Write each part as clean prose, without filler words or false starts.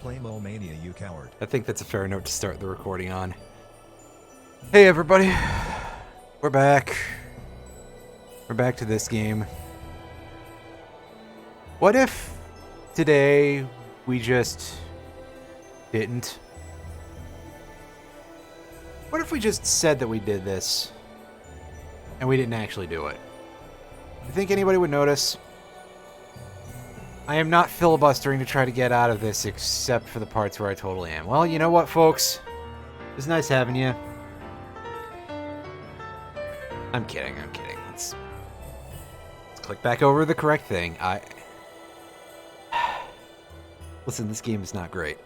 Play Mania, you coward. I think that's a fair note to start the recording on. Hey everybody, we're back. We're back to this game. What if today we just didn't? What if we just said that we did this and we didn't actually do it? You think anybody would notice? I am not filibustering to try to get out of this except for the parts where I totally am. Well, you know what, folks? It's nice having you. I'm kidding. Let's click back over the correct thing. Listen, this game is not great.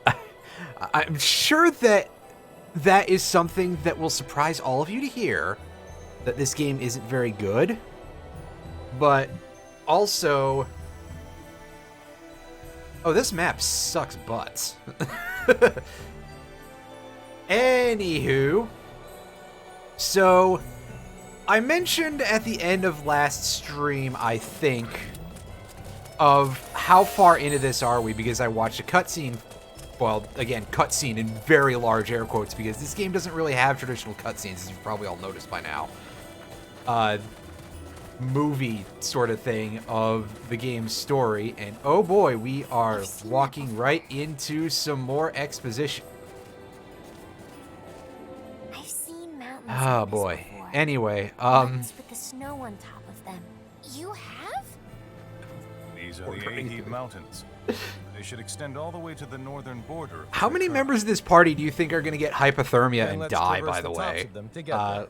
I'm sure that is something that will surprise all of you to hear, that this game isn't very good. But also... Oh, this map sucks butts. Anywho, so I mentioned at the end of last stream, I think, of how far into this are we, because I watched a cutscene. Well, again, cutscene in very large air quotes, because this game doesn't really have traditional cutscenes, as you've probably all noticed by now. Movie sort of thing of the game's story, and oh boy, we are walking right into some more exposition. I've seen mountains. Oh boy. Before. Anyway, Ones with the snow on top of them. You have? These are the Ahib Mountains. They should extend all the way to the northern border. How many members of this party do you think are going to get hypothermia and die, by the way?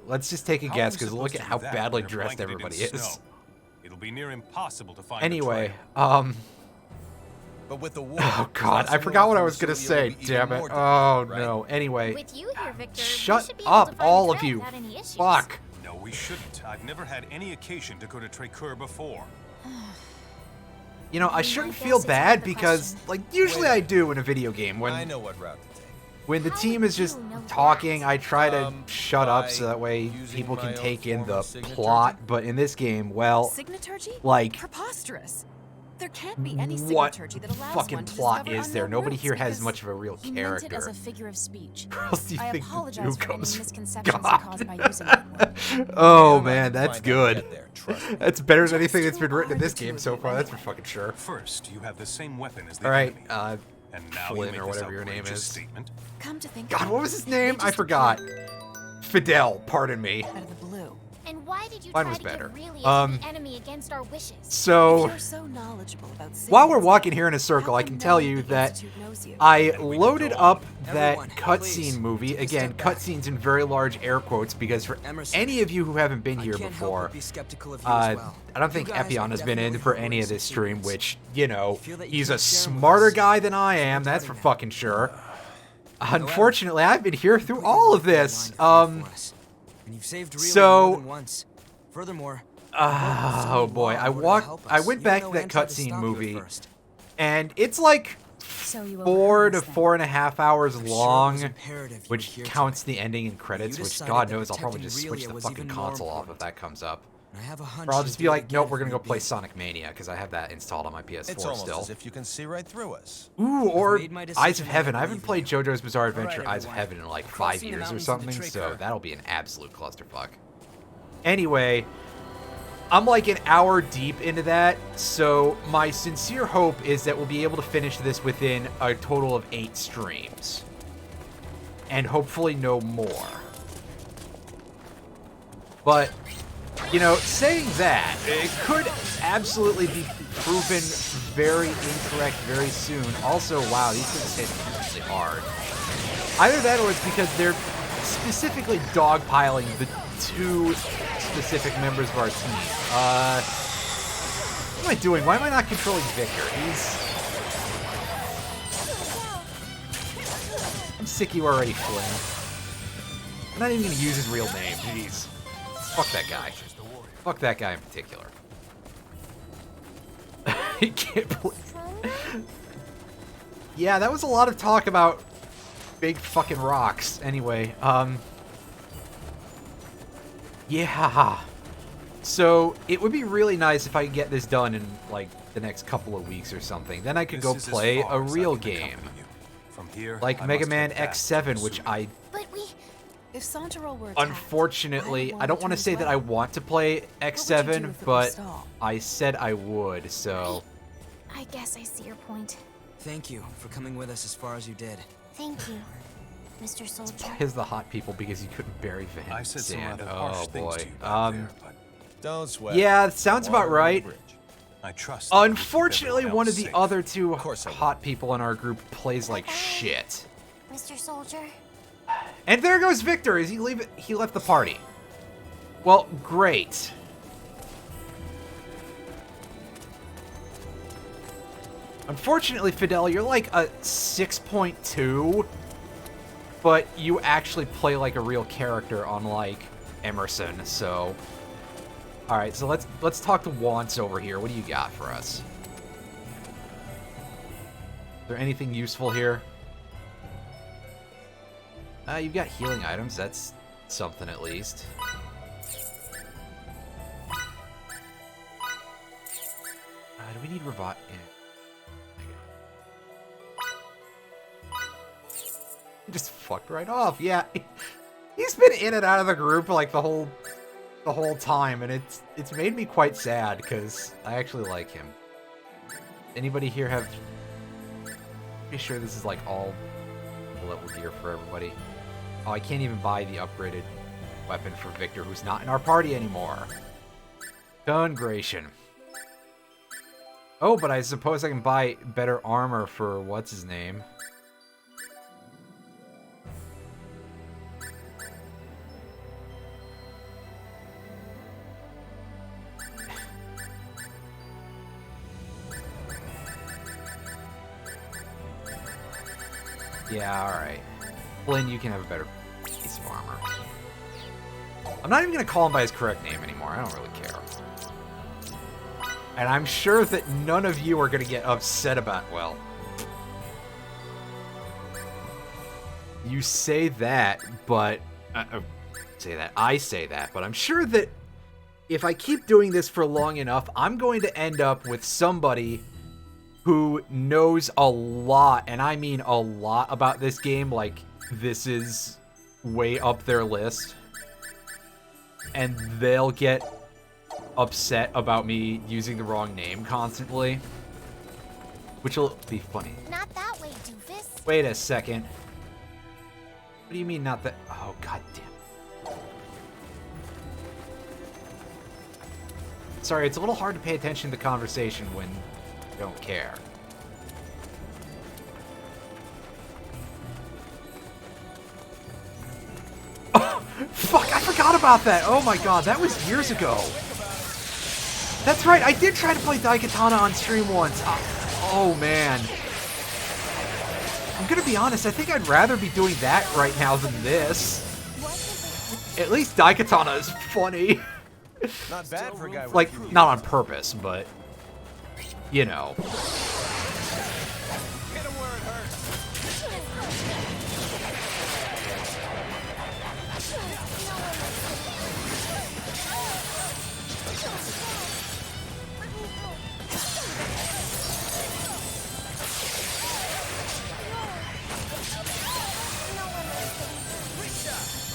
Let's just take a guess, because look at how badly dressed everybody is. It'll be near impossible to find anyway, But with the war, oh god, I forgot what I was going to say, damn it. Oh no, anyway. With you here, Victor, Shut up, all of you. Fuck. No, we shouldn't. I've never had any occasion to go to Trekkur before. You know, I shouldn't feel bad because, like, usually I do in a video game. I know what route to take. When the team is just talking, I try to shut up so that way people can take in the plot. But in this game, well, like, preposterous. There can't be any what signaturgy that allows fucking one to plot discover is there? unknown Nobody roots here has because much of a real he meant it as character. a figure of speech. Where else do you I think the apologize new for any comes from? misconceptions God. caused by using that word. Oh man, that's good. That's better than anything that's been written in this game so far, that's for fucking sure. First, you have the same weapon as the Alright, enemy. And now Flynn, you make or this whatever your name outrageous is. Statement. Come to think God, of what it, was his name? they I just forgot. appeared Fidel, pardon me. out of the blue. And why did you Mine try was to better. give really Um, the enemy against our wishes? So, You're so knowledgeable about while we're signals, walking here in a circle, how I come can no tell one you at the that Institute knows you? I loaded up that Everyone, cutscene please, movie. take a Again, step back. cutscenes in very large air quotes, because for Emerson, any of you who haven't been I here can't help before, but be skeptical of you as well. I don't think You guys Epion have has been in definitely for any of harbored this some stream, secrets. which, you know, feel that you he's a can't share with smarter us. guy than I am, that's for fucking sure. Unfortunately, I've been here through all of this. And you've saved Rio so- more than once. Furthermore, Oh boy, I went back to that cutscene movie, and it's like So you 4 to overheard us then. 4.5 hours I'm sure it long, was imperative you which were here counts today. the ending and credits, You which decided God that knows I'll probably protecting just switch Relia the was fucking even more console off if important. that comes up. I have a hunch Or I'll you'll just do be it like, nope, again we're gonna if go need play be. Sonic Mania, because I have that installed on my PS4 It's almost still. as if you can see right through us. Ooh, or made my Eyes of decision, Heaven. I I haven't believe played JoJo's Bizarre Adventure Alright, Eyes of everyone. Heaven in like 5 Crossing the years or mountains something, into so Trekkur. that'll be an absolute clusterfuck. Anyway, I'm like an hour deep into that, so my sincere hope is that we'll be able to finish this within a total of 8 streams. And hopefully no more. But, you know, saying that, it could absolutely be proven very incorrect very soon. Also, wow, these things hit really hard. Either that or it's because they're specifically dogpiling the 2 specific members of our team. What am I doing? Why am I not controlling Victor? I'm sick you already, Flynn. I'm not even gonna use his real name. Jeez. Fuck that guy. Fuck that guy in particular. I can't believe... Yeah, that was a lot of talk about big fucking rocks. Anyway, yeah. So, it would be really nice if I could get this done in, like, the next couple of weeks or something. Then I could go This is as play far a as I real can game. accompany you. From here, like I Mega must Man head back X7, to which Sumi. I But we... If Santoro were attacked, unfortunately, I wanted don't to want to as say that well. I want to play What would you do X7, if it were but Stahl? I said I would, so I guess I see your point. Thank you for coming with us as far as you did. Thank you, Mr. Soldier. his the hot people because you couldn't bury Van I said some Zandt. rather Oh harsh things boy. to you back there, but Don't sweat. Yeah, sounds about Water under the right. bridge. I trust. that you keep Unfortunately, everyone one of else the safe. other two course I will. hot people in our group plays like shit. Mr. Soldier? And there goes Victor. Is he leave? He left the party. Well, great. Unfortunately, Fidel, you're like a 6.2, but you actually play like a real character, unlike Emerson. So, all right. So let's talk to Wants over here. What do you got for us? Is there anything useful here? You've got healing items. That's something at least. Do we need revive? Yeah. Just fucked right off. Yeah, he's been in and out of the group like the whole time, and it's made me quite sad because I actually like him. Anybody here have? Pretty sure this is like all level gear for everybody. Oh, I can't even buy the upgraded weapon for Victor, who's not in our party anymore. Congration. Oh, but I suppose I can buy better armor for what's his name. Yeah, alright. Flynn, you can have a better piece of armor. I'm not even going to call him by his correct name anymore. I don't really care. And I'm sure that none of you are going to get upset about, well... You say that, but... I say that, but I'm sure that if I keep doing this for long enough, I'm going to end up with somebody who knows a lot, and I mean a lot about this game, like this is way up their list. And they'll get upset about me using the wrong name constantly. Which will be funny. Not that way, doofus. Wait a second. What do you mean not that? Oh, god damn. Sorry, it's a little hard to pay attention to the conversation when you don't care. Oh, fuck, I forgot about that. Oh my god, that was years ago. That's right, I did try to play Daikatana on stream once. Oh man. I'm gonna be honest, I think I'd rather be doing that right now than this. At least Daikatana is funny. Not bad for a guy with Like, a not on purpose, but, you know. Hit him where it hurts.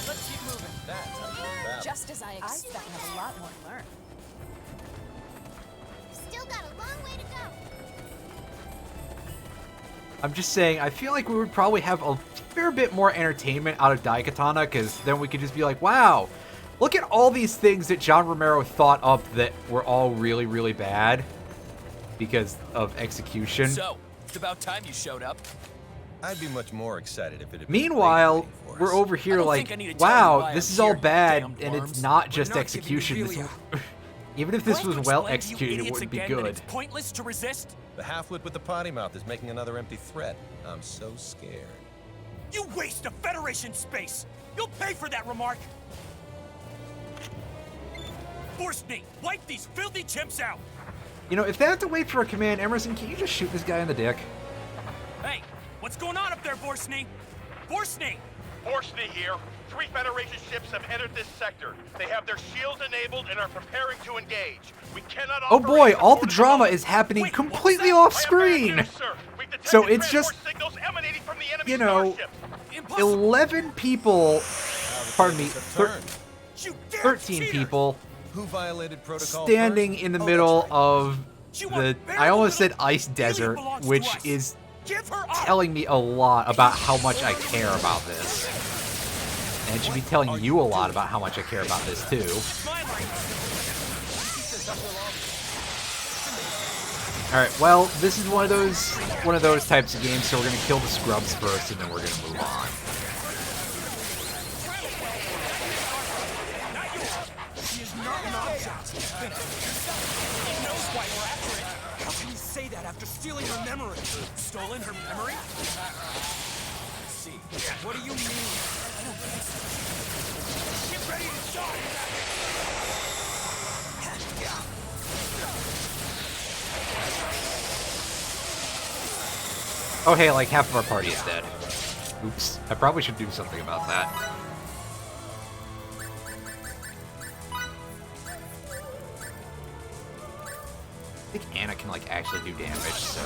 Let's keep moving. That's how you do that. Just as I expected. I have a lot more to learn. Still got a long way to go. I'm just saying, I feel like we would probably have a fair bit more entertainment out of Daikatana, because then we could just be like, wow, look at all these things that John Romero thought up that were all really, really bad because of execution. So, it's about time you showed up. I'd be much more excited if it had been Meanwhile, waiting for we're us. over I here don't like, think I need to tell you wow, why this I'm is all here, bad, damn and it's worms. not We're just not giving you execution. really Even if this Do I was have to well explain to you executed, it idiots wouldn't be again that good. It's pointless to resist. The half-wit with the potty mouth is making another empty threat. I'm so scared. You waste of Federation space. You'll pay for that remark. Force me. Wipe these filthy chimps out. You know, if they have to wait for a command, Emerson, can you just shoot this guy in the dick? Hey, what's going on up there, Borsney? Borsney! Borsney here. 3 Federation ships have entered this sector. They have their shields enabled and are preparing to engage. We cannot Oh operate boy, all the according to drama law. is happening Wait, completely what's off that? I have bad screen. news, sir. We've detected So it's transport just- signals emanating from the enemy you know, Impossible. 11 people, pardon me, Turn. You damn 13 cheater. people Who violated protocol standing first? in the Oh, middle that's right. of She the, won't bear I the almost little said ice alien desert, belongs to which us. is Give her up. telling me a lot about how much I care about this. And it should be telling you a lot about how much I care about this, too. It's my line. Alright, well, this is one of those types of games, so we're gonna kill the scrubs first, and then we're gonna move on. She is not an object. He knows why we're after it. How can you say that after stealing her memory? Stolen her memory? Let's see. What do you mean? Get ready to die! Oh hey, like half of our party is dead. Oops, I probably should do something about that. I think Anna can like actually do damage, so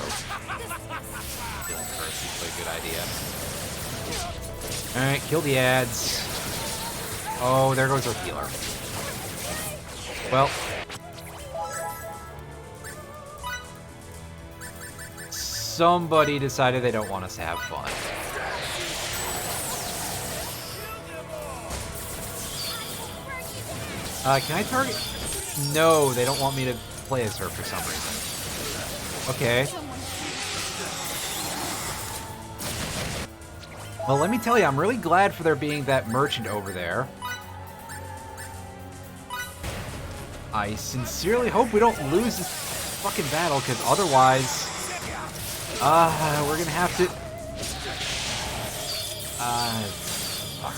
killing her seems like a good idea. Alright, kill the ads. Oh, there goes our healer. Well, somebody decided they don't want us to have fun. Can I target? No, they don't want me to play as her for some reason. Okay. Well, let me tell you, I'm really glad for there being that merchant over there. I sincerely hope we don't lose this fucking battle, because otherwise, we're gonna have to. Fuck,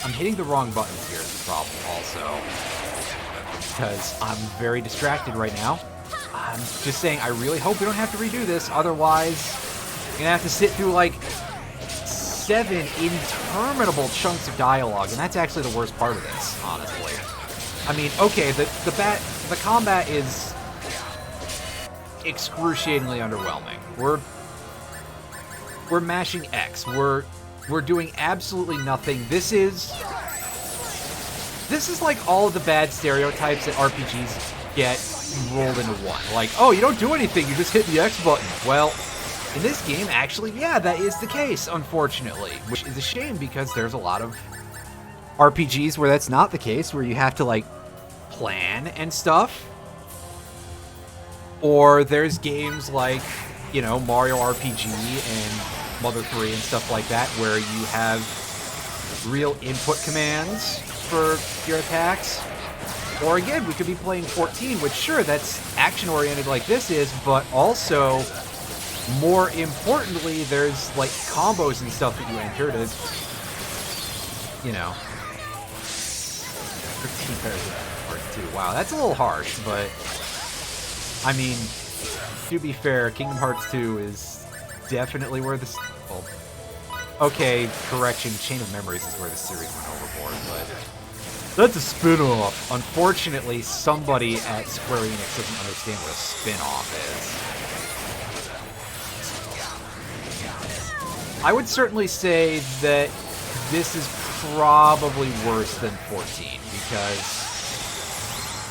I'm hitting the wrong buttons here. Is the problem also, because I'm very distracted right now. I'm just saying, I really hope we don't have to redo this. Otherwise, we're gonna have to sit through like 7 interminable chunks of dialogue, and that's actually the worst part of this, honestly. I mean, okay, the combat is excruciatingly underwhelming. We're mashing X. We're doing absolutely nothing. This is like all of the bad stereotypes that RPGs get rolled into one. Like, oh, you don't do anything, you just hit the X button. Well, in this game, actually, yeah, that is the case, unfortunately. Which is a shame, because there's a lot of RPGs where that's not the case, where you have to, like, plan and stuff. Or there's games like, you know, Mario RPG and Mother 3 and stuff like that, where you have real input commands for your attacks. Or again, we could be playing 14, which, sure, that's action-oriented like this is, but also, more importantly, there's, like, combos and stuff that you enter to, you know. 13 pairs of Part 2. Wow, that's a little harsh, but, I mean, to be fair, Kingdom Hearts 2 is definitely where this... Well, okay, correction, Chain of Memories is where the series went overboard, but... That's a spin-off. Unfortunately, somebody at Square Enix doesn't understand what a spin-off is. I would certainly say that this is probably worse than 14, because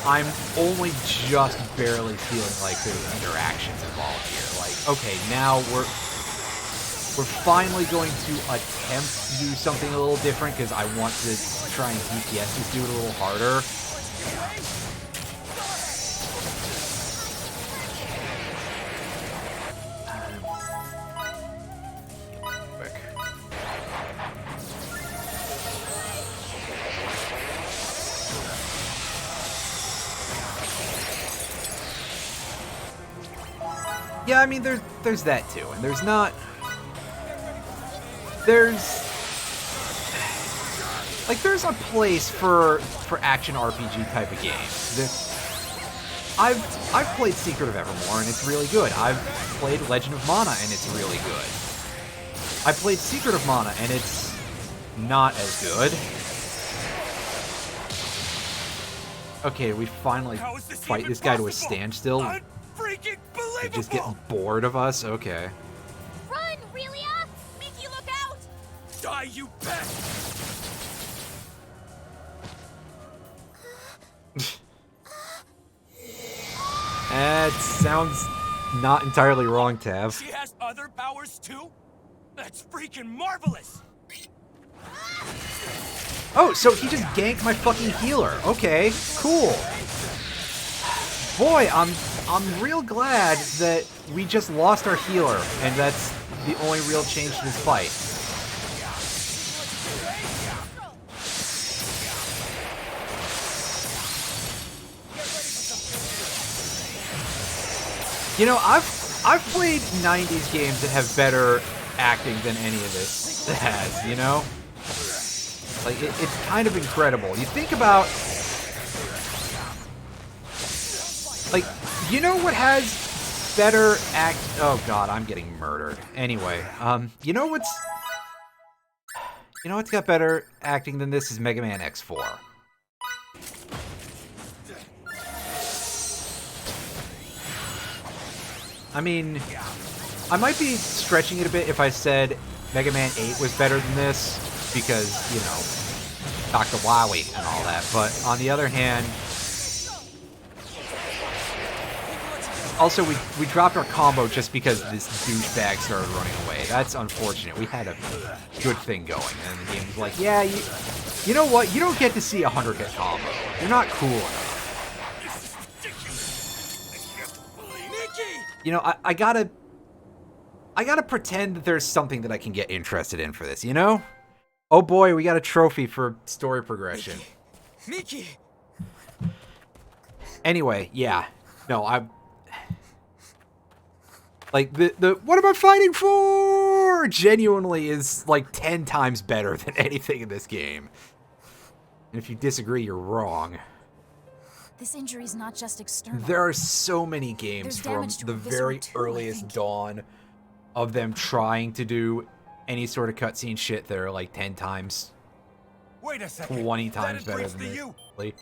I'm only just barely feeling like there's interactions involved here. Like, okay, now we're finally going to attempt to do something a little different, because I want to try and DPS this dude a little harder. Quick. Yeah, I mean, there's that too, and there's a place for action RPG type of games. I've played Secret of Evermore, and it's really good. I've played Legend of Mana, and it's really good. I played Secret of Mana, and it's not as good. Okay, we finally fight this guy to a standstill. Unfreaking They just believable! getting bored of us? Okay. Run, Relia! Mickey, look out! Die, you pest! That sounds not entirely wrong, Tav. She has other powers too? That's freaking marvelous! Oh, so he just ganked my fucking healer. Okay, cool. Boy, I'm real glad that we just lost our healer, and that's the only real change to this fight. You know, I've played 90s games that have better acting than any of this has, you know? Like, it's kind of incredible. You think about... Like, you know what has better act... Oh god, I'm getting murdered. Anyway, you know what's got better acting than this is Mega Man X4. I mean, I might be stretching it a bit if I said Mega Man 8 was better than this, because, you know, Dr. Wowie and all that, but on the other hand, also we dropped our combo just because this douchebag started running away. That's unfortunate. We had a good thing going, and the game was like, yeah, you know what? You don't get to see a 100-hit combo. You're not cool enough. You know, I gotta pretend that there's something that I can get interested in for this, you know? Oh boy, we got a trophy for story progression. Miki! Anyway, yeah. No, I'm... Like, the what am I fighting for? Genuinely is, like, 10 times better than anything in this game. And if you disagree, you're wrong. This injury's not just external. There are so many games from the very earliest dawn of them trying to do any sort of cutscene shit that are like 10 times, Wait a second. 20 times That better brings than to this. you. Like,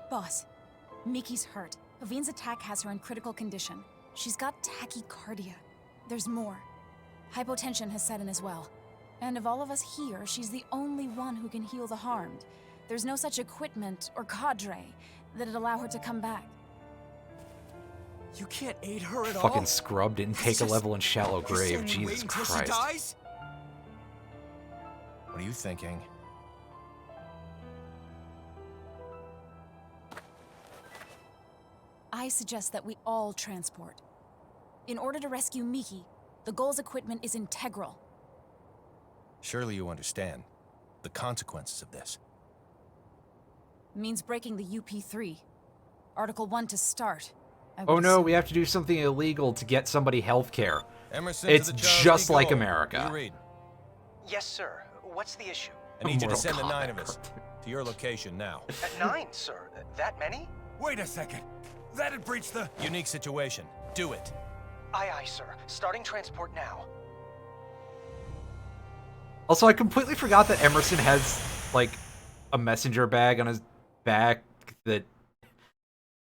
Boss, Miki's hurt. Avine's attack has her in critical condition. She's got tachycardia. There's more. Hypotension has set in as well. And of all of us here, she's the only one who can heal the harmed. There's no such equipment or cadre that'd allow her to come back. You can't aid her at all? fucking scrub didn't take a just- level in Shallow You're Grave. saying we wait Jesus until she Christ. dies? What are you thinking? I suggest that we all transport. In order to rescue Miki, the Goal's equipment is integral. Surely you understand the consequences of this. Means breaking the UP3. Article 1 to start. I Oh would no, assume. we have to do something illegal to get somebody healthcare. Emerson It's to the Charles just Lee like Goal. America. You read. Yes, sir. What's the issue? I need you to Mortal send the 9 Kombat of us cartoon. to your location now. At 9, sir. That many? Wait a second. That'd breach the... Unique situation. Do it. Aye, aye, sir. Starting transport now. Also, I completely forgot that Emerson has, like, a messenger bag on his back that...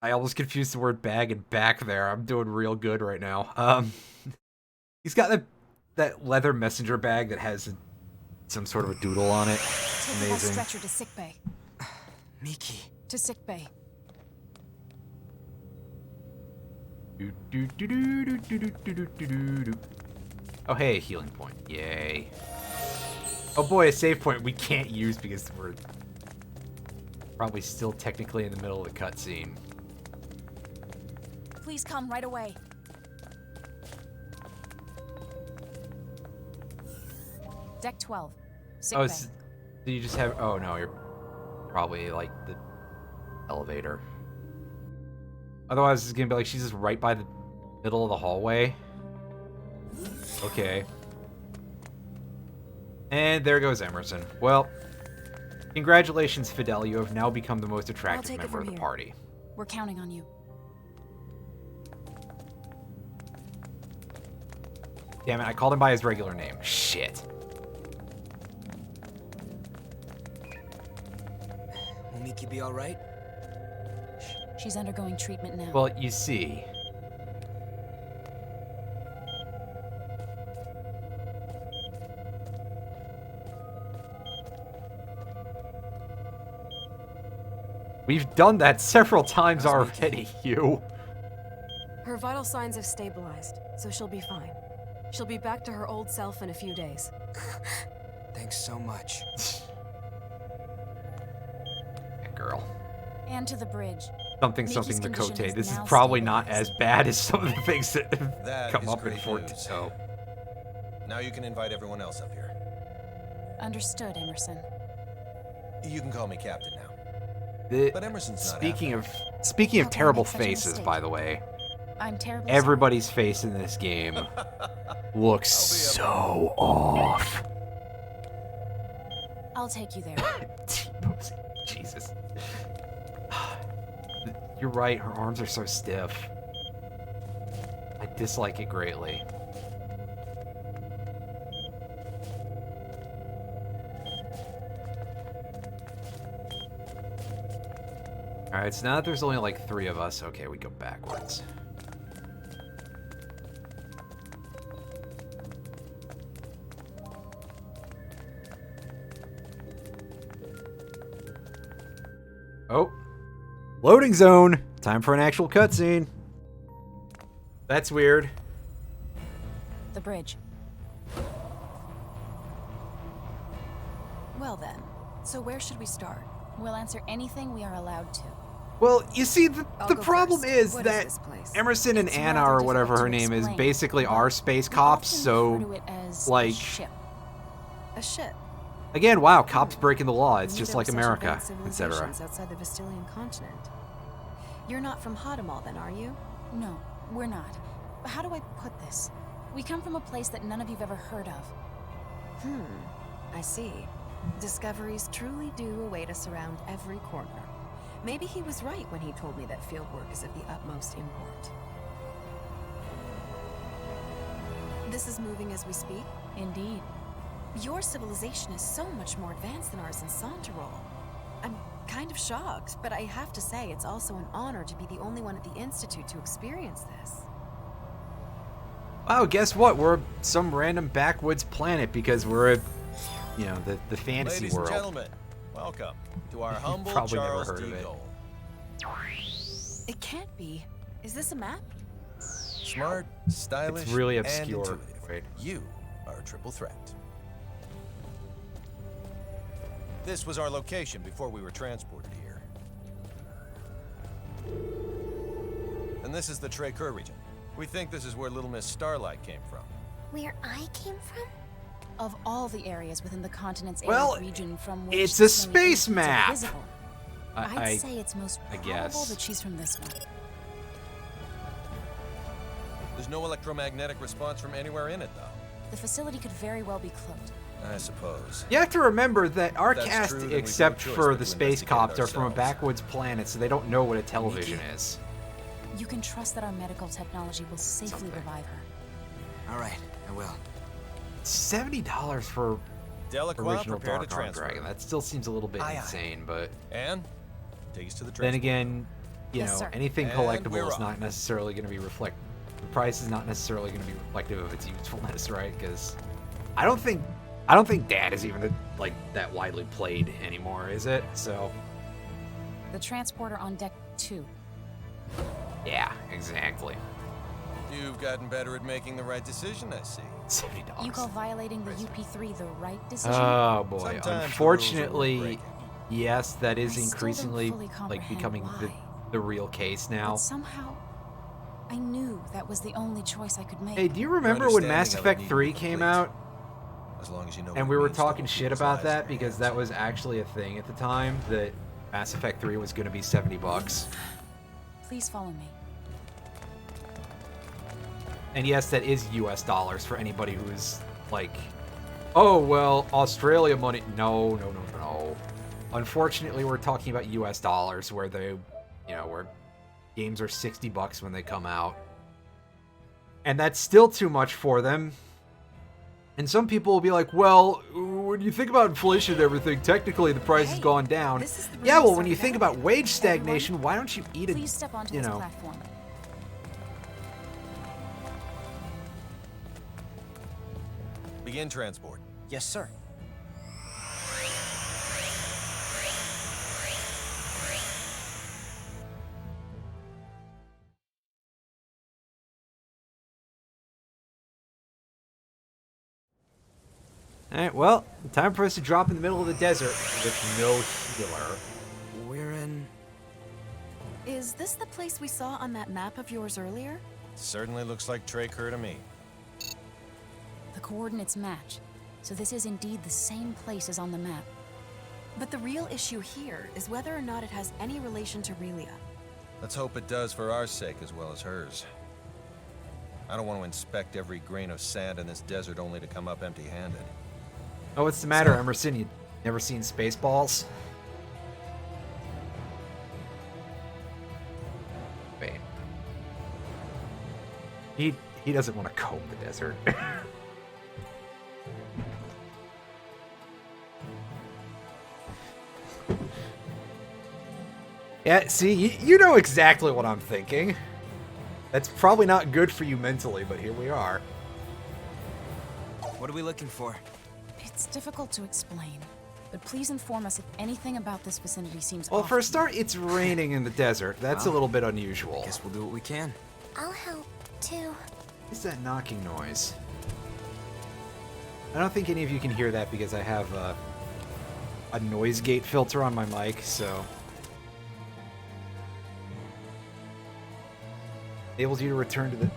I almost confused the word bag and back there. I'm doing real good right now. He's got that leather messenger bag that has some sort of a doodle on it. Take that Amazing. stretcher to sickbay. Miki. To sickbay. Oh, hey, a healing point. Yay. Oh boy, a save point we can't use because we're probably still technically in the middle of the cutscene. Please come right away. Deck 12. Sickbay. Oh, do you just have... Oh, no, you're probably, like, the elevator. Otherwise, it's gonna be like she's just right by the middle of the hallway. Okay. And there goes Emerson. Well, congratulations, Fidel. You have now become the most attractive take it member of from the here. party. We're counting on you. Damn it, I called him by his regular name. Shit. Will Miki be alright? She's undergoing treatment now. Well, you see... We've done that several times already, Hugh. Her vital signs have stabilized, so she'll be fine. She'll be back to her old self in a few days. Thanks so much. That girl. And to the bridge. Something Mickey's condition Makote. has This is now probably not stabilized. as bad as some of the things that have That come is up in great 14. news. Oh. Now you can invite everyone else up here. Understood, Emerson. You can call me Captain now. The- But Emerson's not speaking happy. of speaking How of can I terrible make such a faces, mistake? by the way, I'm terribly everybody's face in this game looks so off. sorry. I'll take you there. T-posing. Jesus. You're right, her arms are so stiff. I dislike it greatly. Alright, so now that there's only like 3 of us, okay, we go backwards. Oh. Loading zone! Time for an actual cutscene. That's weird. The bridge. Well then, so where should we start? We'll answer anything we are allowed to. Well, you see, the I'll go problem first. is What is that this place? Emerson and It's Anna, rather or whatever difficult her to name is, explain, basically but are space we cops, often so, refer to it as like... a ship. A ship. Again, wow, cops breaking the law. I It's knew just there like were such America, advanced etc. civilizations outside the Vestilian continent. You're not from Hadamal, then, are you? No, we're not. But how do I put this? We come from a place that none of you've ever heard of. I see. Discoveries truly do await us around every corner. Maybe he was right when he told me that fieldwork is of the utmost import. This is moving as we speak? Indeed. Your civilization is so much more advanced than ours in Santarol. I'm kind of shocked, but I have to say it's also an honor to be the only one at the Institute to experience this. Wow, guess what? We're some random backwoods planet because we're a, you know, the fantasy Ladies world. and gentlemen, welcome to our humble Probably never Charles heard D. of it. Gold. It can't be. Is this a map? Smart, stylish, It's really and obscure. intuitive. Right. You are a triple threat. This was our location before we were transported here. And this is the Trey-Kerr region. We think this is where Little Miss Starlight came from. Where I came from? Of all the areas within the continent's Well, arid region from which it's the a snowy space infants are map. visible, I'd say it's most I probable guess. that she's from this one. There's no electromagnetic response from anywhere in it, though. The facility could very well be cloaked. I suppose. You have to remember that our That's cast, true, then we've no except choice for but the to space investigate cops, are from a ourselves. backwoods planet, so they don't know what a television is. You can trust that our medical technology will safely revive her. All right, I will. $70 for Delacroix, original prepare to Dark Arm transfer. Dragon. That still seems a little bit Aye, aye. insane, but And take us to the then transport. again, you Yes, know, sir. anything And collectible we're is off. not necessarily going to be the price is not necessarily going to be reflective of its usefulness, right? Because I don't think Dad is even like that widely played anymore, is it? So The transporter on deck 2. yeah, exactly. You've gotten better at making the right decision, I see. $70. You call violating the UP3 the right decision? Oh boy! Sometimes the rules are worth Unfortunately, breaking. yes, that is I still don't increasingly fully like comprehend becoming why. the real case now. But somehow, I knew that was the only choice I could make. Hey, do you remember when Mass understanding of it Effect needed 3 to came complete. out? As long as you know And what we it were means to talking hold shit people's about lives that in your because hands. that was actually a thing at the time, that Mass Effect 3 was going to be $70. Please follow me. And yes, that is US dollars for anybody who's like, oh, well, Australia money. No. Unfortunately, we're talking about US dollars where where games are $60 when they come out. And that's still too much for them. And some people will be like, well, when you think about inflation and everything, technically the price has gone down. this is the room Yeah, we well, when you started think out about wage stagnation, why don't you eat Please step onto you this know, platform. Begin transport. Yes, sir. Alright, well, time for us to drop in the middle of the desert with no healer. We're in... Is this the place we saw on that map of yours earlier? Certainly looks like Trey Kerr to me. The coordinates match, so this is indeed the same place as on the map. But the real issue here is whether or not it has any relation to Relia. Let's hope it does for our sake as well as hers. I don't want to inspect every grain of sand in this desert only to come up empty-handed. Oh, what's the matter, Emerson? You never seen Spaceballs? Wait. He doesn't want to comb the desert. Yeah, see, you know exactly what I'm thinking. That's probably not good for you mentally, but here we are. What are we looking for? It's difficult to explain, but please inform us if anything about this vicinity seems Well, off. for a start, it's raining in the desert. That's a little bit unusual. Guess we'll do what we can. I'll help, too. What's that knocking noise? I don't think any of you can hear that because I have a noise gate filter on my mic, so... Enables you to return to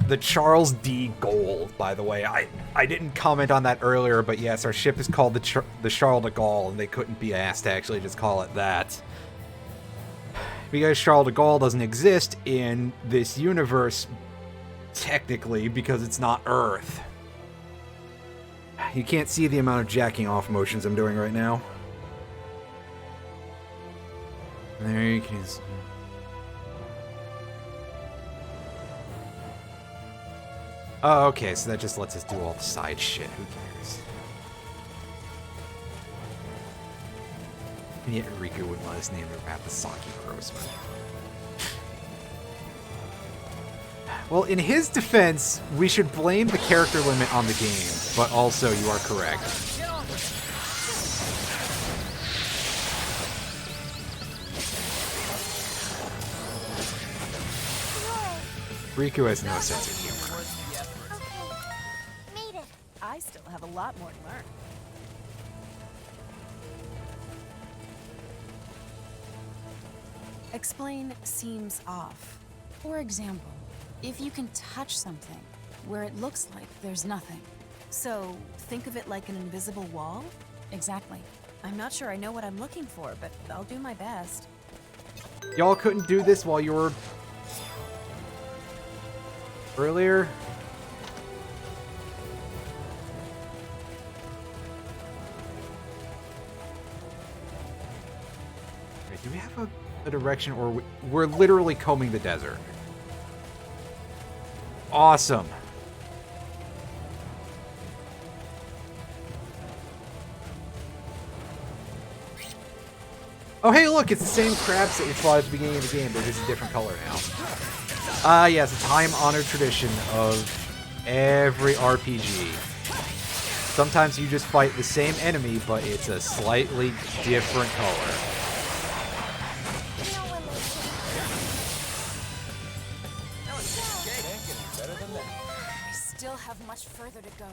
the Charles D. Gold, by the way. I didn't comment on that earlier, but yes, our ship is called the Charles de Gaulle, and they couldn't be asked to actually just call it that. Because Charles de Gaulle doesn't exist in this universe, technically, because it's not Earth. You can't see the amount of jacking off motions I'm doing right now. There you can see. Oh, okay, so that just lets us do all the side shit. Who cares? And yet Riku wouldn't let us name their map the Saki Grossman. Well, in his defense, we should blame the character limit on the game, but also you are correct. Riku has no sense of humor. Made it. I still have a lot more to learn. Explain seems off. For example, if you can touch something where it looks like there's nothing. So, think of it like an invisible wall? Exactly. I'm not sure I know what I'm looking for, but I'll do my best. Y'all couldn't do this while you were... earlier? Wait, do we have a direction, or we're literally combing the desert? Awesome. Oh, hey, look, it's the same crabs that we fought at the beginning of the game, but it's a different color now. Yes, a time-honored tradition of every RPG. Sometimes you just fight the same enemy, but it's a slightly different color. I still have much further to go.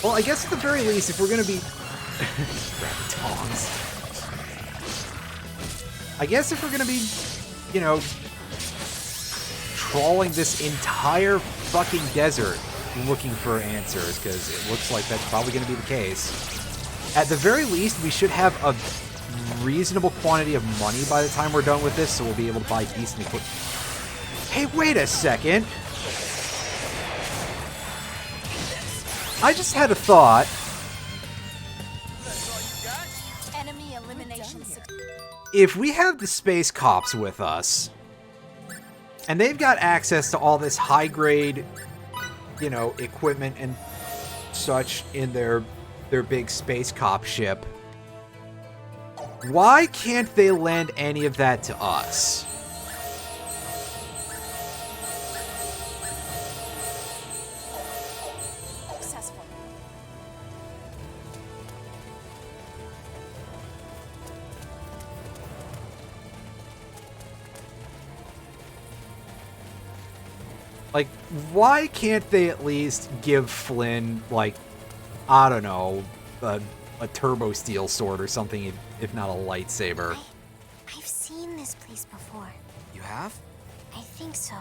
Well, I guess at the very least, if we're gonna be... Grab tongs. I guess if we're gonna be, you know, trawling this entire fucking desert looking for answers, because it looks like that's probably gonna be the case, at the very least, we should have a reasonable quantity of money by the time we're done with this, so we'll be able to buy decent equipment. Hey, wait a second! I just had a thought. Enemy elimination. If we have the space cops with us, and they've got access to all this high-grade, you know, equipment and such in their big space cop ship, why can't they lend any of that to us? Successful. Like, why can't they at least give Flynn, like, I don't know, a turbo steel sword or something, if not a lightsaber? I've seen this place before. You have? I think so.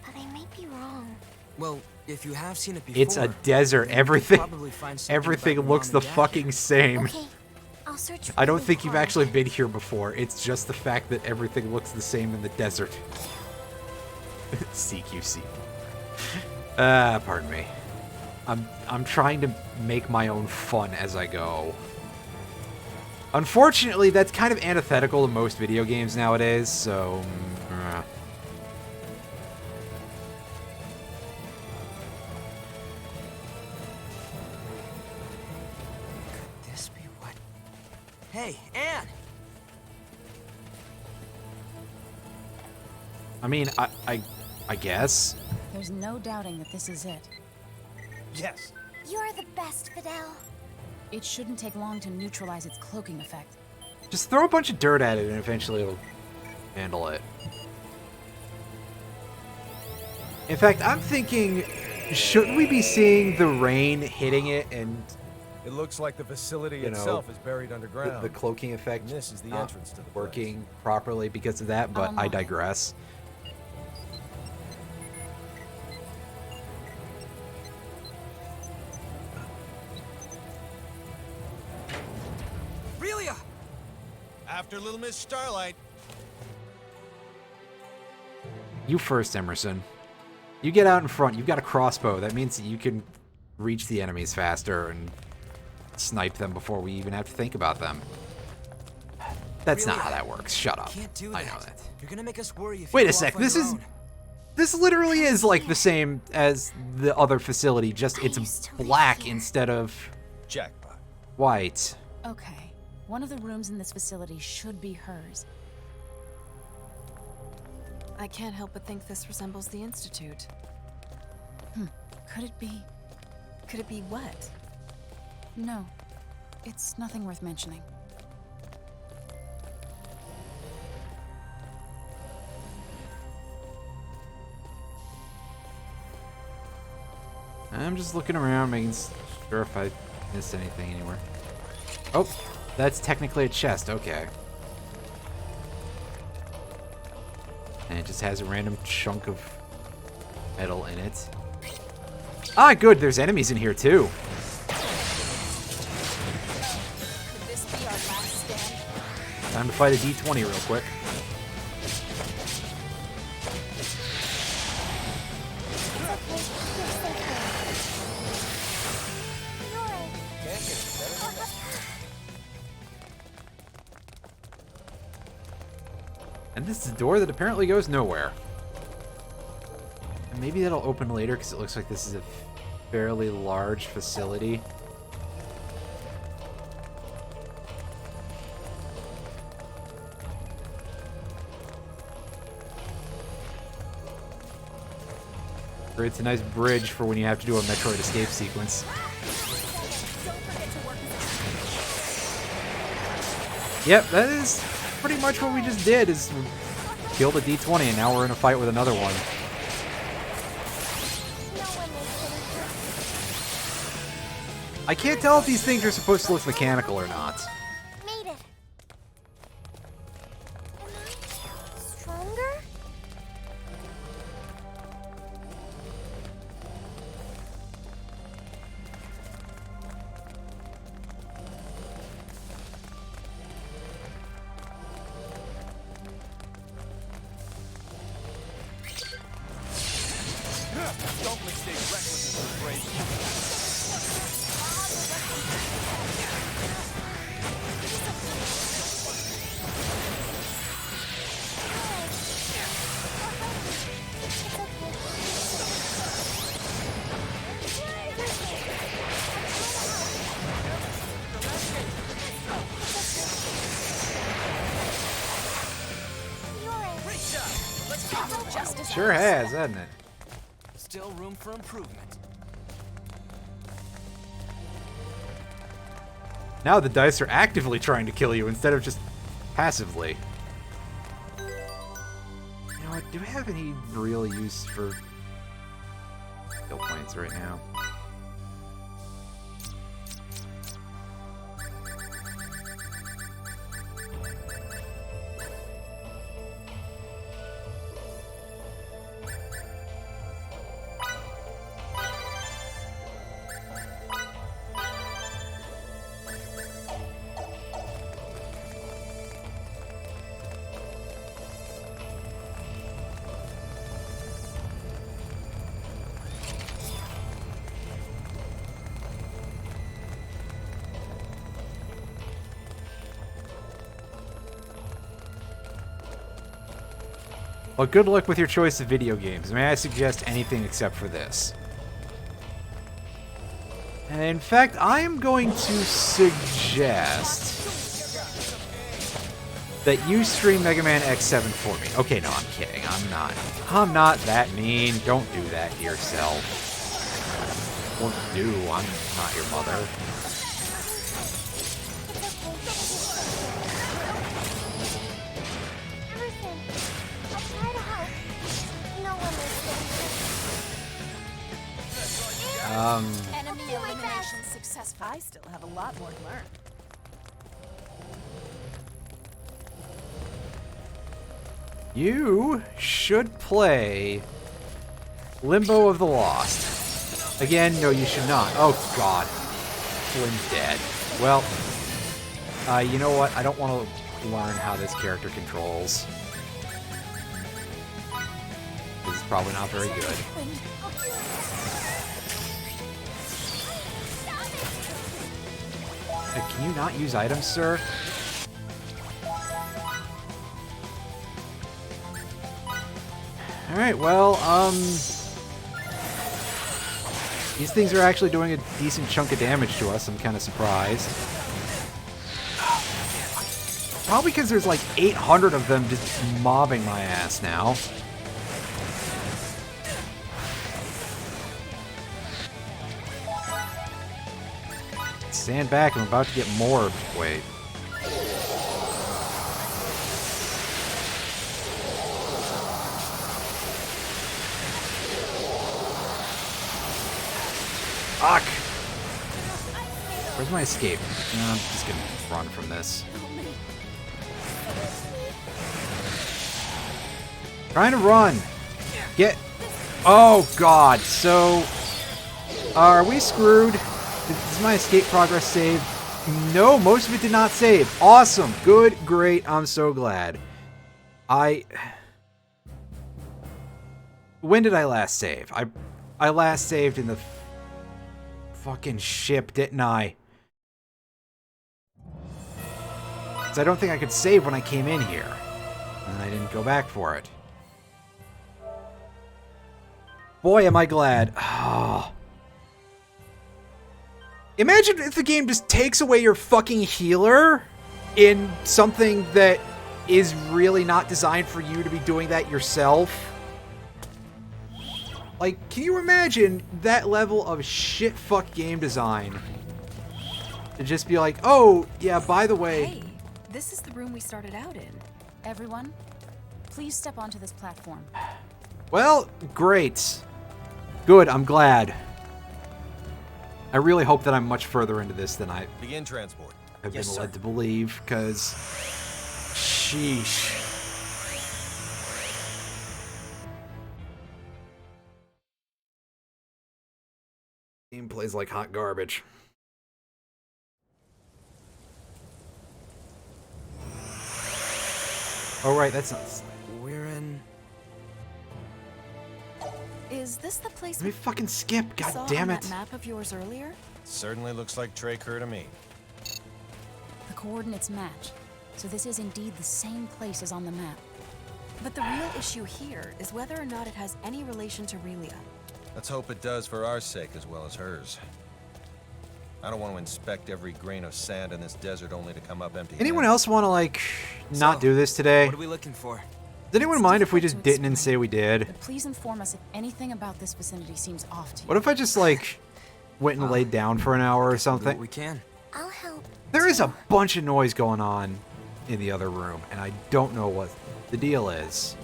But I might be wrong. Well, if you have seen it before... It's a desert. then you'll Everything, probably find something everything about your looks mom the and dad fucking here. same. Okay, I'll search. I don't really think you've hard. actually been here before. It's just the fact that everything looks the same in the desert. CQC. Pardon me. I'm trying to make my own fun as I go. Unfortunately, that's kind of antithetical to most video games nowadays, so... Could this be what... Hey, Anne! I mean, I guess. There's no doubting that this is it. Yes. You're the best, Fidel. It shouldn't take long to neutralize its cloaking effect. Just throw a bunch of dirt at it and eventually it'll handle it. In fact, I'm thinking, shouldn't we be seeing the rain hitting it and It looks like the facility You know, itself is buried underground. the cloaking effect And this is the not entrance to the place. working properly because of that, but Oh I my. digress. Relia! After Little Miss Starlight. You first, Emerson. You get out in front. You've got a crossbow. That means that you can reach the enemies faster and snipe them before we even have to think about them. That's not Relia, how that works. Shut up. Can't do I that. know that. You're gonna make us worry if Wait you a go sec, off on this your is- own. This literally is like the same as the other facility, just I it's used to live black here. instead of Jackpot. white. Okay, one of the rooms in this facility should be hers. I can't help but think this resembles the Institute. Could it be? Could it be what? No. It's nothing worth mentioning. I'm just looking around, making sure if I missed anything anywhere. Oh, that's technically a chest. Okay. And it just has a random chunk of metal in it. Ah, good. There's enemies in here too. Could this be our last stand? Time to fight a D20 real quick. And this is a door that apparently goes nowhere. And maybe that'll open later because it looks like this is a fairly large facility. Creates a nice bridge for when you have to do a Metroid escape sequence. Yep, that is pretty much what we just did, is we killed a D20 and now we're in a fight with another one. I can't tell if these things are supposed to look mechanical or not. Made it. Am I stronger? Don't mistake recklessness with bravery. Sure has, hasn't it? Still room for improvement. Now the dice are actively trying to kill you instead of just passively. You know what? Do we have any real use for Skill points right now. Well, good luck with your choice of video games. May I suggest anything except for this? And in fact, I am going to suggest that you stream Mega Man X7 for me. Okay, no, I'm kidding. I'm not that mean. Don't do that to yourself. Won't do. I'm not your mother. Enemy elimination successful. I still have a lot more to learn. You should play Limbo of the Lost. Again, no, you should not. Oh, God. Flynn's dead. Well, you know what? I don't want to learn how this character controls. This is probably not very good. Can you not use items, sir? Alright, well, these things are actually doing a decent chunk of damage to us. I'm kind of surprised. Probably because there's like 800 of them just mobbing my ass now. Stand back, I'm about to get morbed. Wait. Fuck! Where's my escape? No, I'm just gonna run from this. Trying to run! Get... Oh, God. So... are we screwed? Does my escape progress save? No, most of it did not save. Awesome. Good. Great. I'm so glad. When did I last save? I last saved in the fucking ship, didn't I? So I don't think I could save when I came in here. And I didn't go back for it. Boy, am I glad. Oh. Imagine if the game just takes away your fucking healer in something that is really not designed for you to be doing that yourself. Like, can you imagine that level of shit-fuck game design? To just be like, oh, yeah, by the way... Hey, this is the room we started out in. Everyone, please step onto this platform. Well, great. Good, I'm glad. I really hope that I'm much further into this than I Begin transport. have been led to believe, because... sheesh. Game plays like hot garbage. Oh, right, that's not... We're in... Is this the place Let me fucking skip, we god saw damn on it. that map of yours earlier? Certainly looks like Trey Kerr to me. The coordinates match, so this is indeed the same place as on the map. But the real issue here is whether or not it has any relation to Relia. Let's hope it does for our sake as well as hers. I don't want to inspect every grain of sand in this desert only to come up empty. Anyone else want to, like, not do this today? What are we looking for? Does anyone mind if we just didn't and say we did? But please inform us if anything about this vicinity seems off to you. What if I just, like, went and laid down for an hour or Do what something? we can. I'll help. There is a bunch of noise going on in the other room, and I don't know what the deal is.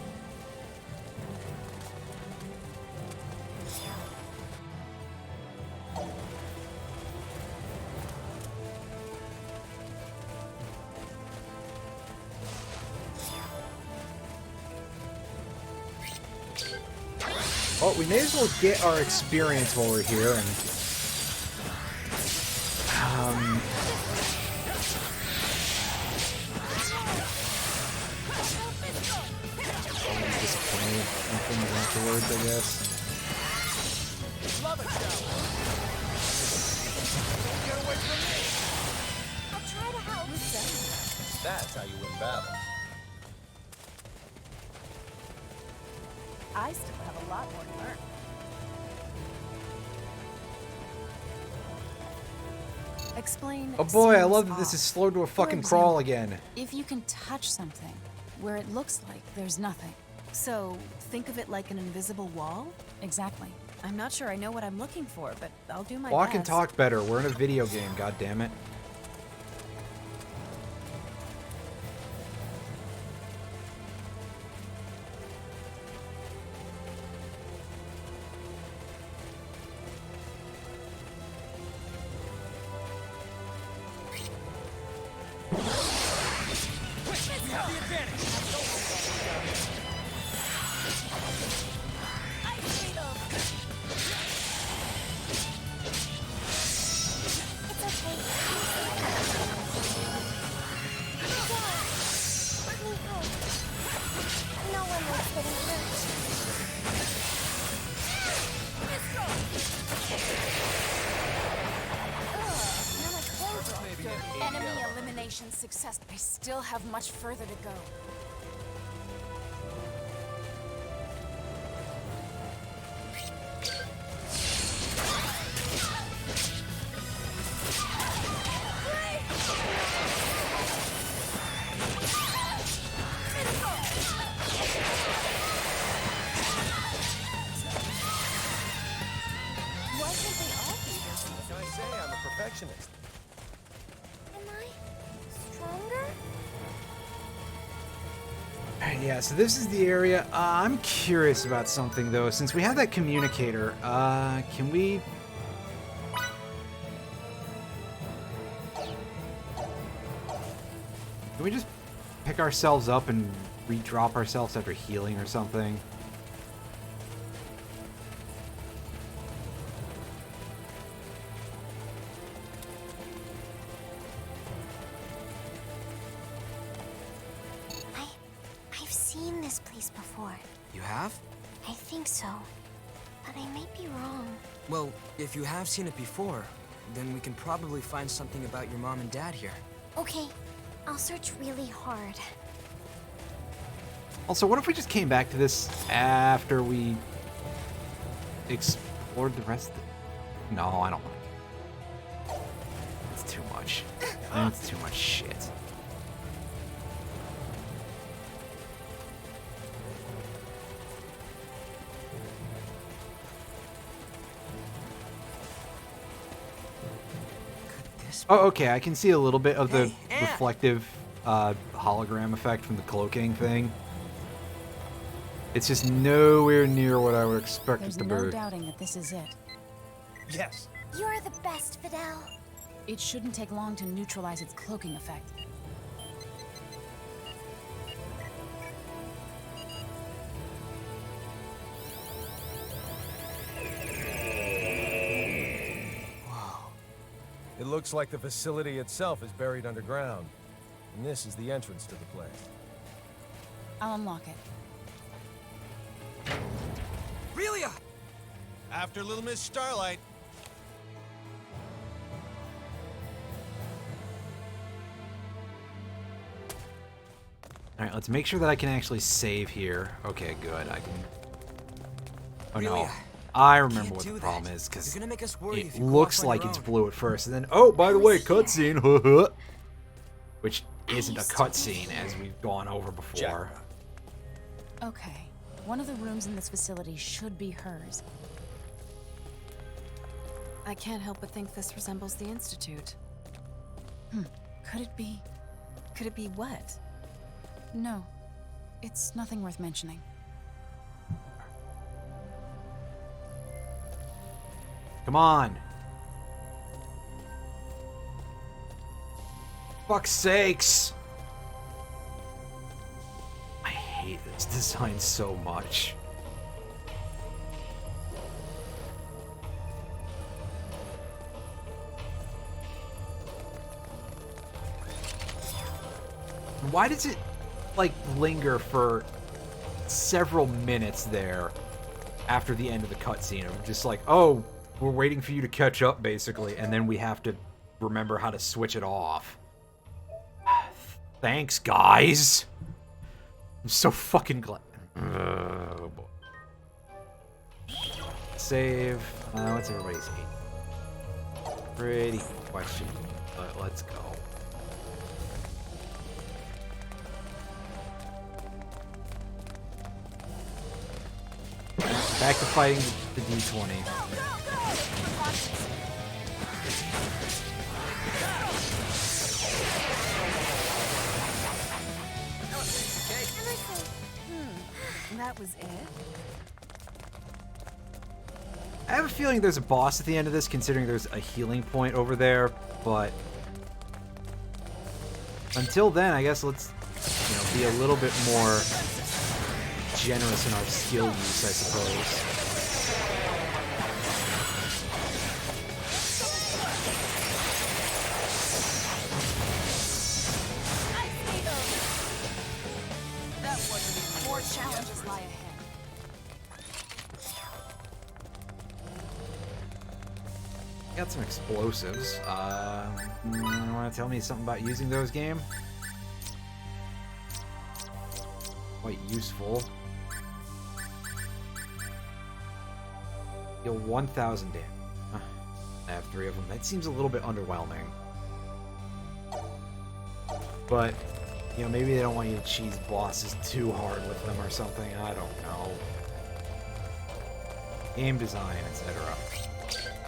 Well, we may as well get our experience while we're here, and disappointed in things afterwards, I guess. Love it, Joe. Don't get away from me. I'll try to help. That's how you win battles. I still have a lot more to learn. Explain. Oh boy, I seems love that this off. is slowed to a For fucking crawl example, again. If you can touch something where it looks like there's nothing. So, think of it like an invisible wall? Exactly. I'm not sure I know what I'm looking for, but I'll do my Walk best. and talk better. We're in a video game, god damn it. We have the advantage. It's okay. Let me help. No one likes getting hurt. Now my clothes are all dirty. Enemy elimination success. I still have much further to go. Why can't they all be this? What can I say? I'm a perfectionist. Am I stronger? Yeah, so this is the area. I'm curious about something, though. Since we have that communicator, can we... Can we just pick ourselves up and re-drop ourselves after healing or something? I've seen this place before. You have? I think so. But I may be wrong. Well, if you have seen it before, then we can probably find something about your mom and dad here. Okay, I'll search really hard. Also, what if we just came back to this after we explored the rest of the... No, I don't want to. It's too much. It's too much shit. Oh, okay, I can see a little bit of the reflective hologram effect from the cloaking thing. It's just nowhere near what I would expect There's it to no be. doubting that this is it. Yes. You're the best, Fidel. It shouldn't take long to neutralize its cloaking effect. It looks like the facility itself is buried underground. And this is the entrance to the place. I'll unlock it. Relia! After Little Miss Starlight. Alright, let's make sure that I can actually save here. Okay, good. I can... Oh no. Relia, I remember can't what do the problem that. is, because You're gonna make us worry if it you go looks off on like your it's own. blue at first, and then, oh, by the way, was here. cutscene, which isn't a used to cutscene, as we've gone over before. Okay. One of the rooms in this facility should be hers. I can't help but think this resembles the Institute. Could it be? Could it be what? No. It's nothing worth mentioning. Come on. Fuck's sakes. I hate this design so much. why does it, like, linger for several minutes there after the end of the cutscene? I'm just like, oh, we're waiting for you to catch up, basically, and then we have to remember how to switch it off. Thanks, guys. I'm so fucking glad. Oh, boy. Save. What's everybody's hate? Pretty good question, but let's go. Back to fighting the D20. That was it? I have a feeling there's a boss at the end of this, considering there's a healing point over there, but until then, I guess let's, be a little bit more generous in our skill use, I suppose. More challenges lie ahead. Got some explosives. You want to tell me something about using those, game? Quite useful. Deal 1,000 damage. I have 3 of them. That seems a little bit underwhelming. But, maybe they don't want you to cheese bosses too hard with them or something. I don't know. Game design, etc.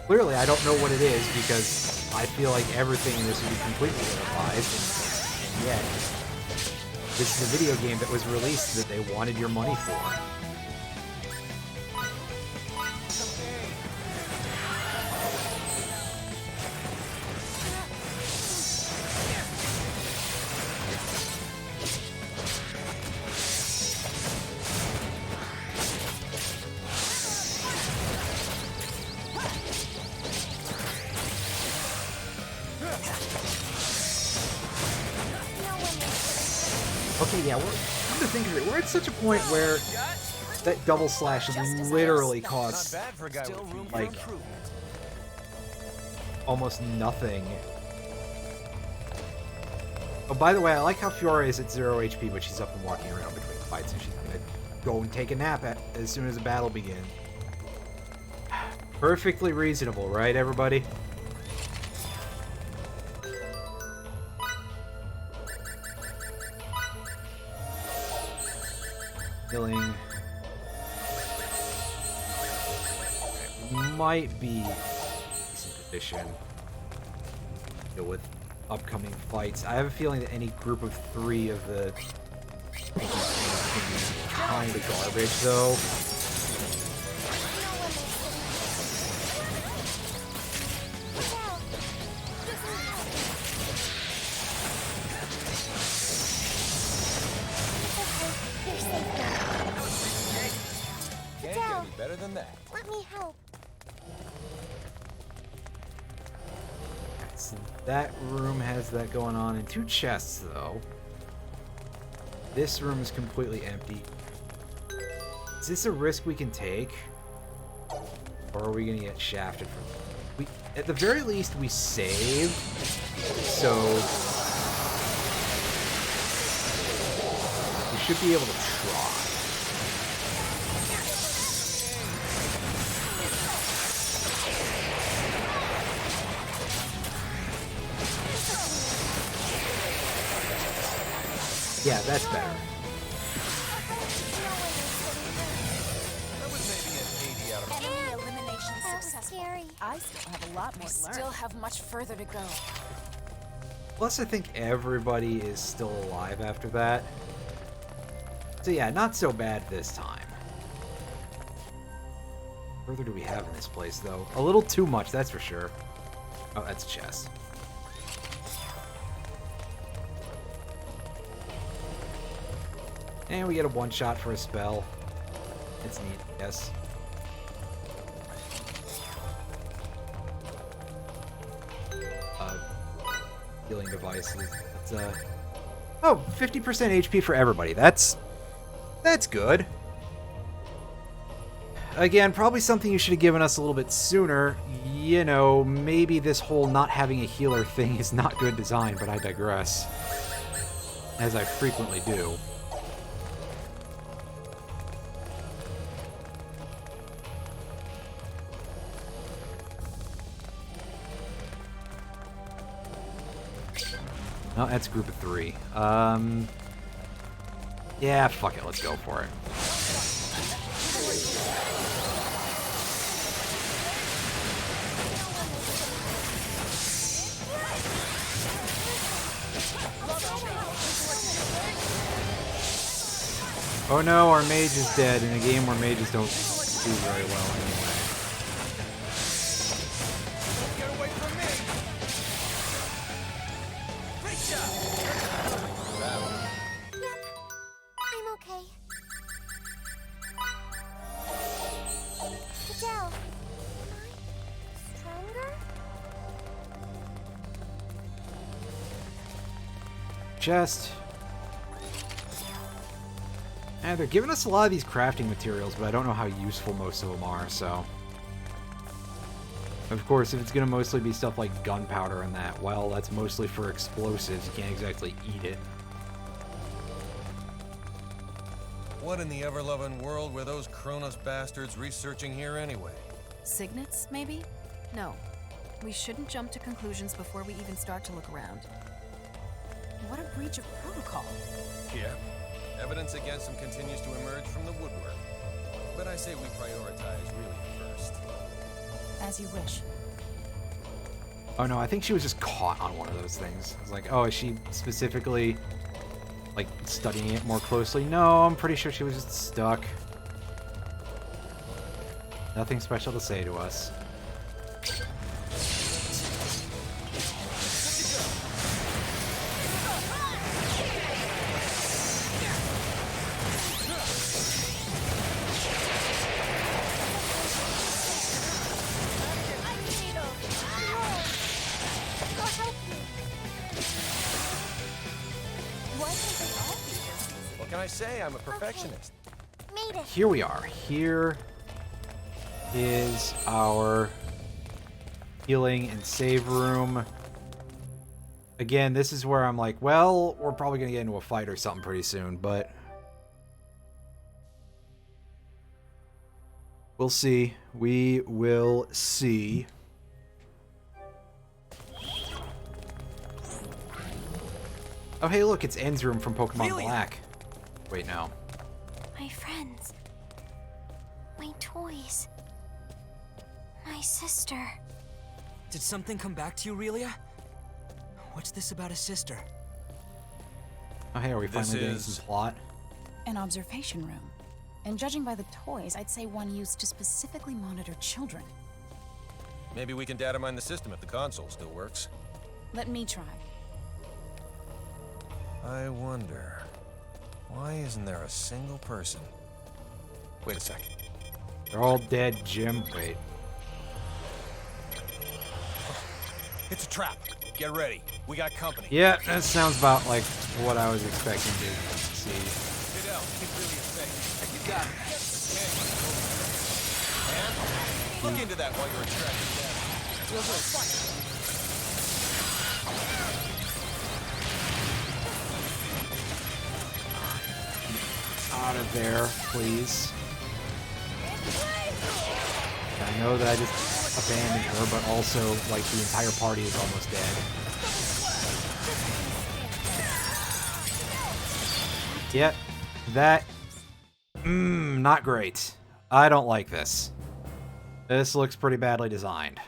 Clearly, I don't know what it is, because I feel like everything in this would be completely revised, and yet, this is a video game that was released that they wanted your money for. Okay, yeah, come to think of it, we're at such a point where that double slash literally costs, like, almost nothing. Oh, by the way, I like how Fiora is at 0 HP, but she's up and walking around between fights, and she's gonna go and take a nap as soon as the battle begins. Perfectly reasonable, right, everybody? Healing might be a decent position to deal with upcoming fights. I have a feeling that any group of 3 of the can be kind of garbage, though. Better than that. Let me help. So that room has that going on, and 2 chests, though. This room is completely empty. Is this a risk we can take? Or are we gonna get shafted from at the very least, we saved, so we should be able to try. Yeah, that's better. That was maybe an 80 out of 100. Enemy elimination That was successful. scary. I still have a lot more We to learn. still have much further to go. Plus, I think everybody is still alive after that. So yeah, not so bad this time. What further do we have in this place, though? A little too much, that's for sure. Oh, that's a chest. And we get a one-shot for a spell. It's neat, yes. Healing devices. It's Oh, 50% HP for everybody. That's good. Again, probably something you should have given us a little bit sooner. You know, maybe this whole not having a healer thing is not good design, but I digress. As I frequently do. Oh, that's group of 3. Yeah, fuck it, let's go for it. Oh no, our mage is dead in a game where mages don't do very well anyway. Get away from me! Great job! I'm okay. Adele, I'm stronger? Chest. They're giving us a lot of these crafting materials, but I don't know how useful most of them are, so... Of course, if it's going to mostly be stuff like gunpowder and that, well, that's mostly for explosives. You can't exactly eat it. What in the ever-loving world were those Kronos bastards researching here anyway? Signets, maybe? No. We shouldn't jump to conclusions before we even start to look around. What a breach of protocol. Yeah. Evidence against him continues to emerge from the woodwork. But I say we prioritize really first. As you wish. Oh no, I think she was just caught on one of those things. I was like, oh, is she specifically, like, studying it more closely? No, I'm pretty sure she was just stuck. Nothing special to say to us. What can I say? I'm a perfectionist. Made it. Here we are. Here is our healing and save room. Again, this is where I'm like, well, we're probably going to get into a fight or something pretty soon, but we'll see. We will see. Oh, hey, look, it's En's room from Pokemon Really? Black. Wait, no. My friends. My toys. My sister. Did something come back to you, Aurelia? What's this about a sister? Oh, hey, are we This finally getting is- some plot? An observation room. And judging by the toys, I'd say one used to specifically monitor children. Maybe we can data mine the system if the console still works. Let me try. I wonder, why isn't there a single person? Wait a second. They're all dead, Jim. Wait. It's a trap. Get ready. We got company. Yeah, that sounds about like what I was expecting to see. Fidel, keep really safe. You got it. And look into that while you're extracting data. Out of there, please. I know that I just abandoned her, but also, like, the entire party is almost dead. Yep, that... not great. I don't like this. This looks pretty badly designed.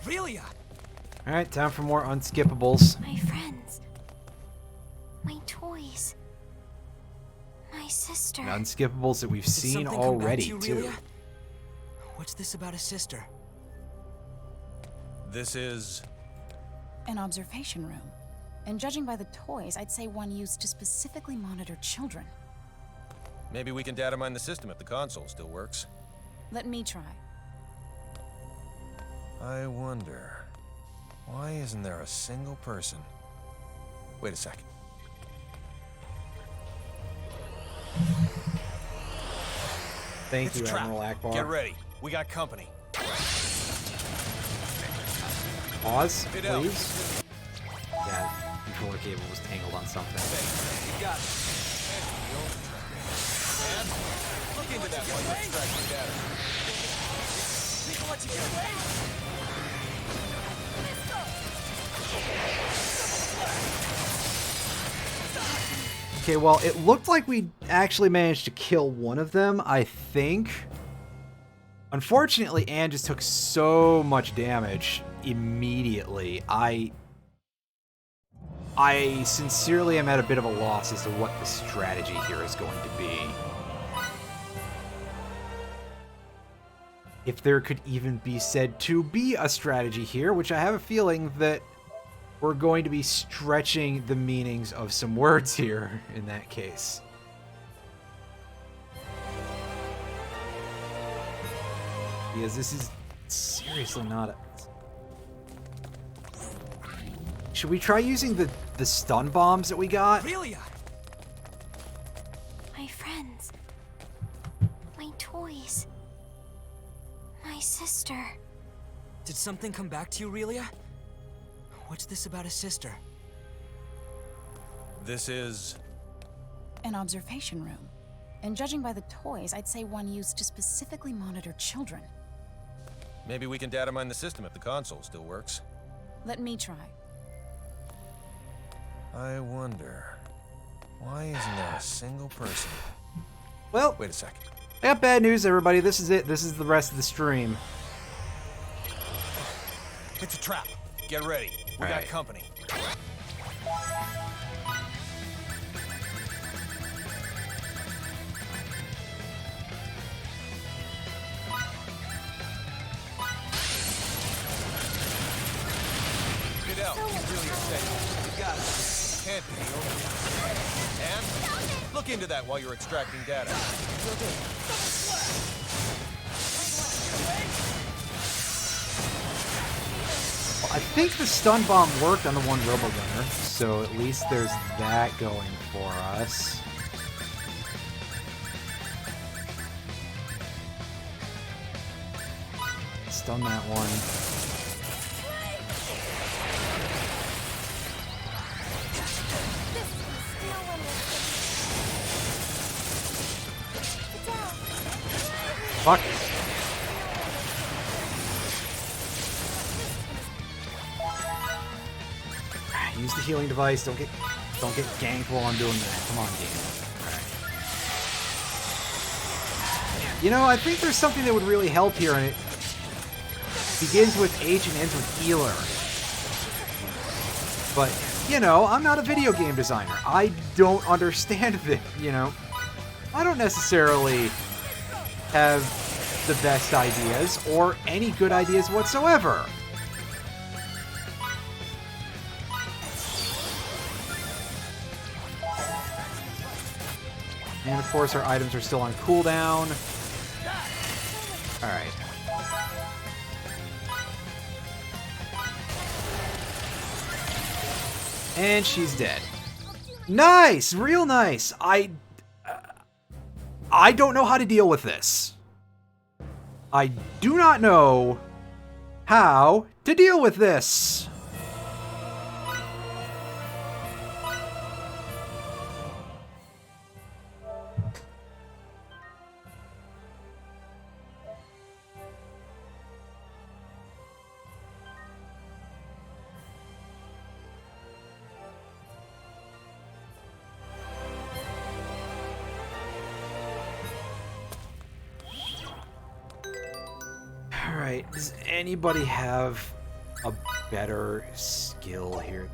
Aurelia! Alright, time for more unskippables. My friends. My toys. My sister. And unskippables that we've Did seen something come back already, to you, too. Relia? What's this about a sister? This is... An observation room. And judging by the toys, I'd say one used to specifically monitor children. Maybe we can data mine the system if the console still works. Let me try. I wonder... why isn't there a single person? Wait a second. Thank It's you, a trap. Admiral Akbar. Get ready. We got company. Pause, Fidel. please. Yeah, controller cable was tangled on something. You got it. And look into that while you're extracting data. People let you get away. Okay, well, it looked like we actually managed to kill one of them, I think. Unfortunately, Anne just took so much damage immediately. I sincerely am at a bit of a loss as to what the strategy here is going to be. If there could even be said to be a strategy here, which I have a feeling that we're going to be stretching the meanings of some words here in that case. Because this is seriously not a... Should we try using the stun bombs that we got? Relia! My friends. My toys. My sister. Did something come back to you, Relia? What's this about a sister? This is... An observation room. And judging by the toys, I'd say one used to specifically monitor children. maybe we can data mine the system if the console still works. Let me try. I wonder... why isn't there a single person? Well, Wait a second. I got bad news, everybody. This is it. This is the rest of the stream. It's a trap. Get ready. We got Alright. company. Fidel, feel your safe. You got it. Can't be over. And look into that while you're extracting data. I think the stun bomb worked on the one Robogunner, so at least there's that going for us. Stun that one. Fuck. Use the healing device. Don't get ganked while I'm doing that. Come on, game. Alright. You know, I think there's something that would really help here, and it begins with H and ends with healer. But, you know, I'm not a video game designer. I don't understand this, you know. I don't necessarily have the best ideas or any good ideas whatsoever. And of course our items are still on cooldown. Alright. And she's dead. Nice! Real nice! I don't know how to deal with this. I do not know how to deal with this. Alright, does anybody have a better skill here.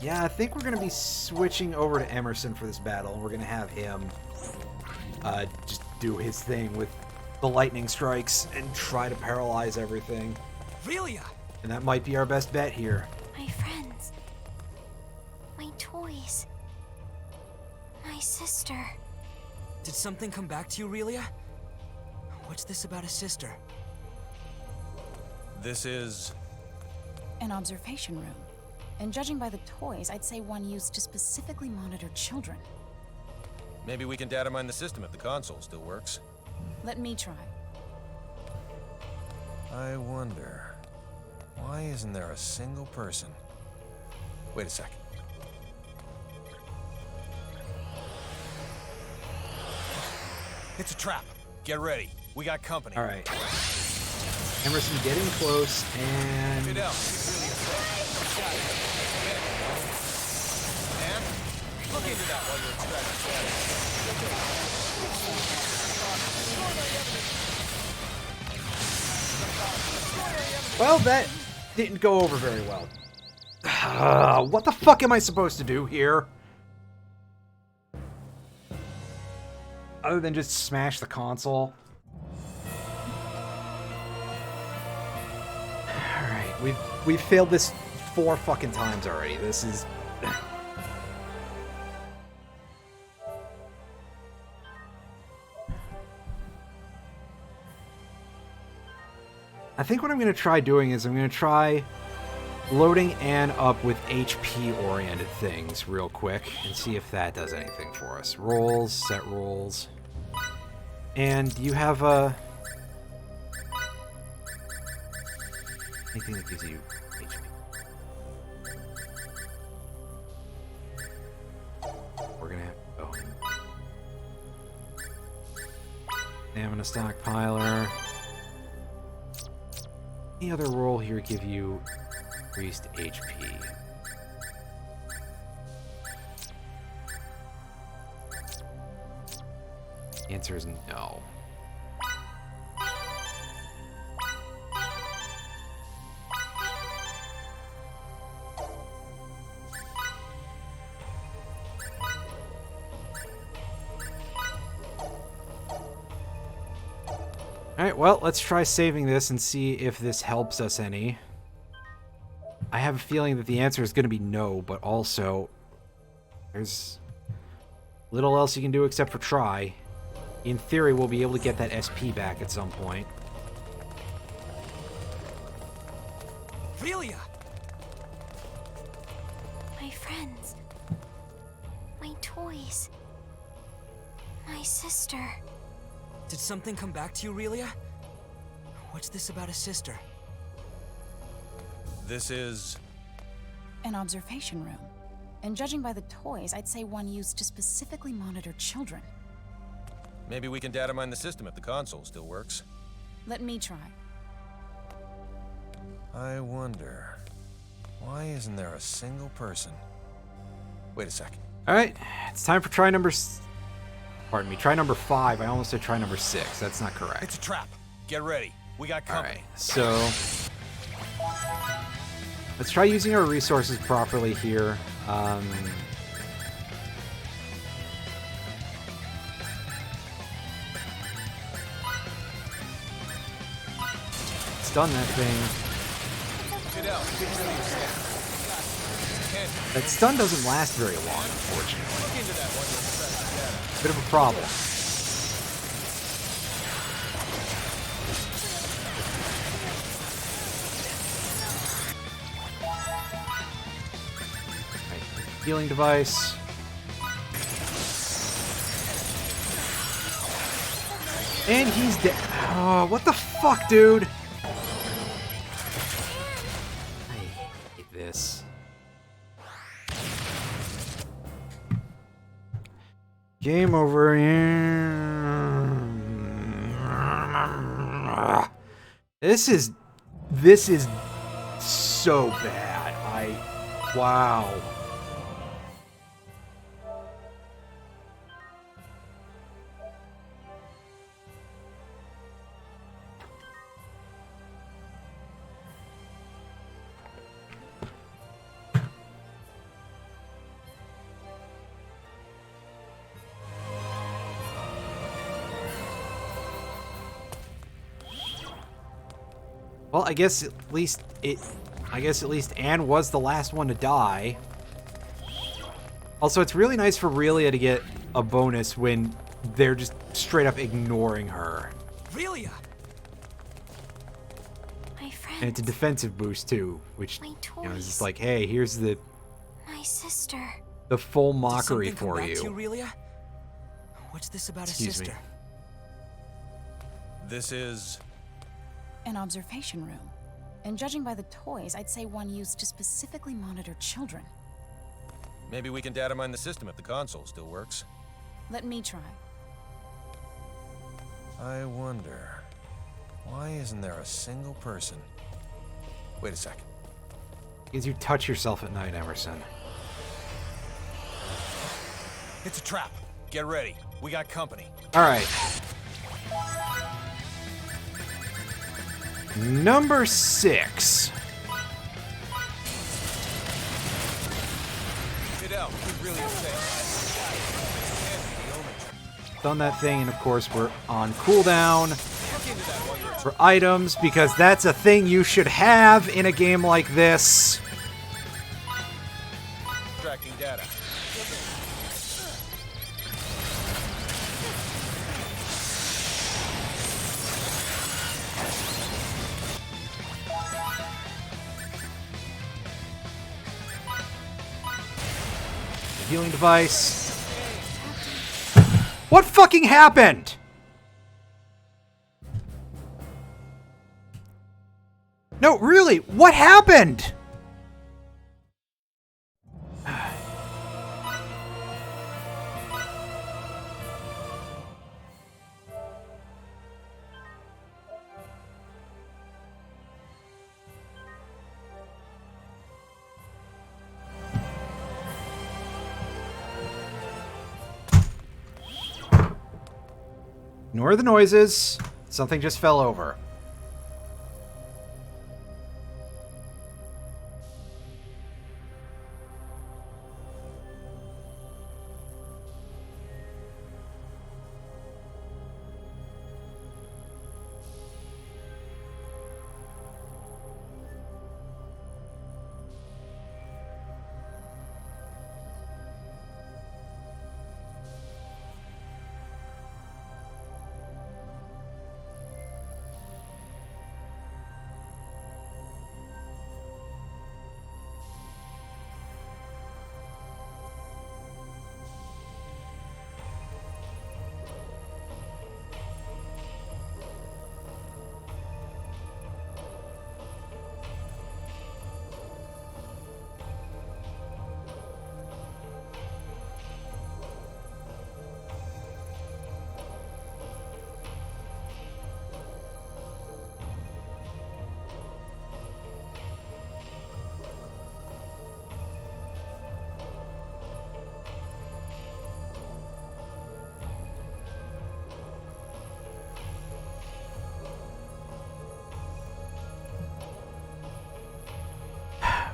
Yeah, I think we're going to be switching over to Emerson for this battle, and we're going to have him just do his thing with the lightning strikes and try to paralyze everything. Relia! And that might be our best bet here. My friends. My toys. My sister. Did something come back to you, Relia? What's this about a sister? This is... An observation room. And judging by the toys, I'd say one used to specifically monitor children. Maybe we can data mine the system if the console still works. Let me try. I wonder... why isn't there a single person? Wait a second. It's a trap. Get ready. We got company. All right. Emerson getting close, and... Get out. Got it. And look into that while you're extracting. Well, that didn't go over very well. What the fuck am I supposed to do here? Other than just smash the console? Alright, we've failed this 4 fucking times already. This is... I think what I'm going to try doing is I'm going to try loading Anne up with HP-oriented things real quick and see if that does anything for us. Rolls, set rolls. And do you have anything that gives you HP? We're going to have to go Stamina stockpiler. Any other roll here give you increased HP? The answer is no. Alright, well, let's try saving this and see if this helps us any. I have a feeling that the answer is going to be no, but also there's little else you can do except for try. In theory, we'll be able to get that SP back at some point. Relia! My friends. My toys. My sister. Did something come back to you, Relia? What's this about a sister? This is... An observation room. And judging by the toys, I'd say one used to specifically monitor children. Maybe we can data mine the system if the console still works. Let me try. I wonder... why isn't there a single person? Wait a second. Alright, it's time for try number... Pardon me, try number 5. I almost said try number 6. That's not correct. It's a trap. Get ready. We got company. Alright, so... let's try using our resources properly here. Stun that thing. Get out. That stun doesn't last very long, unfortunately. Look into that while you're extracting data. Bit of a problem. Right, healing device. And he's dead. Oh, what the fuck, dude? I hate this. Game over. This is so bad. Wow. Well, I guess at least Anne was the last one to die. Also, it's really nice for Relia to get a bonus when they're just straight up ignoring her. Relia! My friend. And it's a defensive boost too, which My you know, is toys. just like, hey, here's the My sister. full Did mockery something come for back you. to you, Relia? What's this about Excuse a me. sister? This is... An observation room. And judging by the toys, I'd say one used to specifically monitor children. Maybe we can data mine the system if the console still works. Let me try. I wonder... why isn't there a single person... Wait a second. Because you touch yourself at night, Emerson. It's a trap. Get ready. We got company. All right. Number 6. Fidel, we really Done that thing, and of course we're on cooldown for items, because that's a thing you should have in a game like this. Tracking data. Healing device. What fucking happened? No, really, what happened? Ignore the noises. Something just fell over.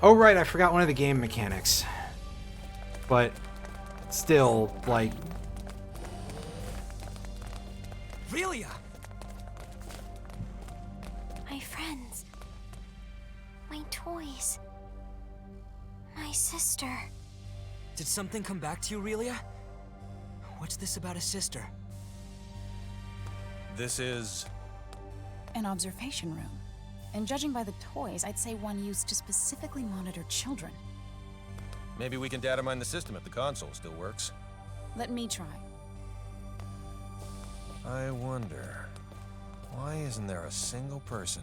Oh, right, I forgot one of the game mechanics. But still, like... Relia! My friends. My toys. My sister. Did something come back to you, Relia? What's this about a sister? This is... An observation room. And judging by the toys, I'd say one used to specifically monitor children. Maybe we can data mine the system if the console still works. Let me try. I wonder... why isn't there a single person...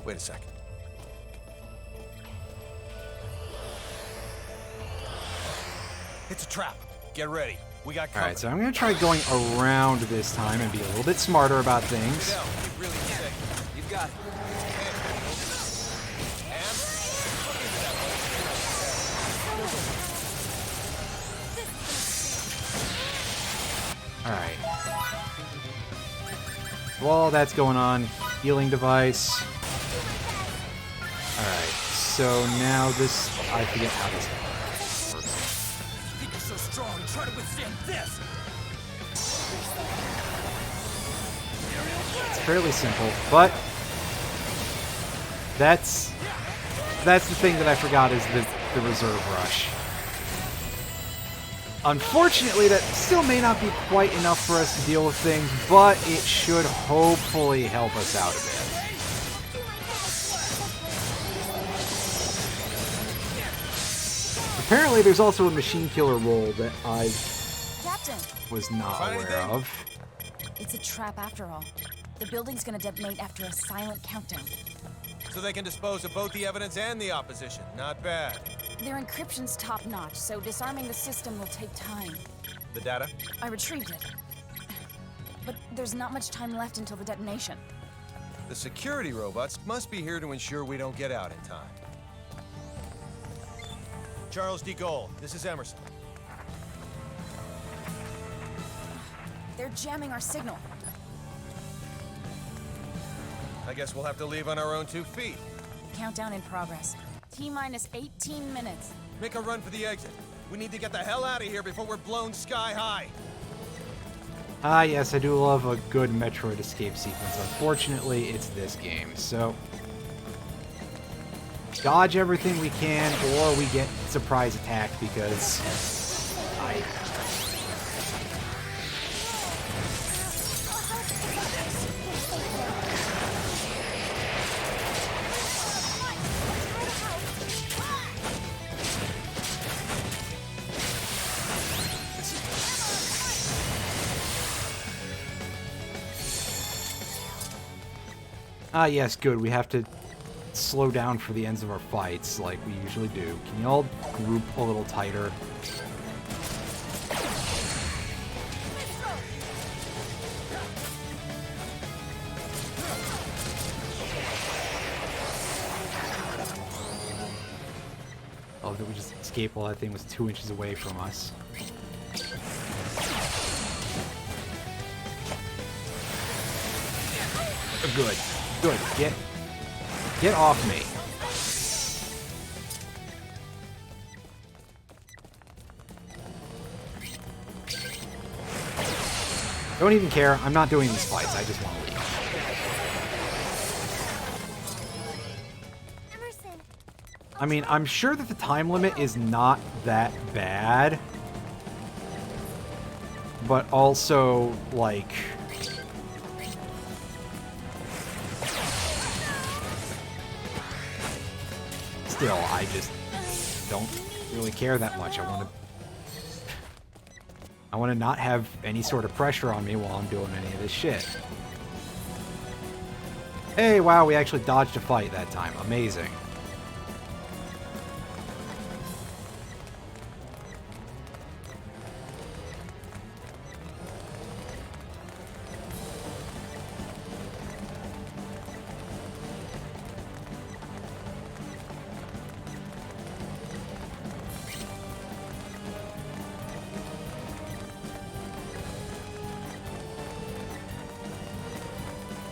Wait a second. It's a trap. Get ready. We got Alright, so I'm gonna try going around this time and be a little bit smarter about things. Really safe. You've got it. Alright. While that's going on, healing device. Alright, so now this... I forget how this works. You think you're so strong, try to withstand this! It's fairly simple, but... That's the thing that I forgot is the reserve rush. Unfortunately, that still may not be quite enough for us to deal with things, but it should hopefully help us out a bit. Apparently, there's also a machine killer role that I was not aware of. It's a trap after all. The building's gonna detonate after a silent countdown. So they can dispose of both the evidence and the opposition. Not bad. Their encryption's top-notch, so disarming the system will take time. The data? I retrieved it. But there's not much time left until the detonation. The security robots must be here to ensure we don't get out in time. Charles D. Gaulle, this is Emerson. They're jamming our signal. I guess we'll have to leave on our own 2 feet. Countdown in progress. T-minus 18 minutes. Make a run for the exit. We need to get the hell out of here before we're blown sky high. Ah, yes, I do love a good Metroid escape sequence. Unfortunately, it's this game, so... dodge everything we can, or we get surprise attacked because... Ah, yes, good. We have to slow down for the ends of our fights, like we usually do. Can you all group a little tighter? Oh, did we just escape while that thing was 2 inches away from us? Good. Good. Get off me. Don't even care. I'm not doing these fights. I just want to leave. Emerson. I mean, I'm sure that the time limit is not that bad. But also, like... still, I just don't really care that much. I want to not have any sort of pressure on me while I'm doing any of this shit. Hey, wow, we actually dodged a fight that time. Amazing.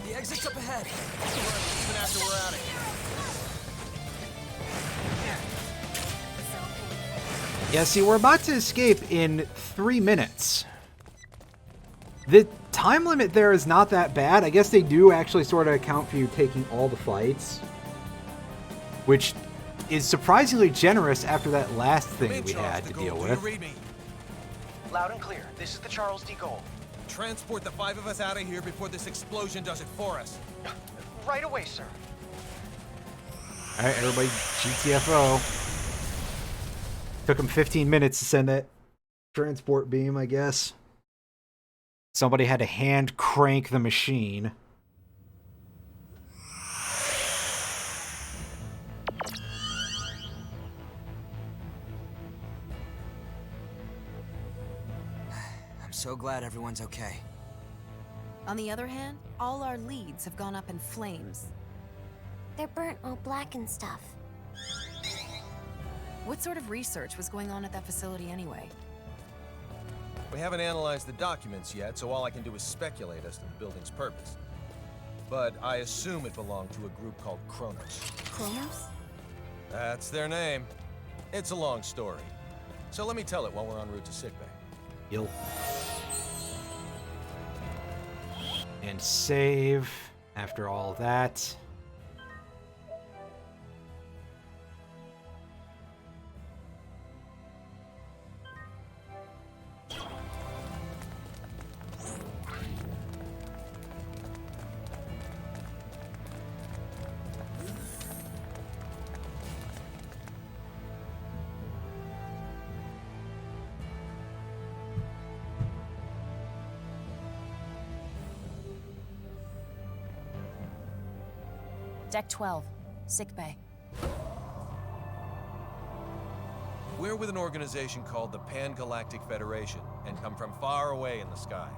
The exit's up ahead. Even after we're out of here. Yeah, see, we're about to escape in 3 minutes. The time limit there is not that bad. I guess they do actually sort of account for you taking all the fights. Which is surprisingly generous after that last thing we had to deal with. Loud and clear. This is the Charles D. Gaulle. Transport the 5 of us out of here before this explosion does it for us. Right away, sir. Alright, everybody, GTFO. Took them 15 minutes to send that transport beam, I guess. Somebody had to hand crank the machine. so glad everyone's okay. On the other hand, all our leads have gone up in flames. They're burnt all black and stuff. What sort of research was going on at that facility anyway? We haven't analyzed the documents yet, so all I can do is speculate as to the building's purpose. But I assume it belonged to a group called Kronos. Kronos? That's their name. It's a long story. So let me tell it while we're en route to sickbay. You'll... And save after all that. Deck 12, sickbay. We're with an organization called the Pan-Galactic Federation, and come from far away in the sky.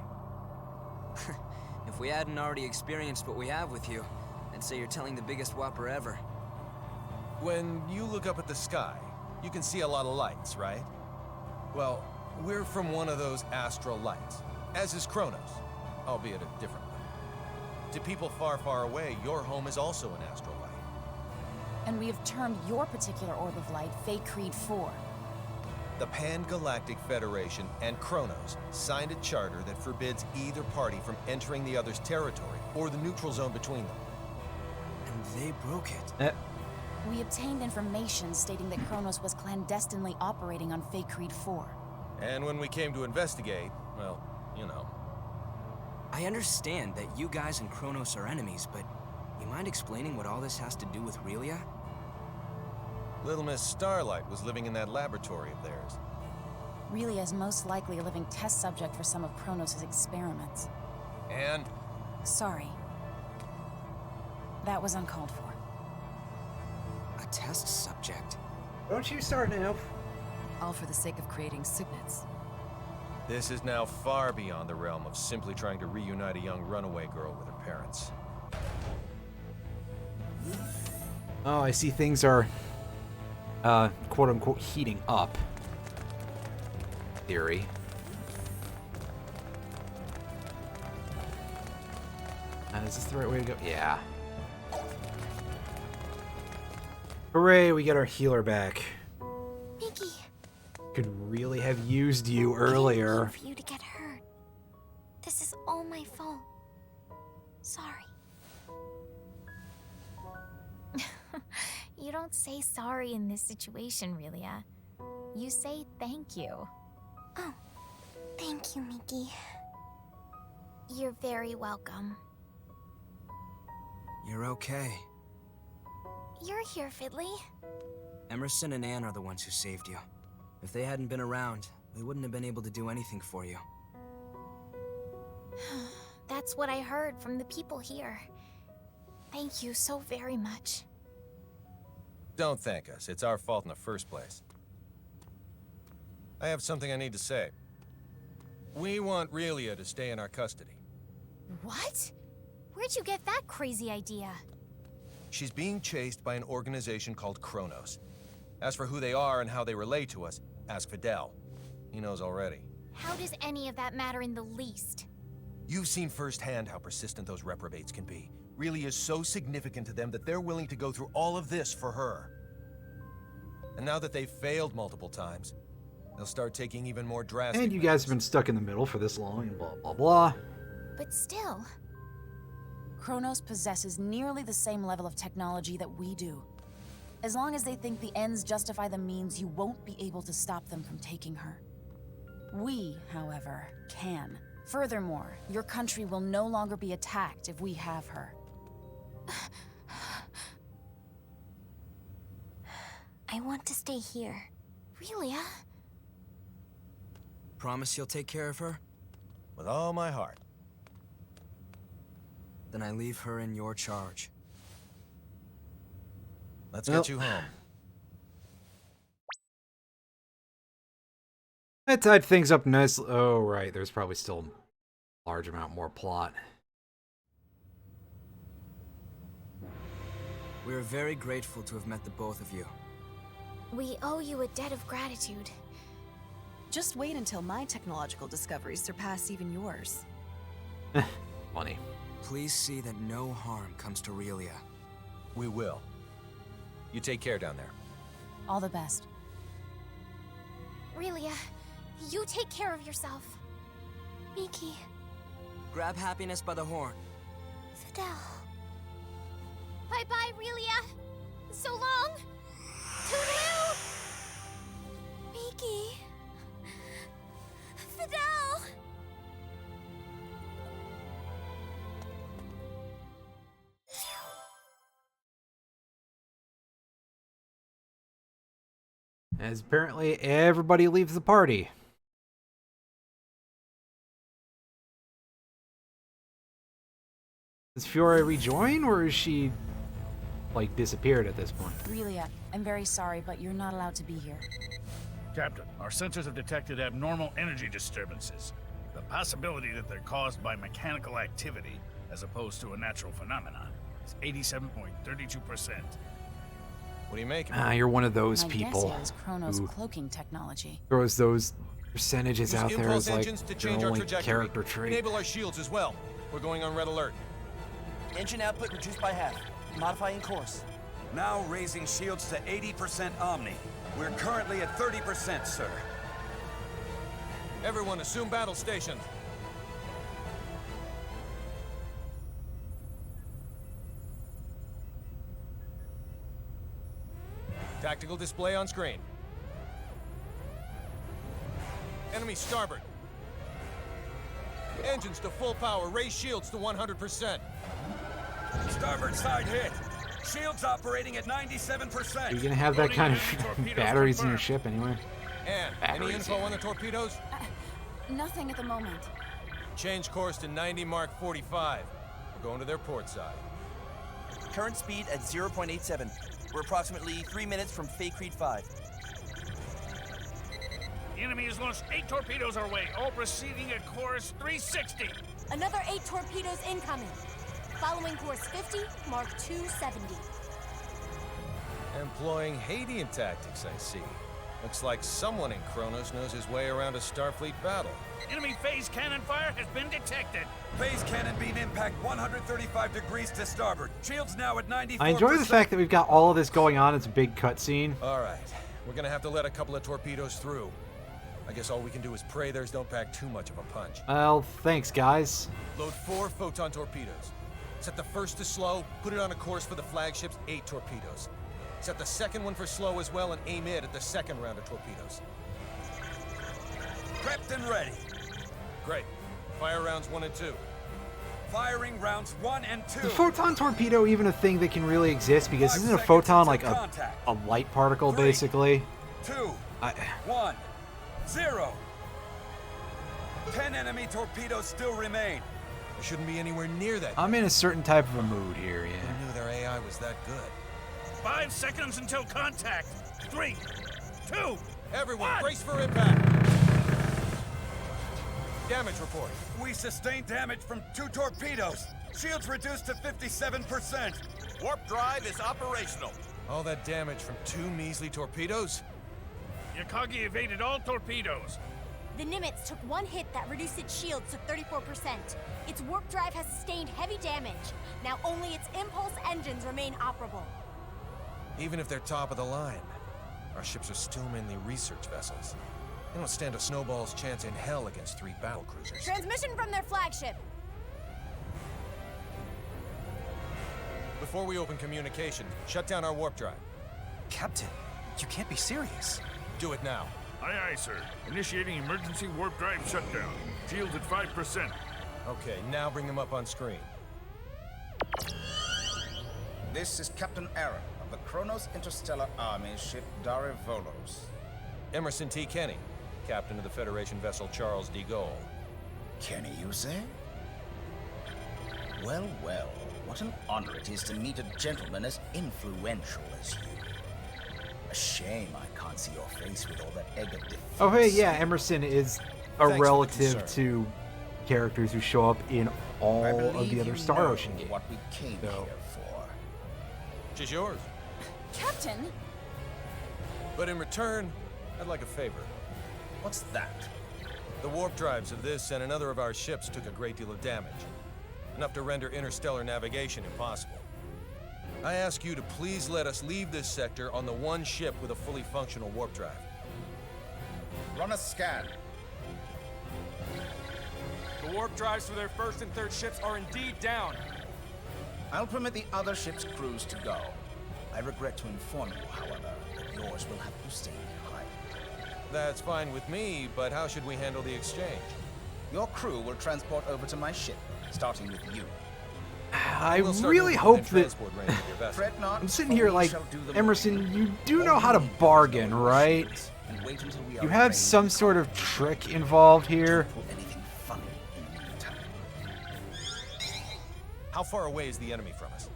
If we hadn't already experienced what we have with you, I'd say you're telling the biggest whopper ever. When you look up at the sky, you can see a lot of lights, right? Well, we're from one of those astral lights, as is Kronos, albeit a different one. To people far, far away, your home is also an astral light. And we have termed your particular orb of light Fate Creed 4. The Pan-Galactic Federation and Kronos signed a charter that forbids either party from entering the other's territory or the neutral zone between them. And they broke it. We obtained information stating that Kronos was clandestinely operating on Fate Creed 4. And when we came to investigate, well, you know. I understand that you guys and Kronos are enemies, but you mind explaining what all this has to do with Relia? Little Miss Starlight was living in that laboratory of theirs. Relia is most likely a living test subject for some of Kronos' experiments. And? Sorry. That was uncalled for. A test subject? Don't you start now. All for the sake of creating signets. This is now far beyond the realm of simply trying to reunite a young runaway girl with her parents. Oh, I see things are, quote-unquote, heating up. Theory. Is this the right way to go? Yeah. Hooray, we get our healer back. Mickey, Could really have used you earlier. I didn't mean for you to get hurt. This is all my fault. Sorry. You don't say sorry in this situation, Relia. You say thank you. Oh, thank you, Mickey. You're very welcome. You're okay. You're here, Fiddly. Emerson and Anne are the ones who saved you. If they hadn't been around, we wouldn't have been able to do anything for you. That's what I heard from the people here. Thank you so very much. Don't thank us. It's our fault in the first place. I have something I need to say. We want Relia to stay in our custody. What? Where'd you get that crazy idea? She's being chased by an organization called Kronos. As for who they are and how they relate to us, ask Fidel. He knows already. How does any of that matter in the least? You've seen firsthand how persistent those reprobates can be. Relia is so significant to them that they're willing to go through all of this for her. And now that they've failed multiple times, they'll start taking even more drastic And you guys have been stuck in the middle for this long and blah, blah, blah. But still... Kronos possesses nearly the same level of technology that we do. As long as they think the ends justify the means, you won't be able to stop them from taking her. We, however, can. Furthermore, your country will no longer be attacked if we have her. I want to stay here. Relia? Promise you'll take care of her? With all my heart. Then I leave her in your charge. Let's get you home. That tied things up nicely. Oh, right. There's probably still a large amount more plot. We are very grateful to have met the both of you. We owe you a debt of gratitude. Just wait until my technological discoveries surpass even yours. Funny. Please see that no harm comes to Relia. We will. You take care down there. All the best. Relia, you take care of yourself. Miki, Grab happiness by the horn. Fidel. Bye-bye, Relia. So long. Toodaloo. Miki. Fidel. As apparently everybody leaves the party. Does Fiore rejoin, or is she, like, disappeared at this point? Relia, I'm very sorry, but you're not allowed to be here. Captain, our sensors have detected abnormal energy disturbances. The possibility that they're caused by mechanical activity, as opposed to a natural phenomenon, is 87.32%. What do you make? You're one of those My people guess is Chrono's who cloaking technology. throws those percentages Use out there impulse as like engines to their change our only trajectory. character trait. Enable our shields as well. We're going on red alert. Engine output reduced by half. Modifying course. Now raising shields to 80% Omni. We're currently at 30%, sir. Everyone, assume battle stations. Tactical display on screen. Enemy starboard. Engines to full power. Raise shields to 100%. Starboard side hit. Shields operating at 97%. Are you gonna have that kind of batteries in your ship anyway? And any info on the torpedoes? Nothing at the moment. Change course to 90 Mark 45. We're going to their port side. Current speed at 0.87. We're approximately 3 minutes from Fay Creed 5. The enemy has launched 8 torpedoes our way, all proceeding at course 360. Another 8 torpedoes incoming. Following course 50, Mark 270. Employing Hadean tactics, I see. Looks like someone in Kronos knows his way around a Starfleet battle. Enemy phase cannon fire has been detected. Phase cannon beam impact 135 degrees to starboard. Shields now at 94%. I enjoy the fact that we've got all of this going on. It's a big cutscene. All right, we're gonna have to let a couple of torpedoes through. I guess all we can do is pray theirs don't pack too much of a punch. Well, thanks, guys. Load 4 photon torpedoes. Set the first to slow, put it on a course for the flagship's 8 torpedoes. Set the second one for slow as well and aim it at the second round of torpedoes. Prepped and ready. Great. Fire rounds 1 and 2. Firing rounds 1 and 2. Is a photon torpedo even a thing that can really exist? Because 5 isn't a seconds photon like until contact. a light particle, 3, basically? 2, 1, 0. 10 enemy torpedoes still remain. We shouldn't be anywhere near that. I'm in a certain type of a mood here, yeah. Who knew their AI was that good? 5 seconds until contact. 3, 2, Everyone, 1. brace for impact. Damage report. We sustained damage from 2 torpedoes. Shields reduced to 57%. Warp drive is operational. All that damage from 2 measly torpedoes? Yakagi evaded all torpedoes. The Nimitz took 1 hit that reduced its shields to 34%. Its warp drive has sustained heavy damage. Now only its impulse engines remain operable. Even if they're top of the line, our ships are still mainly research vessels. They don't stand a snowball's chance in hell against 3 battlecruisers. Transmission from their flagship. Before we open communication, shut down our warp drive. Captain, you can't be serious. Do it now. Aye, aye, sir. Initiating emergency warp drive shutdown. Shields at 5%. Okay, now bring them up on screen. This is Captain Aaron of the Kronos Interstellar Army ship Darivolos. Emerson T. Kenny, captain of the Federation vessel Charles de Gaulle. Kenny, you say? Well, well, what an honor it is to meet a gentleman as influential as you. A shame I can't see your face with all that egg of defense. Oh, hey, yeah, Emerson is a Thanks for the relative concern. to characters who show up in all I of believe the other you Star know Ocean games. what we came So- here for. She's yours. Captain! But in return, I'd like a favor. What's that? The warp drives of this and another of our ships took a great deal of damage. Enough to render interstellar navigation impossible. I ask you to please let us leave this sector on the one ship with a fully functional warp drive. Run a scan. The warp drives for their first and third ships are indeed down. I'll permit the other ship's crews to go. I regret to inform you, however, that yours will have to stay behind. That's fine with me, but how should we handle the exchange? Your crew will transport over to my ship, starting with you. I We'll start really moving hope within that... transport range of your vessel. Fret not, I'm sitting for here we like, shall do the Emerson, moving. you do know how to Only bargain, know right? ships, and wait until we You are have ready some to sort of conquer. trick involved here. Don't pull anything funny in the meantime. How far away is the enemy from us?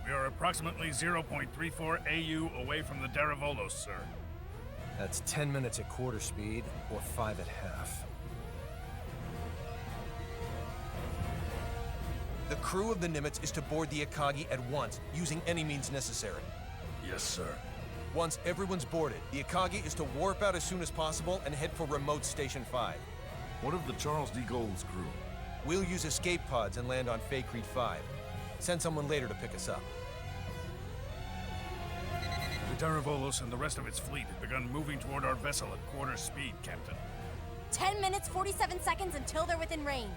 We are approximately 0.34 AU away from the Daravolos, sir. That's 10 minutes at quarter speed, or 5 at half. The crew of the Nimitz is to board the Akagi at once, using any means necessary. Yes, sir. Once everyone's boarded, the Akagi is to warp out as soon as possible and head for remote Station 5. What of the Charles D. Gould's crew? We'll use escape pods and land on Faycrete 5. Send someone later to pick us up. The Daravolos and the rest of its fleet have begun moving toward our vessel at quarter speed, Captain. 10 minutes, 47 seconds until they're within range.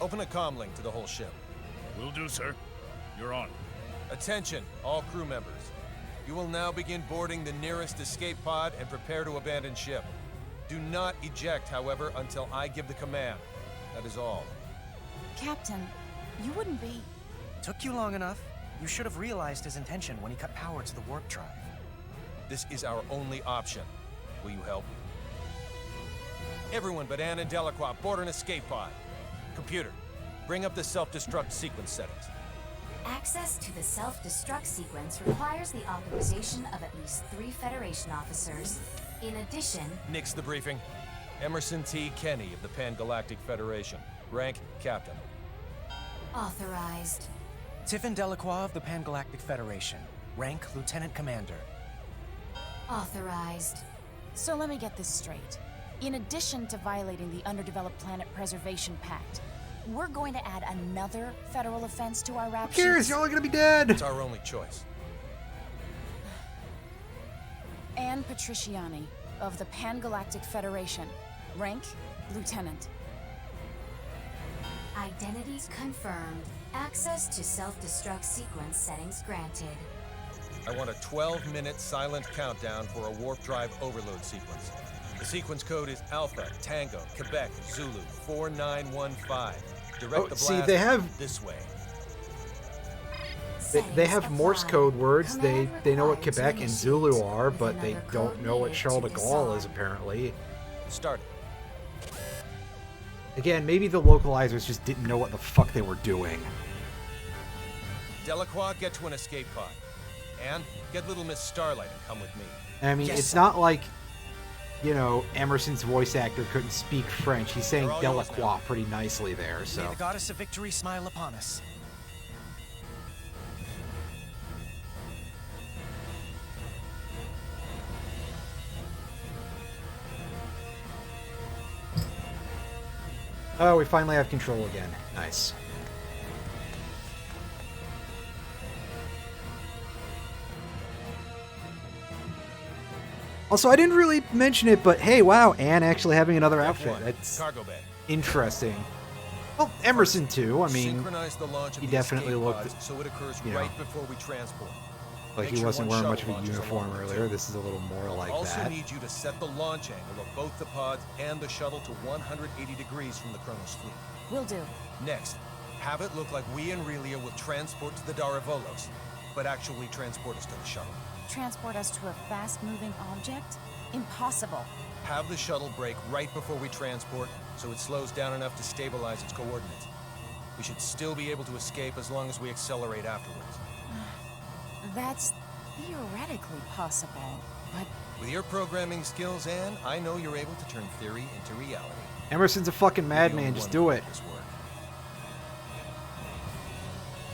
Open a comm link to the whole ship. Will do, sir. You're on. Attention, all crew members. You will now begin boarding the nearest escape pod and prepare to abandon ship. Do not eject, however, until I give the command. That is all. Captain, you wouldn't be... Took you long enough. You should have realized his intention when he cut power to the warp drive. This is our only option. Will you help? Everyone but Anne and Delacroix board an escape pod. Computer, bring up the self-destruct sequence settings. Access to the self-destruct sequence requires the authorization of at least 3 Federation officers. In addition... Nix the briefing. Emerson T. Kenny of the Pan-Galactic Federation. Rank, Captain. Authorized. Tiffin Delacroix of the Pan-Galactic Federation. Rank Lieutenant Commander. Authorized. So let me get this straight. In addition to violating the Underdeveloped Planet Preservation Pact, we're going to add another federal offense to our rap Who cares? sheets? You're all gonna be dead! It's our only choice. Anne Patriciani of the Pan-Galactic Federation. Rank Lieutenant. Identities confirmed. Access to self-destruct sequence settings granted. I want a 12-minute silent countdown for a warp drive overload sequence. The sequence code is Alpha, Tango, Quebec, Zulu, 4915. Direct the blast see, they have... this way. They have Morse code words. They know what Quebec and Zulu are, but they don't know what Charles de Gaulle is, apparently. Start. Again, maybe the localizers just didn't know what the fuck they were doing. Delacroix, get to an escape pod. And get little Miss Starlight and come with me. I mean, it's not like, you know, Emerson's voice actor couldn't speak French. He's saying Delacroix pretty nicely there, so... May the goddess of victory smile upon us. Oh, we finally have control again. Nice. Also, I didn't really mention it, but hey, wow, Anne actually having another outfit. That's Cargo bay. interesting. Well, Emerson too. I mean, Synchronize the launch of he the definitely escape looked, pods so it occurs you know, right before we transport. like Make he sure wasn't one wearing much of shuttle a launches uniform along earlier. This is a little more like Also that. need you to set the launch angle of both the pods and the shuttle to 180 degrees from the Kronos fleet. Will do. Next, have it look like we and Relia will transport to the Daravolos, but actually transport us to the shuttle. Transport us to a fast-moving object? Impossible. Have the shuttle brake right before we transport, so it slows down enough to stabilize its coordinates. We should still be able to escape as long as we accelerate afterwards. That's theoretically possible, but With your programming skills, Anne, I know you're able to turn theory into reality. Emerson's a fucking You're the madman. only Just one do who it. can make this work.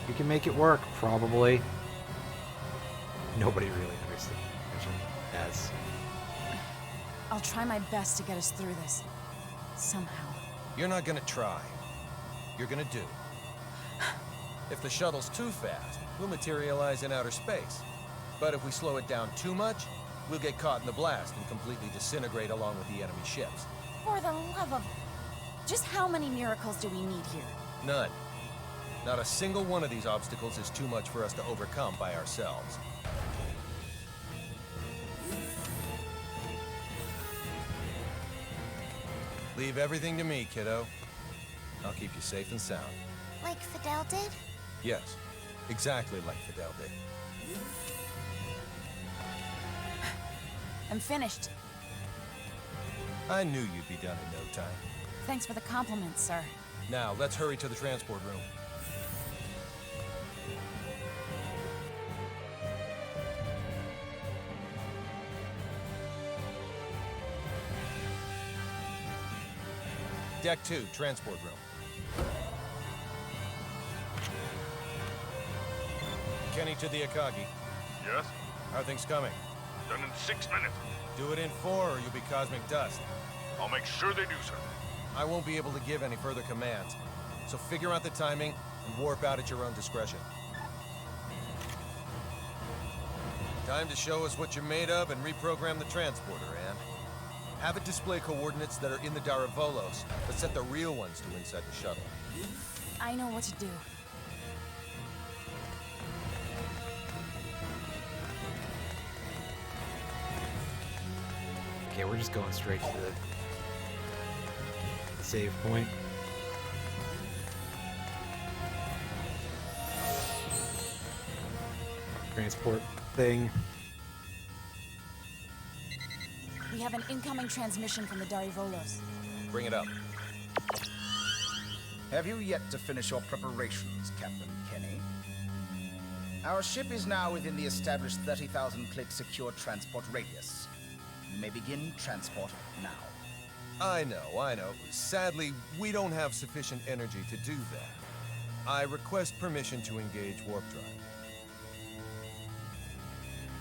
You can make it work, probably. Nobody really understands. As I'll try my best to get us through this. Somehow. You're not gonna try. You're gonna do. If the shuttle's too fast, we'll materialize in outer space. But if we slow it down too much, we'll get caught in the blast and completely disintegrate along with the enemy ships. For the love of... Just how many miracles do we need here? None. Not a single one of these obstacles is too much for us to overcome by ourselves. Leave everything to me, kiddo. I'll keep you safe and sound. Like Fidel did? Yes, exactly like Fidel did. I'm finished. I knew you'd be done in no time. Thanks for the compliment, sir. Now, let's hurry to the transport room. Deck 2, transport room. Kenny to the Akagi. Yes? How are things coming? Done in 6 minutes. Do it in 4 or you'll be cosmic dust. I'll make sure they do, sir. I won't be able to give any further commands, so figure out the timing and warp out at your own discretion. Time to show us what you're made of and reprogram the transporter, Anne. Have it display coordinates that are in the Daravolos, but set the real ones to inside the shuttle. I know what to do. okay, we're just going straight to the save point. Transport thing. We have an incoming transmission from the Darivolos. Bring it up. Have you yet to finish your preparations, Captain Kenny? Our ship is now within the established 30,000 click secure transport radius. You may begin transport now. I know. Sadly, we don't have sufficient energy to do that. I request permission to engage warp drive.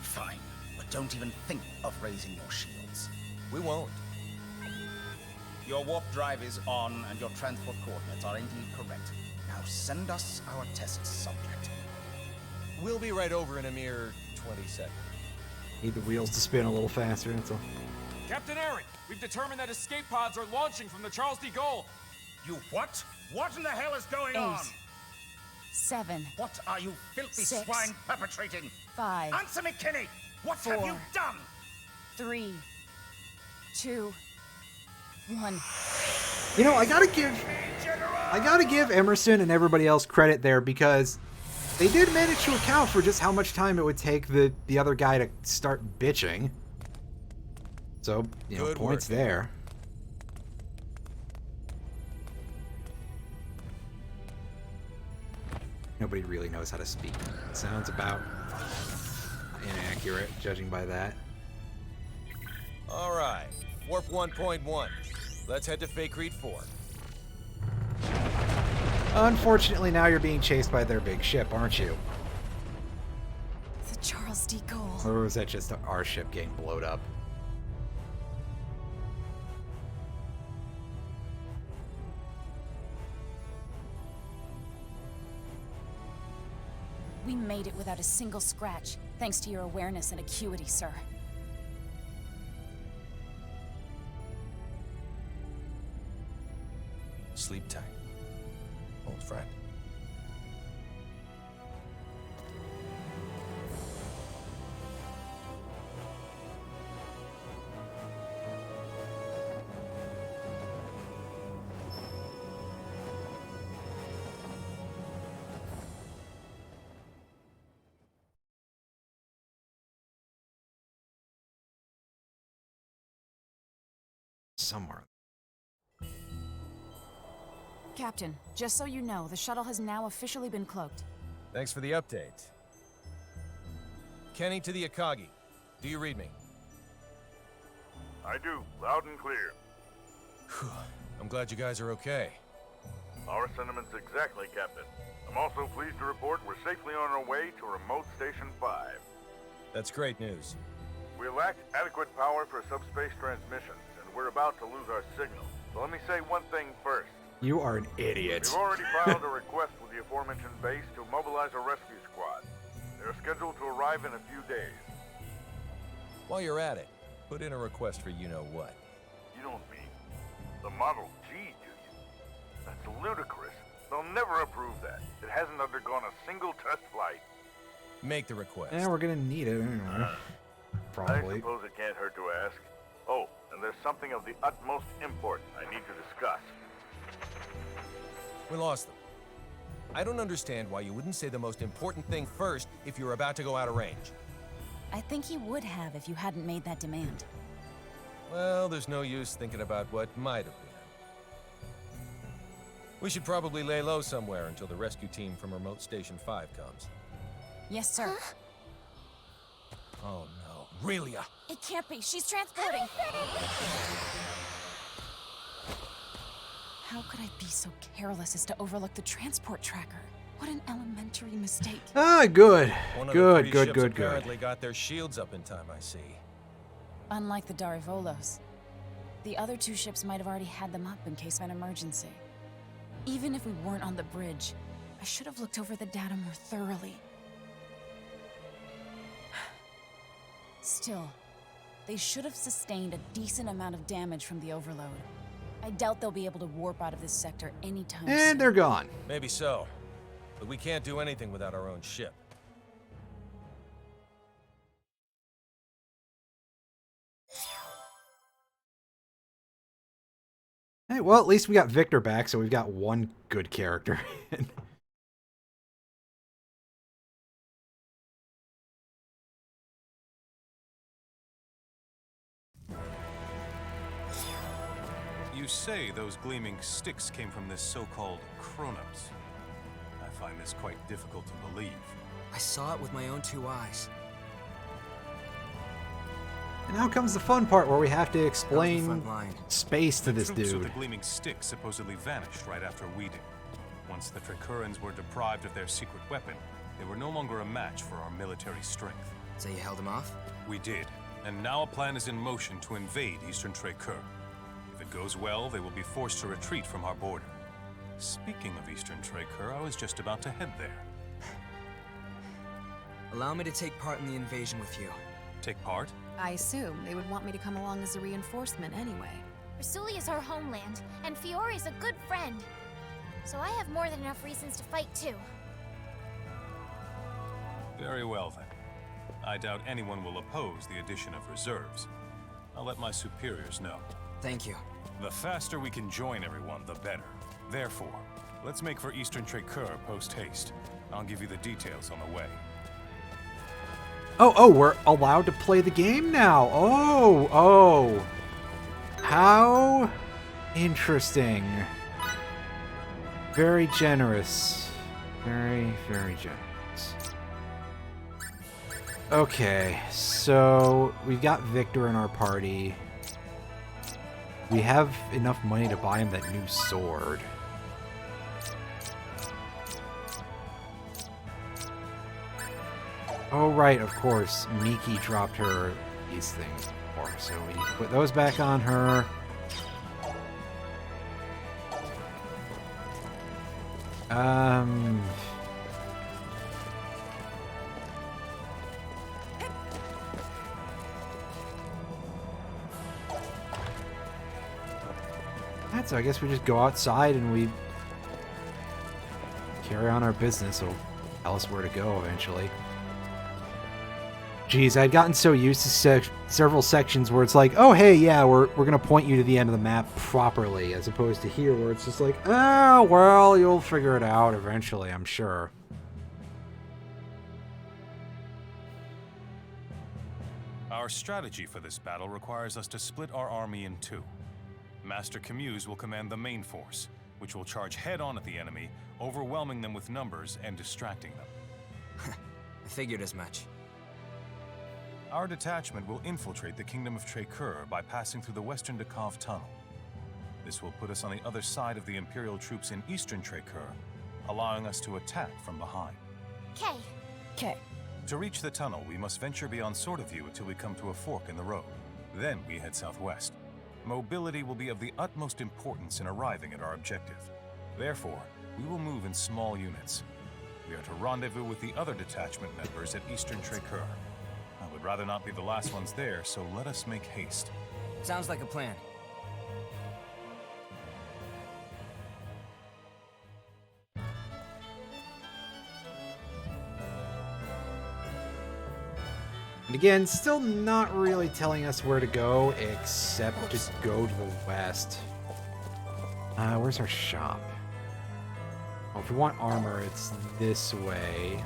Fine, but don't even think of raising your shields. We won't. Your warp drive is on, and your transport coordinates are indeed correct. Now send us our test subject. We'll be right over in a mere 20 seconds. Need the wheels to spin a little faster, that's all. Captain Aaron, we've determined that escape pods are launching from the Charles de Gaulle. You what? What in the hell is going on? 8, 7. What are you filthy 6, swine perpetrating? 5. Answer me, Kenny! What 4, have you done? 3, 2, 1. You know, I gotta give Emerson and everybody else credit there, because they did manage to account for just how much time it would take the other guy to start bitching. So, you know, Good points work. there. Nobody really knows how to speak. It sounds about inaccurate, judging by that. All right, warp 1.1. Let's head to Fakreed 4. Unfortunately, now you're being chased by their big ship, aren't you? The Charles de Gaulle. Or was that just our ship getting blowed up? We made it without a single scratch, thanks to your awareness and acuity, sir. Sleep tight, old friend. Somewhere. Captain, just so you know, the shuttle has now officially been cloaked. Thanks for the update. Kenny to the Akagi. Do you read me? I do, loud and clear. I'm glad you guys are okay. Our sentiments exactly, Captain. I'm also pleased to report we're safely on our way to Remote Station 5. That's great news. We lack adequate power for subspace transmissions, and we're about to lose our signal. So let me say one thing first. You are an idiot. We've already filed a request with the aforementioned base to mobilize a rescue squad. They're scheduled to arrive in a few days. While you're at it, put in a request for you-know-what. You don't mean the Model G, do you? That's ludicrous. They'll never approve that. It hasn't undergone a single test flight. Make the request. Yeah, we're gonna need it. Probably. I suppose it can't hurt to ask. Oh, and there's something of the utmost import I need to discuss. We lost them. I don't understand why you wouldn't say the most important thing first if you're about to go out of range. I think he would have if you hadn't made that demand. Well, there's no use thinking about what might have been. We should probably lay low somewhere until the rescue team from Remote Station 5 comes. Yes, sir. Oh no, Relia! It can't be. She's transporting. How could I be so careless as to overlook the transport tracker? What an elementary mistake. Ah, good. One of Good, the 3 good, ships good, apparently got their shields up in time, I see. Unlike the Darivolos, the other 2 ships might have already had them up in case of an emergency. Even if we weren't on the bridge, I should have looked over the data more thoroughly. Still, they should have sustained a decent amount of damage from the overload. I doubt they'll be able to warp out of this sector anytime soon. And they're gone. Maybe so. But we can't do anything without our own ship. Hey, well, at least we got Victor back, so we've got one good character. You say those gleaming sticks came from this so-called Kronos. I find this quite difficult to believe. I saw it with my own 2 eyes. And now comes the fun part where we have to explain front line. space to this The troops dude. with the gleaming sticks supposedly vanished right after we did. Once the Tricurans were deprived of their secret weapon, they were no longer a match for our military strength. So you held them off? We did, and now a plan is in motion to invade Eastern Tricur. If it goes well, they will be forced to retreat from our border. Speaking of Eastern Tricur, I was just about to head there. Allow me to take part in the invasion with you. Take part? I assume they would want me to come along as a reinforcement anyway. Rasuli is our homeland, and Fiori's a good friend. So I have more than enough reasons to fight too. Very well then. I doubt anyone will oppose the addition of reserves. I'll let my superiors know. Thank you. The faster we can join everyone, the better. Therefore, let's make for Eastern Tricur post-haste. I'll give you the details on the way. Oh, we're allowed to play the game now. Oh. How interesting. Very generous. Very, very generous. Okay, so we've got Victor in our party. We have enough money to buy him that new sword. Oh, right, of course. Miki dropped her these things before, so we need to put those back on her. So I guess we just go outside and we carry on our business. It'll tell us where to go eventually. Jeez, I'd gotten so used to several sections where it's like, oh, hey, yeah, we're going to point you to the end of the map properly, as opposed to here where it's just like, oh, well, you'll figure it out eventually, I'm sure. Our strategy for this battle requires us to split our army in 2. Master Camuse will command the main force, which will charge head-on at the enemy, overwhelming them with numbers and distracting them. I figured as much. Our detachment will infiltrate the Kingdom of Traker by passing through the Western Dekov Tunnel. This will put us on the other side of the Imperial troops in Eastern Traker, allowing us to attack from behind. Okay. To reach the tunnel, we must venture beyond Sword of View until we come to a fork in the road. Then we head southwest. Mobility will be of the utmost importance in arriving at our objective. Therefore, we will move in small units. We are to rendezvous with the other detachment members at Eastern Traker. I would rather not be the last ones there, so let us make haste. Sounds like a plan. And again, still not really telling us where to go, except just go to the west. Where's our shop? Oh, if we want armor, it's this way.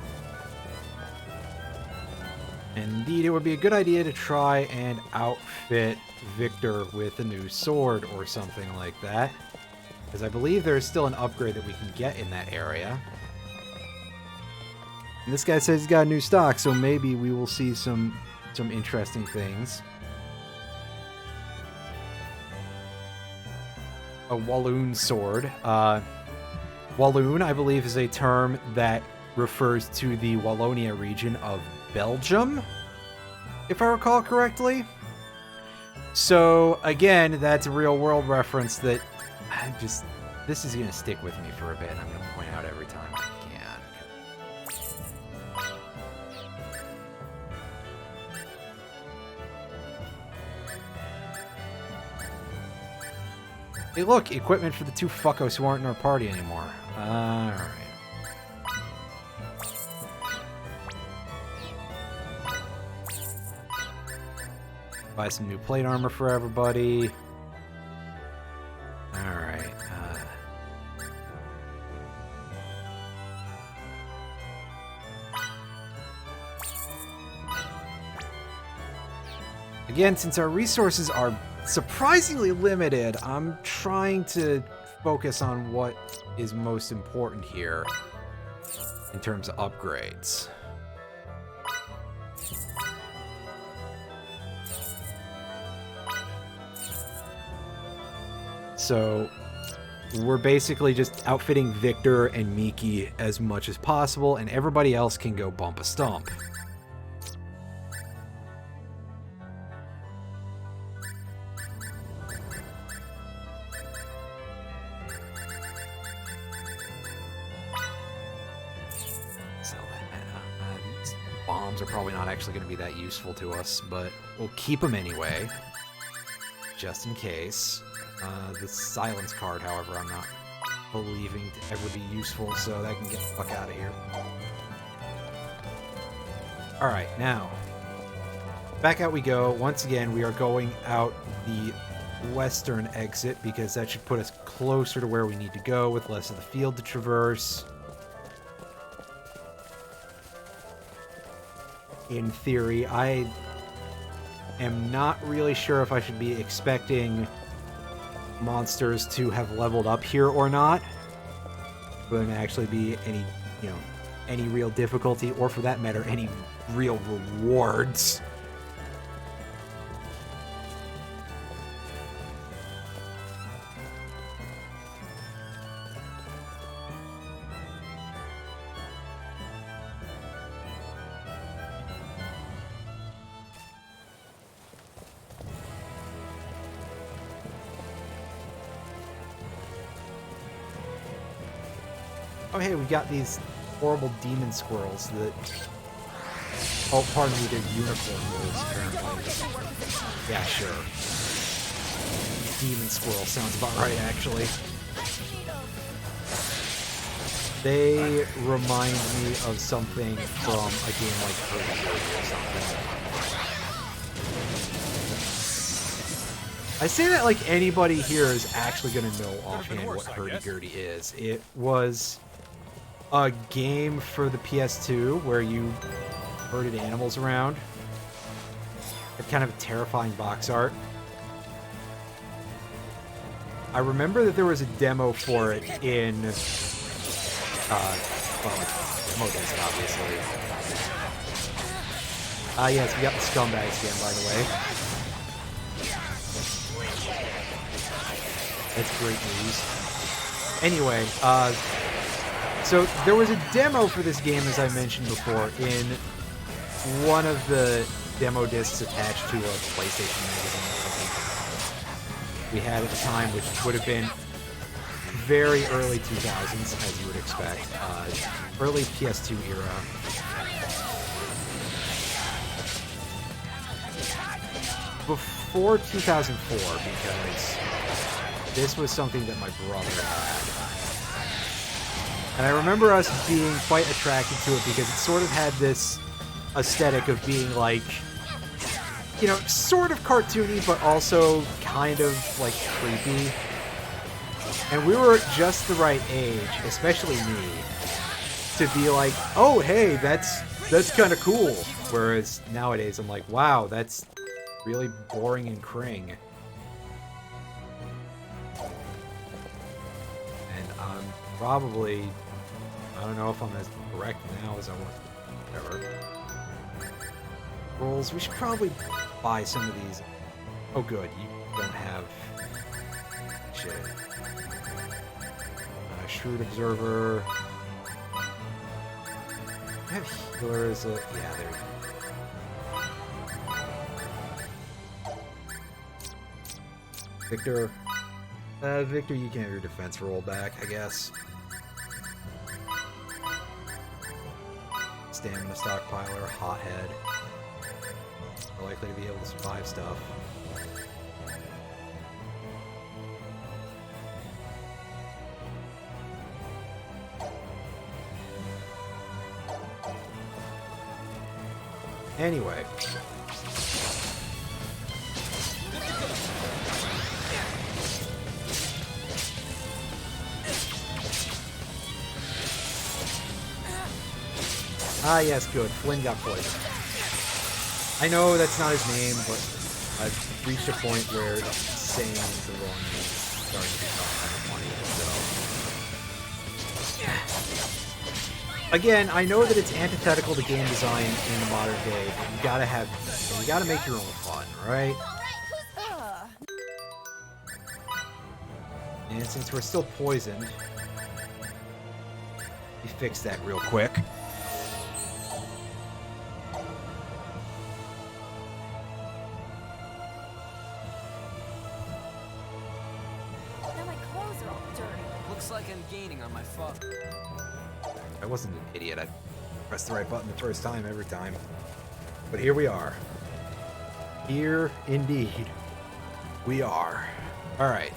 Indeed, it would be a good idea to try and outfit Victor with a new sword or something like that. Because I believe there's still an upgrade that we can get in that area. And this guy says he's got a new stock, so maybe we will see some interesting things. A Walloon sword. Walloon, I believe, is a term that refers to the Wallonia region of Belgium, if I recall correctly. So, again, that's a real-world reference that this is going to stick with me for a bit, and I'm going to point out every time I can. Hey, look, equipment for the two fuckos who aren't in our party anymore. Alright. Buy some new plate armor for everybody. Alright. Again, since our resources are surprisingly limited, I'm trying to focus on what is most important here in terms of upgrades. So we're basically just outfitting Victor and Miki as much as possible, and everybody else can go bump a stump. Bombs are probably not actually going to be that useful to us, but we'll keep them anyway, just in case. The silence card, however, I'm not believing to ever be useful, so that can get the fuck out of here. Alright, now, back out we go. Once again, we are going out the western exit, because that should put us closer to where we need to go, with less of the field to traverse. In theory, I am not really sure if I should be expecting monsters to have leveled up here or not. Will there actually be any real difficulty, or for that matter, any real rewards? Oh hey, we got these horrible demon squirrels that... Oh, pardon me, they're unicorn wolves, apparently. Yeah, sure. Demon squirrel sounds about right, actually. They remind me of something from a game like Hurdy-Gurdy or something. I say that like anybody here is actually going to know offhand what Hurdy-Gurdy is. It was a game for the PS2 where you herded animals around. Had kind of a terrifying box art. I remember that there was a demo for it in well, demo days, obviously. Ah, yes, we got the scumbags again, by the way. That's great news. Anyway, so there was a demo for this game, as I mentioned before, in one of the demo discs attached to a PlayStation magazine or something we had at the time, which would have been very early 2000s, as you would expect. Early PS2 era. Before 2004, because this was something that my brother had. And I remember us being quite attracted to it because it sort of had this aesthetic of being like, you know, sort of cartoony, but also kind of like creepy. And we were just the right age, especially me, to be like, oh, hey, that's kind of cool. Whereas nowadays I'm like, wow, that's really boring and cring. And I'm probably, I don't know if I'm as correct now as I was. Whatever. Rolls, we should probably buy some of these. Oh good, you don't have shit. Shrewd Observer. I have Healer as a... yeah, there we go. Victor. Victor, you can have your defense roll back, I guess. Stamina Stockpiler, Hothead. More likely to be able to survive stuff. Anyway. Ah, yes, good. Flynn got poisoned. I know that's not his name, but I've reached a point where saying the wrong name is starting to become kind of funny, so... Again, I know that it's antithetical to game design in the modern day, but you gotta make your own fun, right? And since we're still poisoned, we fix that real quick. Now my clothes are all dirty. Looks like I'm gaining on my phone. I wasn't an idiot. I pressed the right button the first time every time. But here we are. Here, indeed, we are. All right.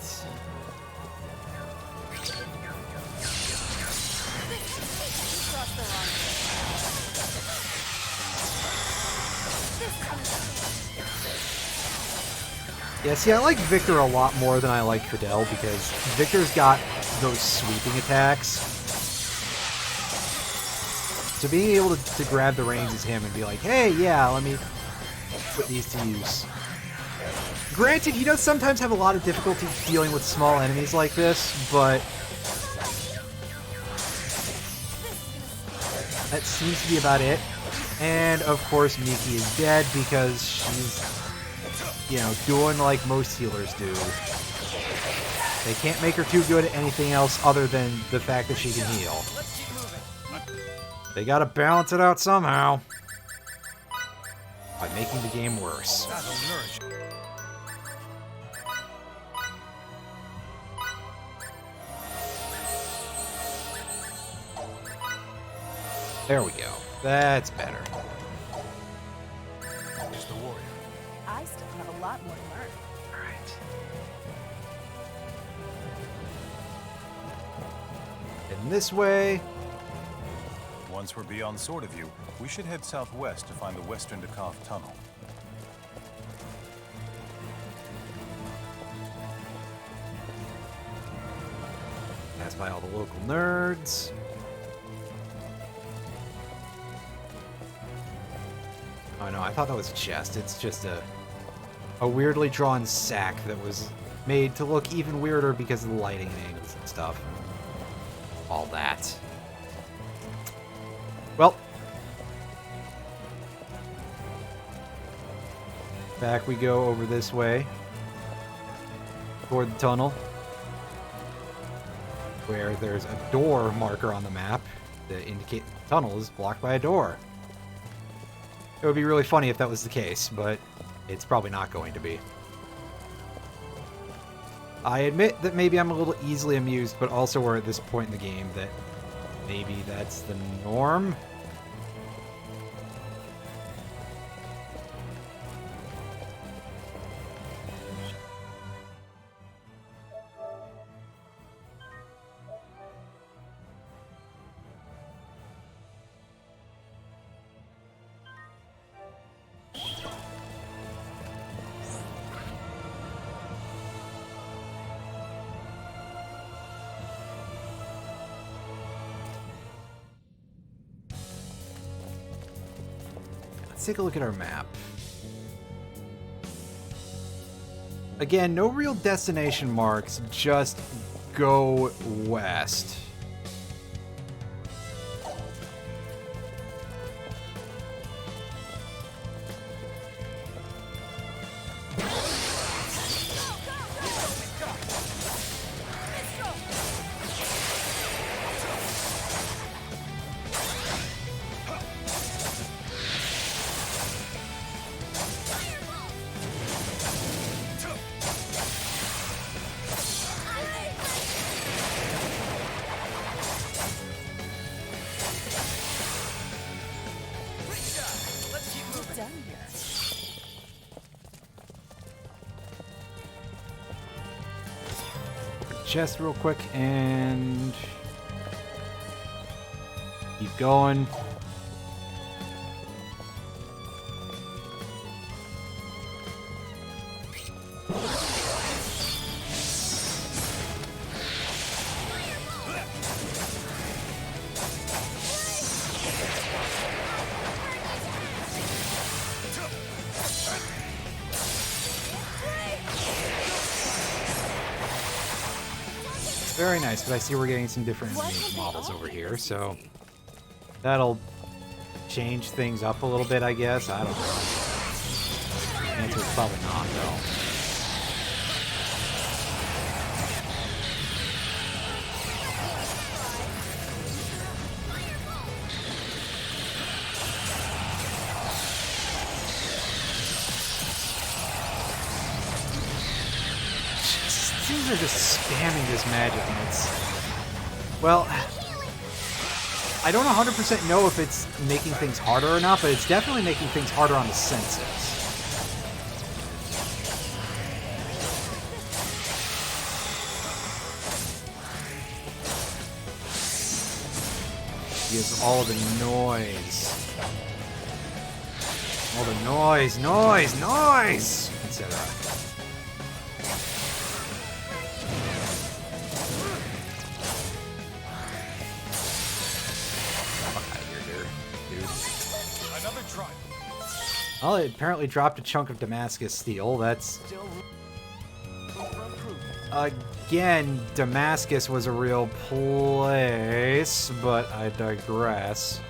Yeah, see, I like Victor a lot more than I like Fidel because Victor's got those sweeping attacks. So being able to grab the reins as him and be like, hey, yeah, let me put these to use. Granted, he does sometimes have a lot of difficulty dealing with small enemies like this, but that seems to be about it. And, of course, Miki is dead because she's, you know, doing like most healers do. They can't make her too good at anything else other than the fact that she can heal. They gotta balance it out somehow. By making the game worse. There we go. That's better. Just a warrior. I still have a lot more to learn. Alright. Heading this way. Once we're beyond Sword of View, we should head southwest to find the Western Dakov Tunnel. Pass by all the local nerds. Oh no, I thought that was a chest. It's just a weirdly drawn sack that was made to look even weirder because of the lighting and angles and stuff. All that. Well, Back we go over this way. Toward the tunnel. Where there's a door marker on the map to indicate the tunnel is blocked by a door. It would be really funny if that was the case, but it's probably not going to be. I admit that maybe I'm a little easily amused, but also we're at this point in the game that maybe that's the norm. Let's take a look at our map. Again, no real destination marks, just go west. Chest real quick and keep going. Very nice, but I see we're getting some different models over here, so that'll change things up a little bit, I guess. I don't know. The answer is probably not, though. They're just spamming this magic, and it's... Well, I don't 100% know if it's making things harder or not, but it's definitely making things harder on the senses. Gives all the noise. All the noise, etc. Well, it apparently dropped a chunk of Damascus steel. That's... Again, Damascus was a real place, but I digress.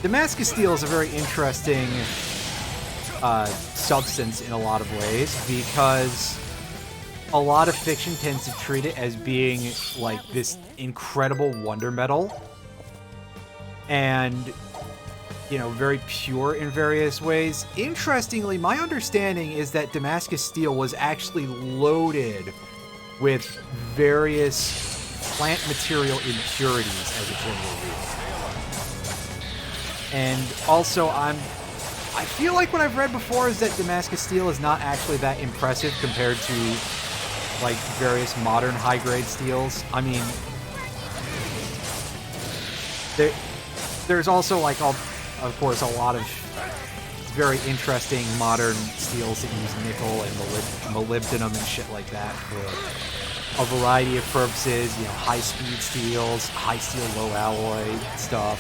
Damascus steel is a very interesting substance in a lot of ways, because a lot of fiction tends to treat it as being like this incredible wonder metal and, you know, very pure in various ways. Interestingly, my understanding is that Damascus steel was actually loaded with various plant material impurities as a general rule. And also, I feel like what I've read before is that Damascus steel is not actually that impressive compared to like various modern high-grade steels. I mean, there's also like, of course, a lot of very interesting modern steels that use nickel and molybdenum and shit like that for a variety of purposes. You know, high-speed steels, high steel, low alloy stuff.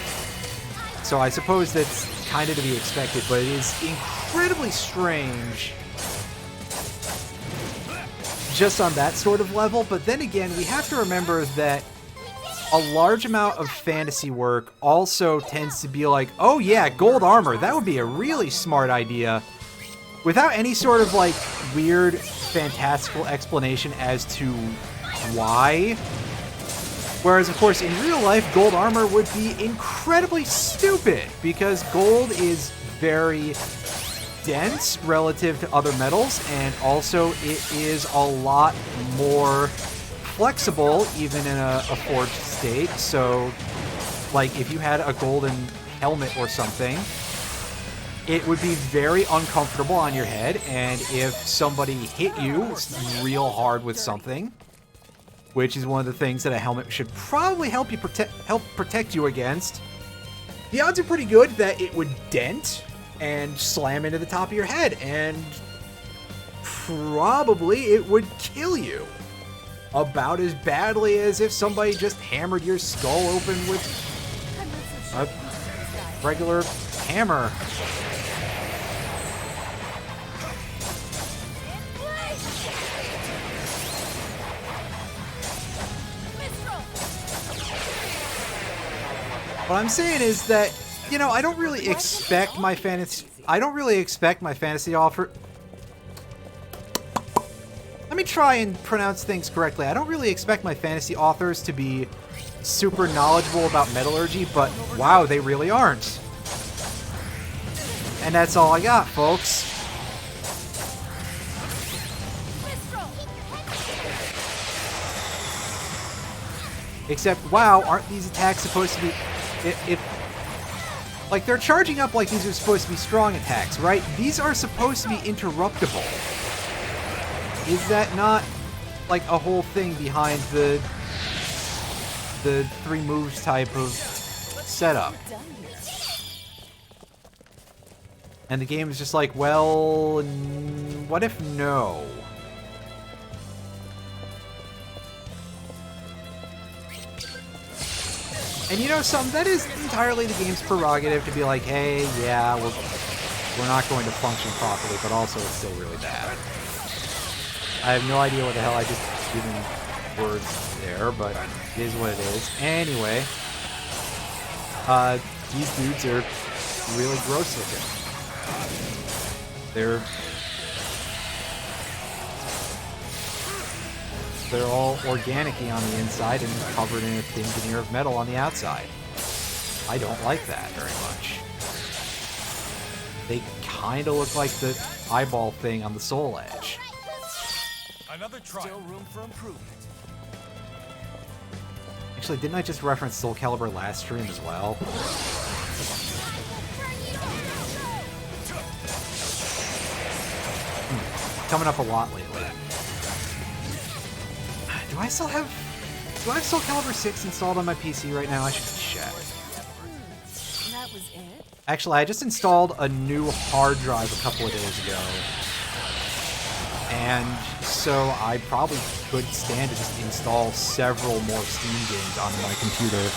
So I suppose that's kind of to be expected, but it is incredibly strange just on that sort of level, but then again, we have to remember that a large amount of fantasy work also tends to be like, oh yeah, gold armor, that would be a really smart idea, without any sort of like weird fantastical explanation as to why. Whereas, of course, in real life, gold armor would be incredibly stupid, because gold is very dense relative to other metals, and also it is a lot more flexible, even in a forged state. So, like, if you had a golden helmet or something, it would be very uncomfortable on your head, and if somebody hit you real hard with something, which is one of the things that a helmet should probably help protect you against, the odds are pretty good that it would dent and slam into the top of your head, and probably it would kill you about as badly as if somebody just hammered your skull open with a regular hammer. What I'm saying is that, you know, I don't really expect my fantasy offer. Let me try and pronounce things correctly. I don't really expect my fantasy authors to be super knowledgeable about metallurgy, but wow, they really aren't. And that's all I got, folks. Except, wow, aren't these attacks supposed to be... Like, they're charging up like these are supposed to be strong attacks, right? These are supposed to be interruptible. Is that not, like, a whole thing behind the 3 moves type of setup? And the game is just like, well, what if no? And you know something, that is entirely the game's prerogative to be like, hey, yeah, we're not going to function properly, but also it's still really bad. I have no idea what the hell I just given words there, but it is what it is. Anyway, these dudes are really gross looking. They're all organic-y on the inside and covered in a thin veneer of metal on the outside. I don't like that very much. They kind of look like the eyeball thing on the Soul Edge. Another try. Still room for improvement. Actually, didn't I just reference Soul Calibur last stream as well? Coming up a lot lately. Do I still have Soul Calibur 6 installed on my PC right now? I should check. That was it? Actually, I just installed a new hard drive a couple of days ago. And so I probably could stand to just install several more Steam games onto my computer.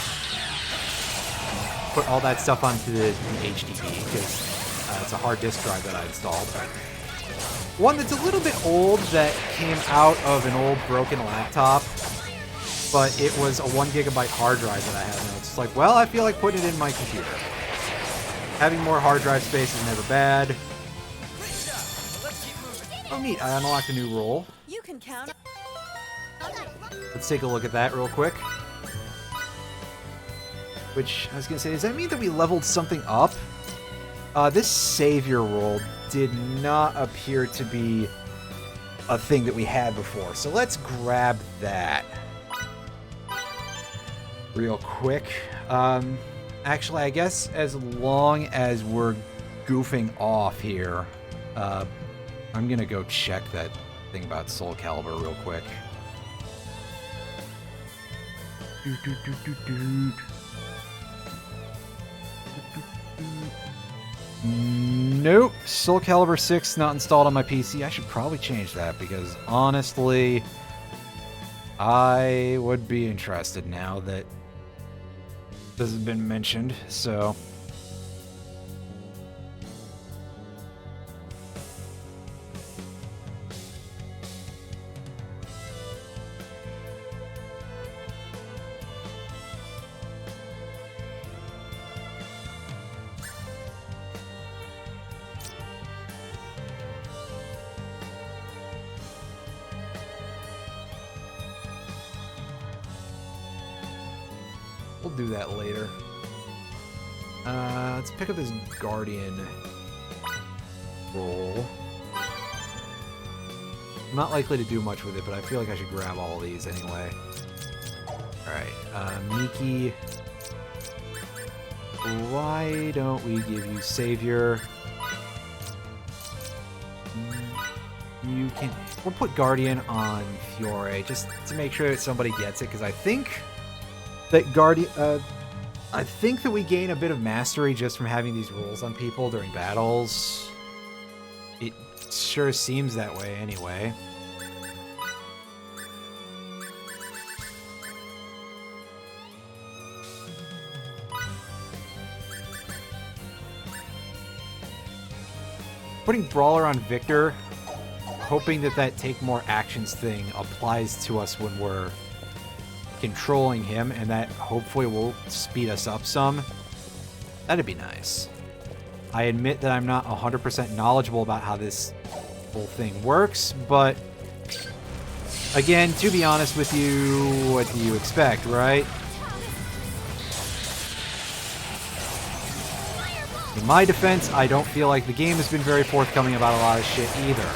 Put all that stuff onto the HDD, because it's a hard disk drive that I installed. One that's a little bit old that came out of an old broken laptop, but it was a 1 gigabyte hard drive that I had, and it's just like, well, I feel like putting it in my computer. Having more hard drive space is never bad. Oh neat, I unlocked a new role. You can count. Let's take a look at that real quick. Which, I was gonna say, does that mean that we leveled something up? This savior role did not appear to be a thing that we had before. So let's grab that real quick. Actually, I guess as long as we're goofing off here, I'm gonna go check that thing about Soul Calibur real quick. Nope, Soul Calibur 6 not installed on my PC. I should probably change that because honestly, I would be interested now that this has been mentioned, so. We'll do that later. Let's pick up this Guardian roll. I'm not likely to do much with it, but I feel like I should grab all these anyway. Alright, Miki. Why don't we give you Savior? You can... We'll put Guardian on Fiore, just to make sure that somebody gets it, because I think that Guardian... I think that we gain a bit of mastery just from having these rolls on people during battles. It sure seems that way anyway. Putting Brawler on Victor, hoping that that take more actions thing applies to us when we're controlling him, and that hopefully will speed us up some. That'd be nice. I admit that I'm not 100% knowledgeable about how this whole thing works, but again, to be honest with you, what do you expect, right? In my defense, I don't feel like the game has been very forthcoming about a lot of shit either.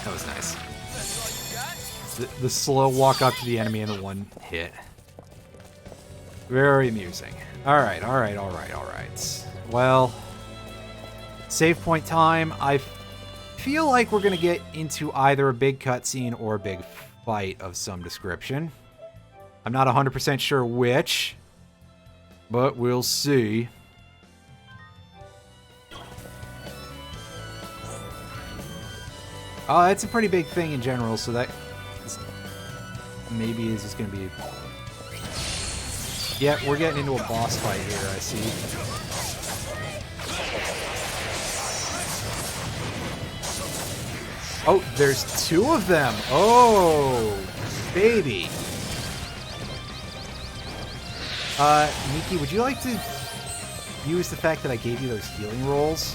That was nice. The slow walk up to the enemy and the one hit. Very amusing. Alright. Well, save point time. I feel like we're going to get into either a big cutscene or a big fight of some description. I'm not 100% sure which, but we'll see. Oh, that's a pretty big thing in general, so that maybe is just going to be... Yeah, we're getting into a boss fight here, I see. Oh, there's two of them! Oh, baby! Miki, would you like to use the fact that I gave you those healing rolls?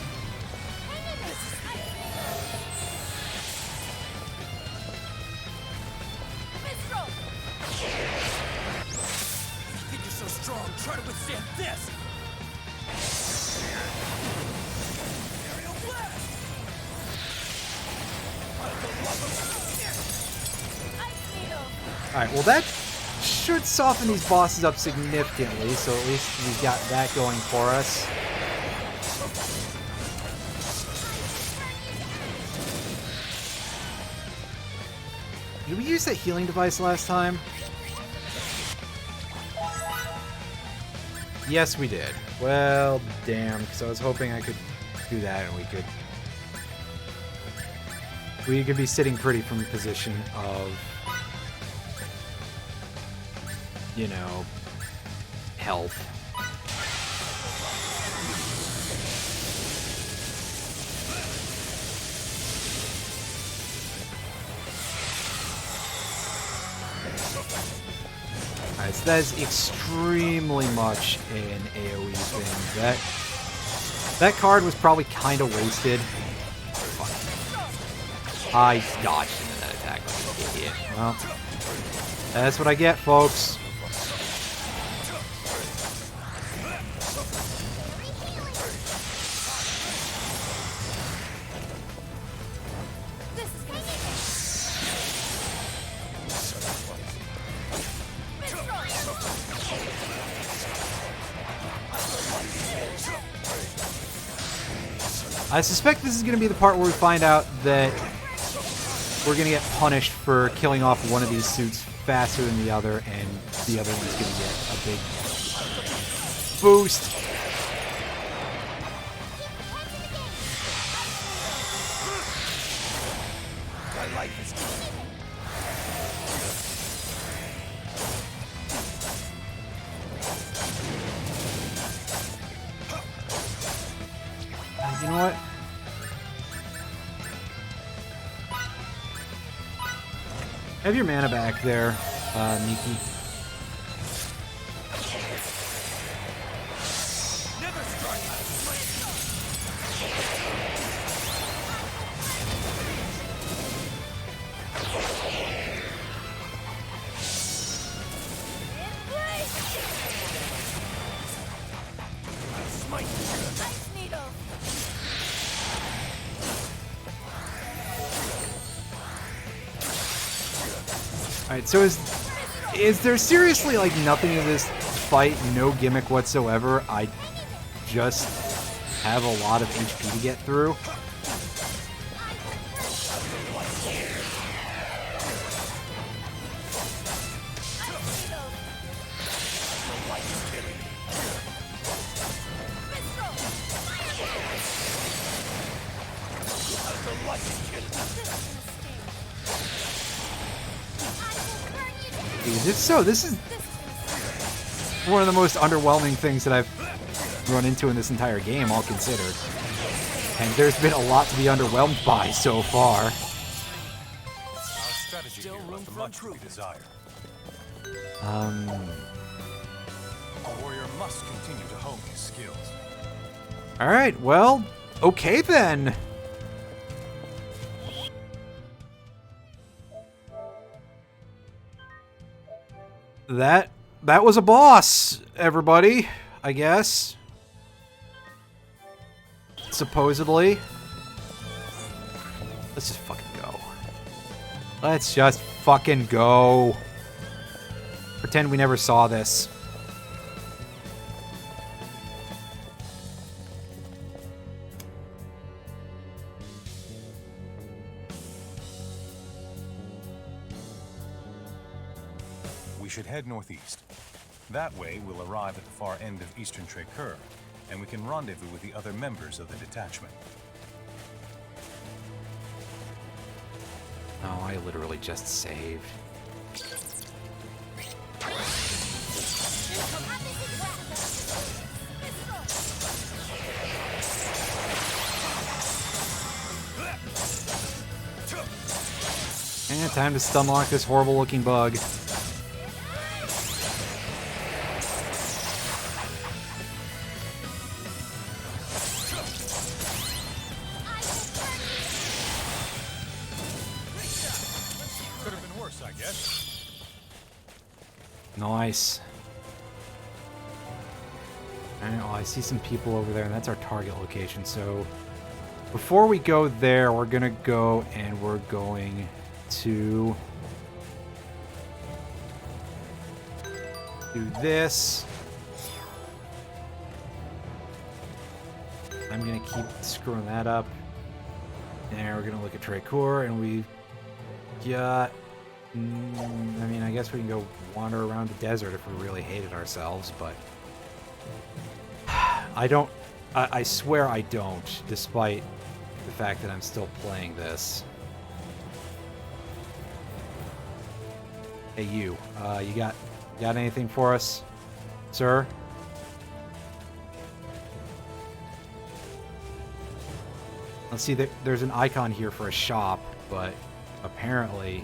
Try to withstand this! Alright, well that should soften these bosses up significantly, so at least we've got that going for us. Did we use that healing device last time? Yes, we did. Well, damn, because I was hoping I could do that and we could be sitting pretty from a position of, you know, health. Alright, so that is extremely much an AoE thing. That card was probably kind of wasted. Fuck. I dodged into that attack like an idiot. Well, that's what I get, folks. I suspect this is going to be the part where we find out that we're going to get punished for killing off one of these suits faster than the other, and the other one's going to get a big boost. My life is good. You know what? Have your mana back there, Miki. Alright, so is there seriously like nothing in this fight, no gimmick whatsoever? I just have a lot of HP to get through. This is one of the most underwhelming things that I've run into in this entire game, all considered. And there's been a lot to be underwhelmed by so far. Our strategy here left much to be desired. A warrior must continue to hone his skills. Alright, well, okay then. That was a boss, everybody, I guess. Supposedly. Let's just fucking go. Let's just fucking go. Pretend we never saw this. We should head northeast. That way, we'll arrive at the far end of Eastern Tracur, and we can rendezvous with the other members of the detachment. Oh, I literally just saved. And time to stunlock this horrible looking bug. Nice. Alright, well, I see some people over there, and that's our target location. So before we go there, we're gonna go and we're going to do this. I'm gonna keep screwing that up. And we're gonna look at Tracur, and we've got... I mean, I guess we can go wander around the desert if we really hated ourselves, but... I swear I don't, despite the fact that I'm still playing this. Hey, you got anything for us, sir? Let's see, there's an icon here for a shop, but apparently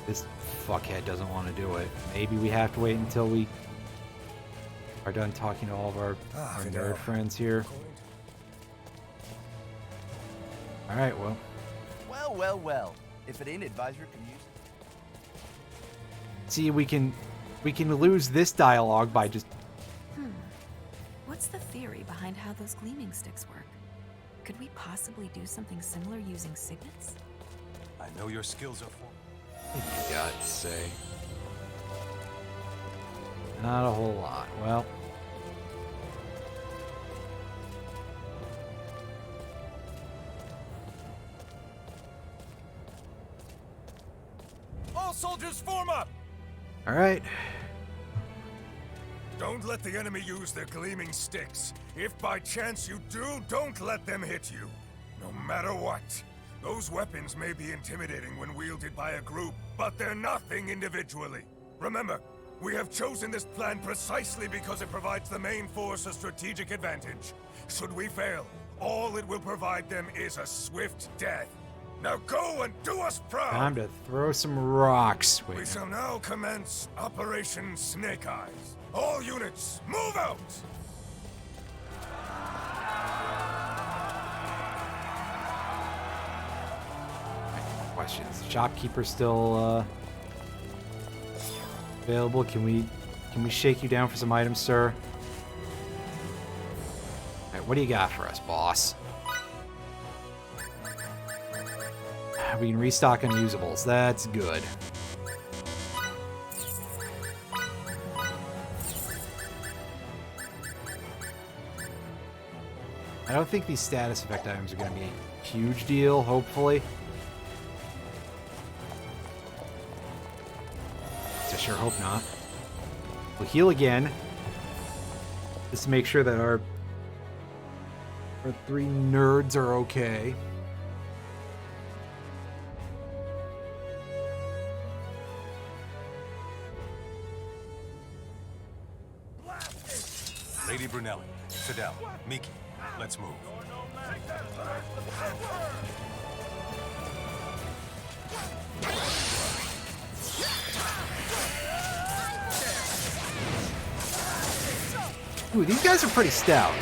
this fuckhead doesn't want to do it. Maybe we have to wait until we are done talking to all of our nerd friends here. Alright, well. Well. If it ain't advisor can use it. See, we can lose this dialogue by just... What's the theory behind how those gleaming sticks work? Could we possibly do something similar using signets? I know your skills are for... For God's sake. Not a whole lot. Well... All soldiers form up! Alright. Don't let the enemy use their gleaming sticks. If by chance you do, don't let them hit you. No matter what. Those weapons may be intimidating when wielded by a group, but they're nothing individually. Remember, we have chosen this plan precisely because it provides the main force a strategic advantage. Should we fail, all it will provide them is a swift death. Now go and do us proud! Time to throw some rocks. Wait, We shall now commence Operation Snake Eyes. All units, move out! questions. Shopkeeper still available? Can we shake you down for some items, sir? Alright, what do you got for us, boss? We can restock unusables. That's good. I don't think these status effect items are going to be a huge deal, hopefully. I sure hope not. We'll heal again. Just to make sure that our 3 nerds are okay. Lady Brunelli, Fidel, Miki, let's move. Ooh, these guys are pretty stout.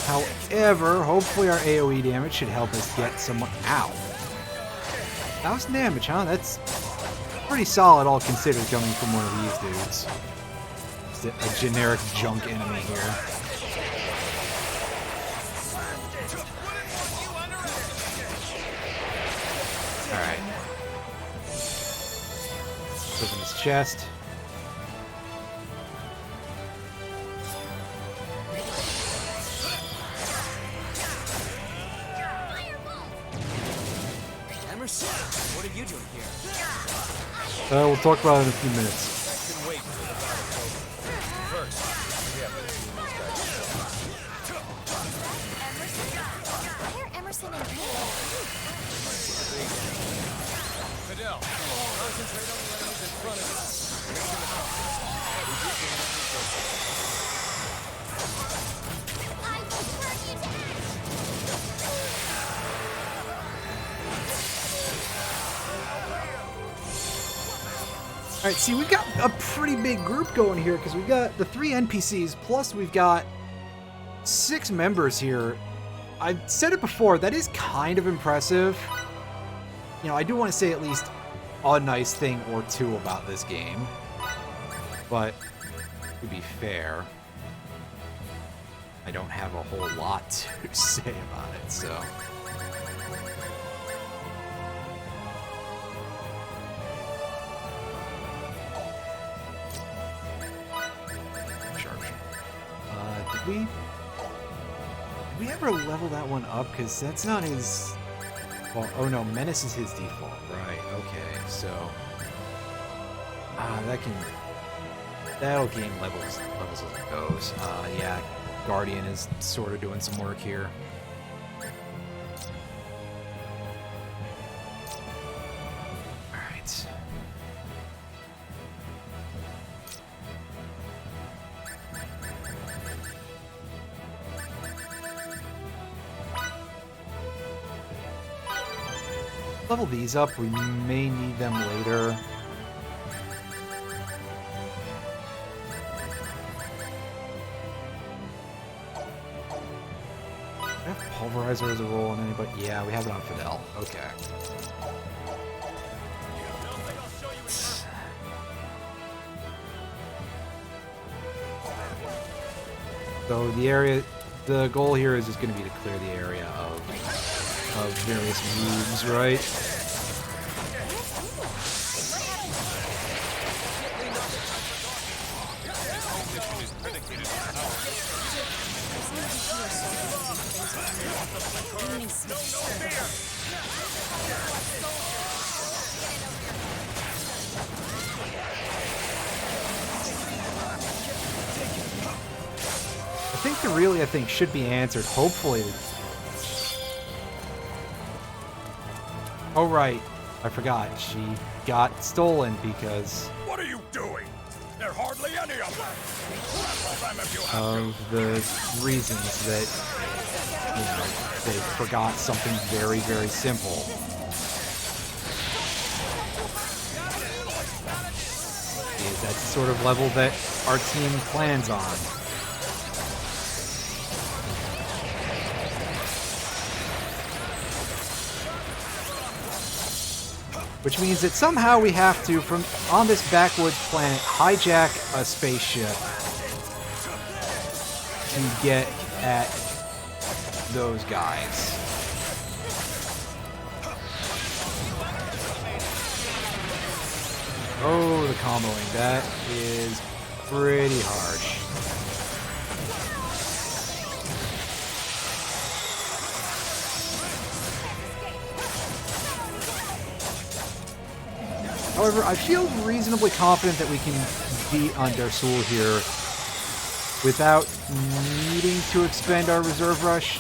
However, hopefully our AoE damage should help us get someone out. 1,000 damage, huh? That's pretty solid, all considered, coming from one of these dudes. Just a generic junk enemy here. Alright. Open his chest. Emerson, what are you doing here? We'll talk about it in a few minutes. Can wait until the battle's over. First, we have to clean these guys up. Why are Emerson and Fidel, concentrate on the enemies in front of you. Alright, see, we've got a pretty big group going here, because we've got the 3 NPCs, plus we've got 6 members here. I've said it before, that is kind of impressive. You know, I do want to say at least a nice thing or two about this game. But, to be fair, I don't have a whole lot to say about it, so... Did we ever level that one up? Because that's not his... Well, oh no, Menace is his default. Right, okay, so... That'll gain levels as it goes. Yeah, Guardian is sort of doing some work here. Alright. Level these up, we may need them later. Do I have Pulverizer as a role on anybody? Yeah, we have it on Fidel. Okay. So the goal here is just going to be to clear the area of various moves, right? I think the Aurelia thing should be answered, hopefully. Oh, right. I forgot. She got stolen because... What are you doing? There are hardly any of them! of the reasons that, they forgot something very, very simple. Is that's the sort of level that our team plans on. Which means that somehow we have to, from on this backwoods planet, hijack a spaceship to get at those guys. Oh, the comboing. That is pretty harsh. However, I feel reasonably confident that we can beat Undersoul here without needing to expend our reserve rush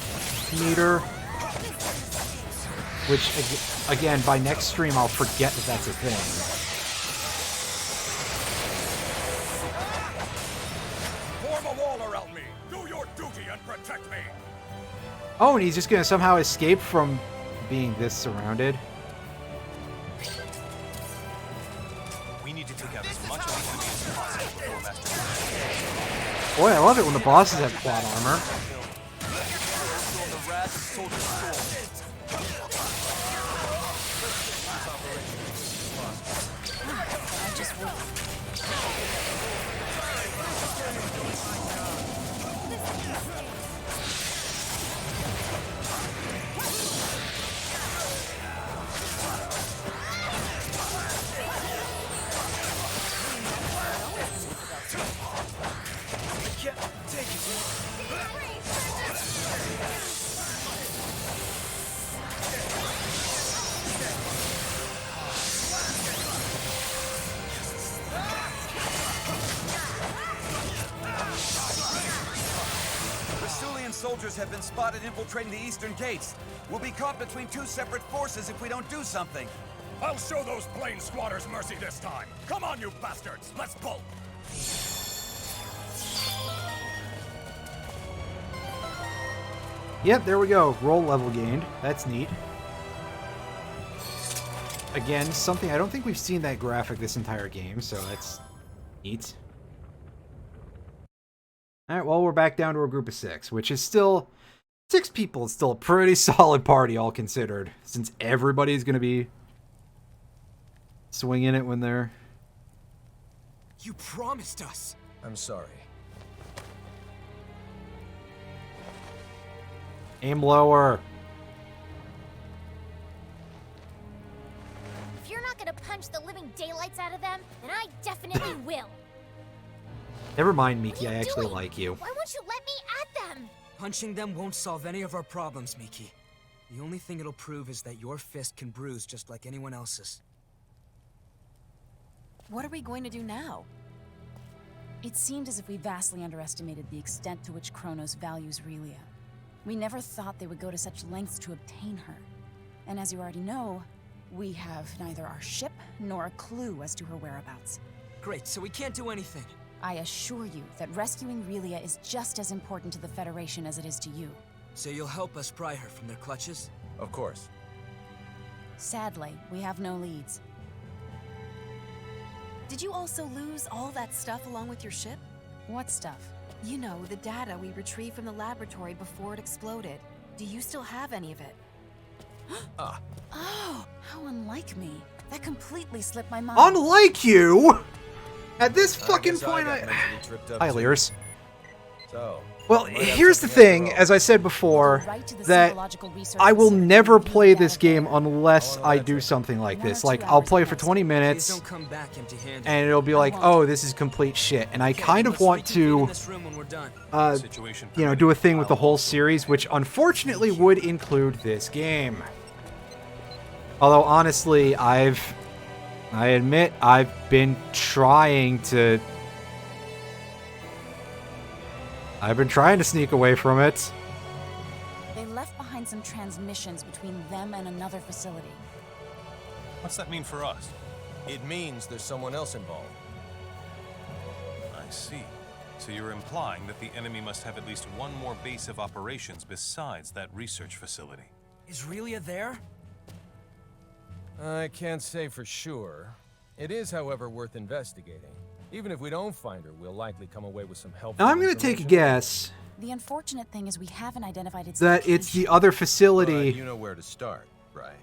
meter. Which, again, by next stream, I'll forget that that's a thing. Form a wall around me. Do your duty and protect me. Oh, and he's just going to somehow escape from being this surrounded. Boy, I love it when the bosses have plot armor. Soldiers have been spotted infiltrating the eastern gates. We'll be caught between two separate forces if we don't do something. I'll show those plane squatters mercy this time. Come on, you bastards. Let's bolt. Yep, there we go. Roll level gained. That's neat. Again, something I don't think we've seen that graphic this entire game, so that's neat. Alright, well, we're back down to a group of 6, which is still... 6 people is still a pretty solid party, all considered, since everybody's going to be swinging it when they're... You promised us! I'm sorry. Aim lower. If you're not gonna punch the living daylights out of them, then I definitely will. Never mind, Miki, I actually like you. Why won't you let me at them? Punching them won't solve any of our problems, Miki. The only thing it'll prove is that your fist can bruise just like anyone else's. What are we going to do now? It seemed as if we vastly underestimated the extent to which Kronos values Relia. We never thought they would go to such lengths to obtain her. And as you already know, we have neither our ship nor a clue as to her whereabouts. Great, so we can't do anything. I assure you that rescuing Relia is just as important to the Federation as it is to you. So you'll help us pry her from their clutches? Of course. Sadly, we have no leads. Did you also lose all that stuff along with your ship? What stuff? You know, the data we retrieved from the laboratory before it exploded. Do you still have any of it? Ah. Oh, how unlike me. That completely slipped my mind. Unlike you? At this fucking point, Hi, too. Lears. So, well, here's the thing, as I said before, that I will never play this game unless I do something like this. Like, I'll play for 20 minutes, and it'll be like, oh, this is complete shit. And I kind of want to, do a thing with the whole series, which unfortunately would include this game. Although, honestly, I admit I've been trying to sneak away from it. They left behind some transmissions between them and another facility. What's that mean for us? It means there's someone else involved. I see. So you're implying that the enemy must have at least one more base of operations besides that research facility. Is Relia there? I can't say for sure. It is, however, worth investigating. Even if we don't find her, we'll likely come away with some helpful Now I'm going to take a information. guess The unfortunate thing is we haven't identified its that it's the other facility But you know where to start, right?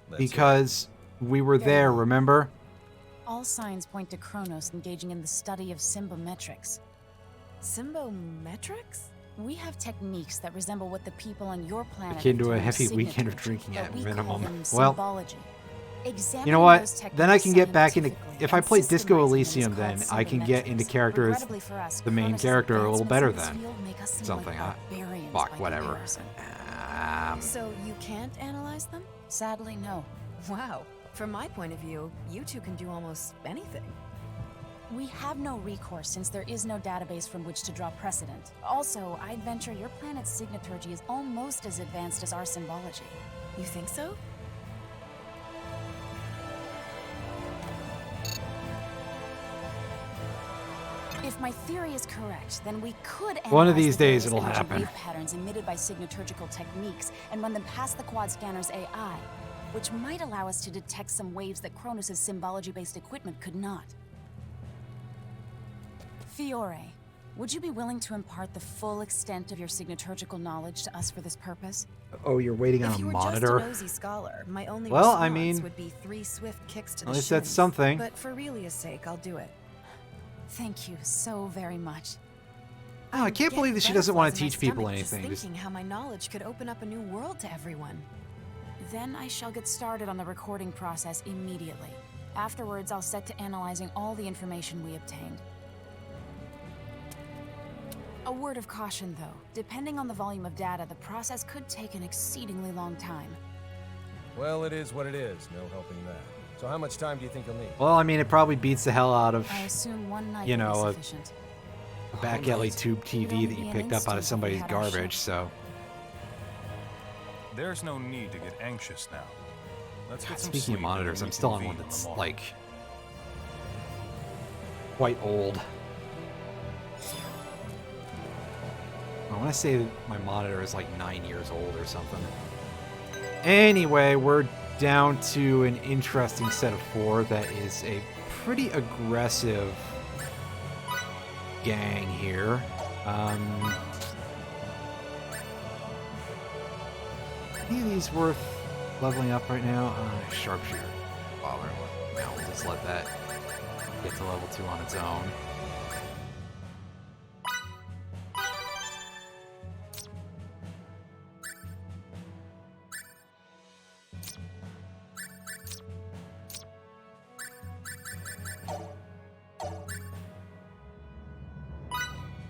Let's because we were Very there, well. remember? All signs point to Kronos engaging in the study of symbometrics. Symbometrics? We have techniques that resemble what the people on your planet Akin to do a in heavy weekend of signatures, drinking but at we call minimum. them Well, symbology. you Examining know what? those Then I can get back into... techniques If I and play Disco systemizing them is Elysium, then called I can get into symbometrics. character as Regrettably for us, the main Kronos' character a little better advancements in than this field make us seem something. like barbarians Fuck, by whatever. comparison. So you can't analyze them? Sadly, no. Wow. From my point of view, you two can do almost anything. We have no recourse since there is no database from which to draw precedent. Also, I'd venture your planet's signaturgy is almost as advanced as our symbology. You think so? If my theory is correct, then we could One of analyze these the days various it'll energy happen. wave patterns emitted by signaturgical techniques and run them past the quad scanner's AI, which might allow us to detect some waves that Kronos' symbology-based equipment could not. Fiore, would you be willing to impart the full extent of your signaturgical knowledge to us for this purpose? Oh, you're waiting on If a you were monitor? just a nosy scholar, my only Well, I response mean, would be 3 swift kicks to at the least that's shins. something. But for Relia's sake, I'll do it. Thank you so very much. Oh, I can't believe that she doesn't want to teach people anything. Just Just thinking how my knowledge could open up a new world to everyone. Then I shall get started on the recording process immediately. Afterwards, I'll set to analyzing all the information we obtained. A word of caution, though. Depending on the volume of data, the process could take an exceedingly long time. Well, it is what it is. No helping that. So how much time do you think you'll need? Well, I mean, it probably beats the hell out of, I assume one night you will be know, sufficient. a back alley tube TV that you be an picked up out of instant somebody's if we had our garbage, so... There's no need to get anxious now. Let's get some Speaking of sleep and monitors, we'll I'm still on reconvene one that's, the morning. like, quite old. I want to say that my monitor is like 9 years old or something. Anyway, we're down to an interesting set of 4 that is a pretty aggressive gang here. Any of these worth leveling up right now? Sharpshooter. Bothering with. Now we'll just let that get to level 2 on its own.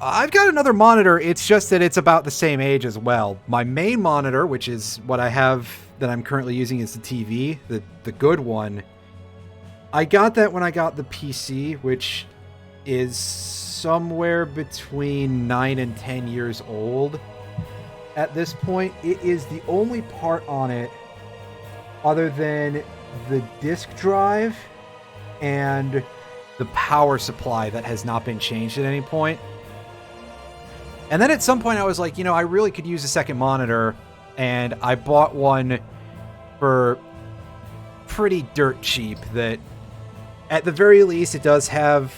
I've got another monitor, it's just that it's about the same age as well. My main monitor, which is what I have that I'm currently using is the TV, the good one. I got that when I got the PC, which is somewhere between 9 and 10 years old at this point. It is the only part on it other than the disk drive and the power supply that has not been changed at any point. And then at some point I was like, you know, I really could use a second monitor, and I bought one for pretty dirt cheap that at the very least it does have...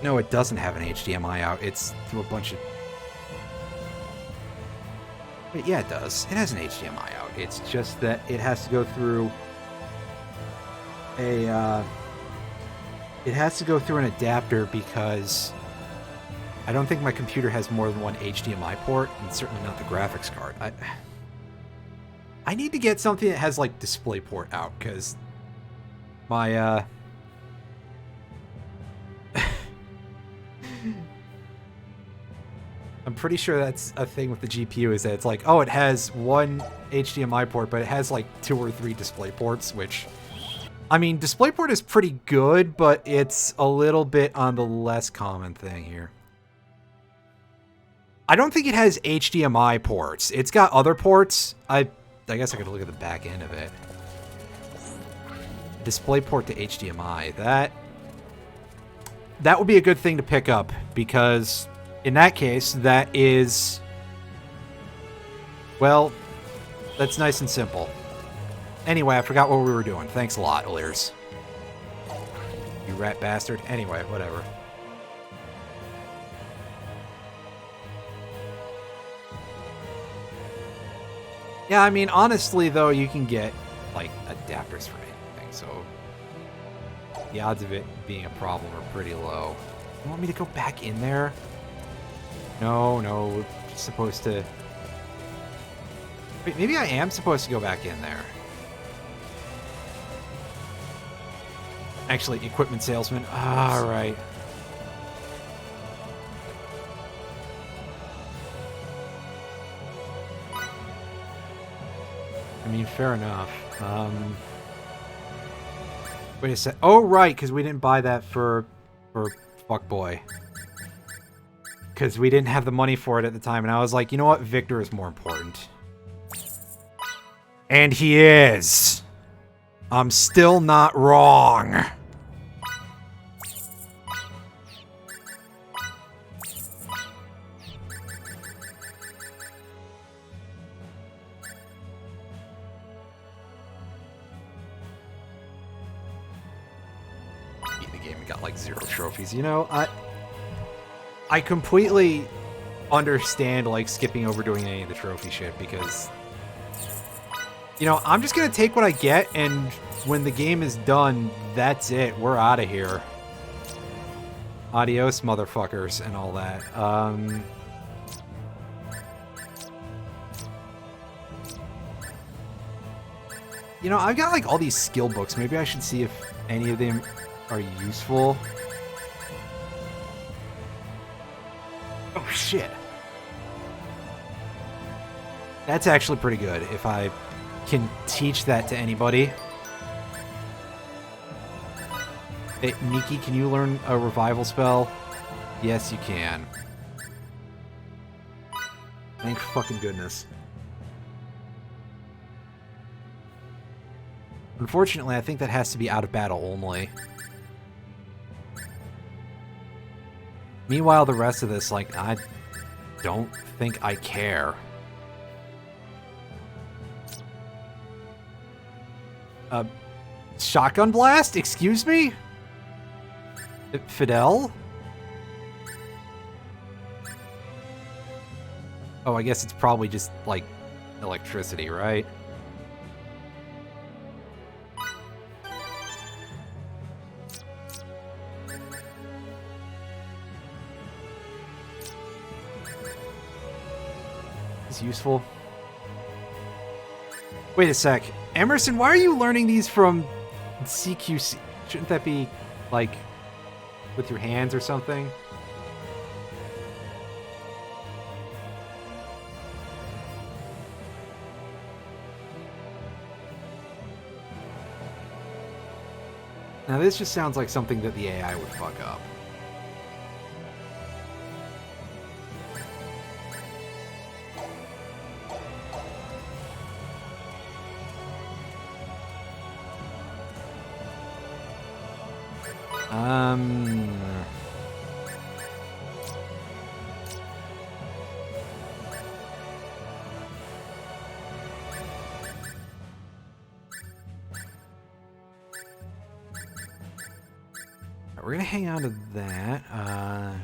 No, it doesn't have an HDMI out. It's through a bunch of... Wait, yeah, it does. It has an HDMI out. It's just that it has to go through a... It has to go through an adapter because... I don't think my computer has more than one HDMI port, and certainly not the graphics card. I need to get something that has, like, DisplayPort out, because my, I'm pretty sure that's a thing with the GPU, is that it's like, oh, it has one HDMI port, but it has, like, 2 or 3 DisplayPorts, which... I mean, DisplayPort is pretty good, but it's a little bit on the less common thing here. I don't think it has HDMI ports. It's got other ports. I guess I could look at the back end of it. DisplayPort to HDMI. That that would be a good thing to pick up, because in that case, that is... Well, that's nice and simple. Anyway, I forgot what we were doing. Thanks a lot, Alirs. You rat bastard. Anyway, whatever. Yeah, I mean, honestly, though, you can get, like, adapters for anything, so the odds of it being a problem are pretty low. You want me to go back in there? No, we're just supposed to... Wait, maybe I am supposed to go back in there. Actually, equipment salesman. Alright. I mean, fair enough. Wait a sec. Oh, right, because we didn't buy that for Fuckboy. Because we didn't have the money for it at the time, and I was like, you know what? Victor is more important. And he is. I'm still not wrong. Beat the game and got like 0 trophies. You know, I completely understand like skipping over doing any of the trophy shit because, you know, I'm just gonna take what I get, and when the game is done, that's it. We're out of here. Adios, motherfuckers, and all that. You know, I've got like all these skill books. Maybe I should see if any of them are useful. Oh shit. That's actually pretty good if I can teach that to anybody. Hey, Miki, can you learn a revival spell? Yes, you can. Thank fucking goodness. Unfortunately, I think that has to be out of battle only. Meanwhile, the rest of this, like, I don't think I care. Shotgun blast? Excuse me? Fidel? Oh, I guess it's probably just, like, electricity, right? Is useful. Wait a sec. Emerson, why are you learning these from CQC? Shouldn't that be, like, with your hands or something? Now this just sounds like something that the AI would fuck up. We're gonna hang on to that. I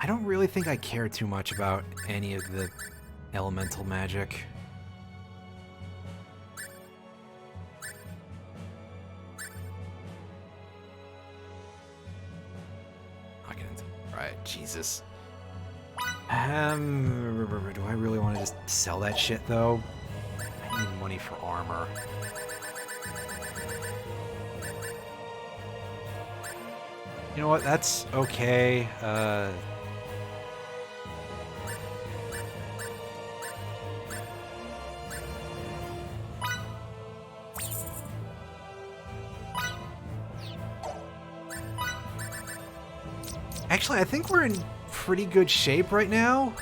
don't really think I care too much about any of the elemental magic. Right, Jesus. Do I really want to just sell that shit though? I need money for armor. You know what? That's okay. Actually, I think we're in pretty good shape right now.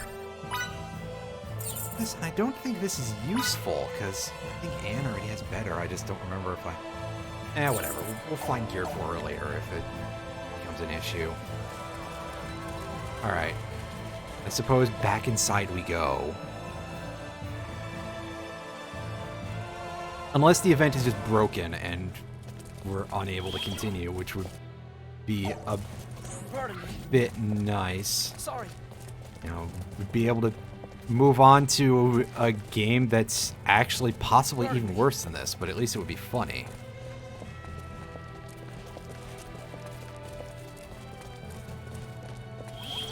I don't think this is useful, because I think Anne already has better. I just don't remember if I Whatever. We'll find gear for her later if it becomes an issue. Alright. I suppose back inside we go. Unless the event is just broken and we're unable to continue, which would be a bit nice. Sorry. You know, we'd be able to move on to a game that's actually possibly even worse than this, but at least it would be funny.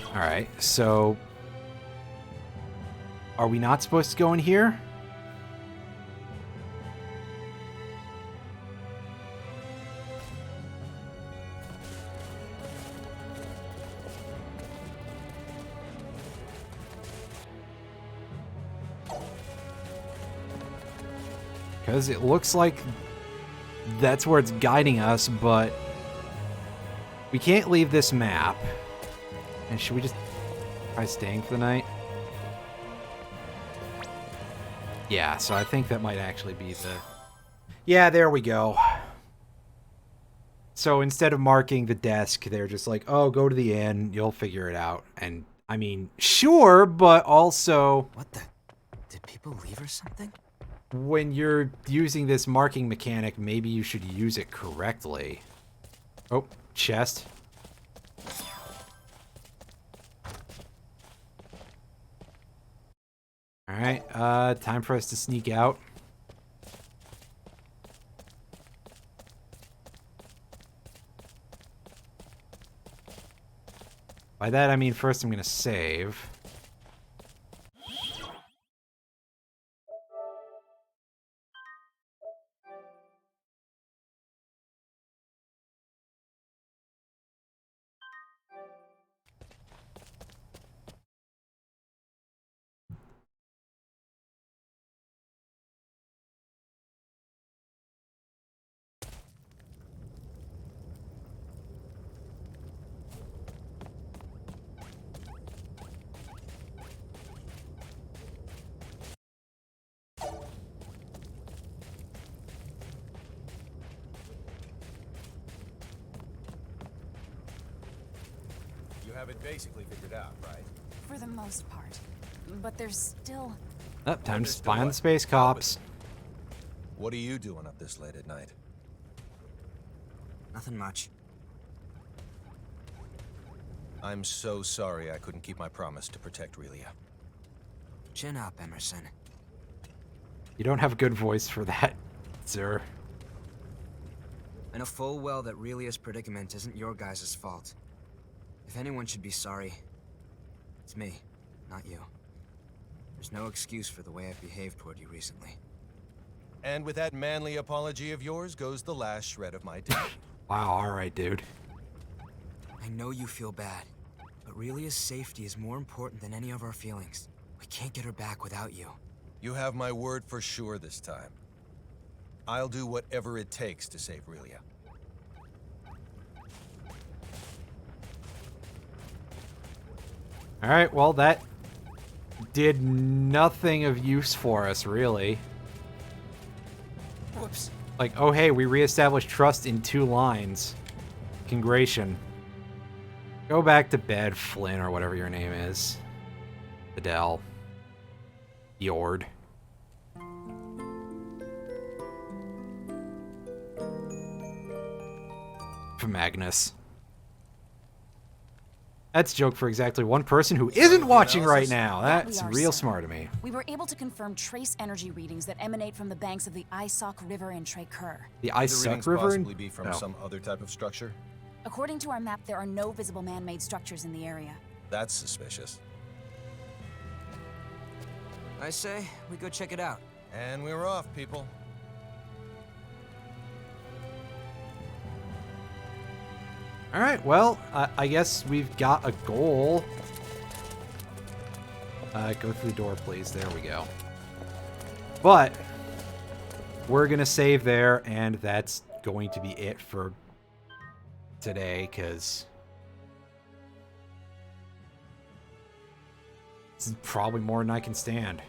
Alright, so... Are we not supposed to go in here? Because it looks like that's where it's guiding us, but we can't leave this map. And should we just try staying for the night? Yeah, so I think that might actually be the... Yeah, there we go. So instead of marking the desk, they're just like, oh, go to the inn, you'll figure it out. And, I mean, sure, but also... What the... Did people leave or something? When you're using this marking mechanic, maybe you should use it correctly. Oh, chest. Alright, time for us to sneak out. By that I mean first I'm gonna save. You have it basically figured out, right? For the most part. But there's still... Oh, time to spy on the space cops. What are you doing up this late at night? Nothing much. I'm so sorry I couldn't keep my promise to protect Relia. Chin up, Emerson. You don't have a good voice for that, sir. I know full well that Relia's predicament isn't your guys' fault. If anyone should be sorry, it's me, not you. There's no excuse for the way I've behaved toward you recently. And with that manly apology of yours goes the last shred of my day. Wow, alright, dude. I know you feel bad, but Relia's safety is more important than any of our feelings. We can't get her back without you. You have my word for sure this time. I'll do whatever it takes to save Relia. Alright, well, that did nothing of use for us, really. Whoops. Like, oh hey, we reestablished trust in 2 lines. Congration. Go back to bed, Flynn, or whatever your name is. Adele. Yord. For Magnus. That's a joke for exactly one person who isn't watching right now. That's real smart of me. We were able to confirm trace energy readings that emanate from the banks of the Isok River in Trekur. The Could Isok readings River? possibly be from some other type of structure? According to our map, there are no visible man-made structures in the area. That's suspicious. I say, we go check it out. And we're off, people. Alright, well, I guess we've got a goal. Go through the door, please. There we go. But we're going to save there, and that's going to be it for today, because this is probably more than I can stand.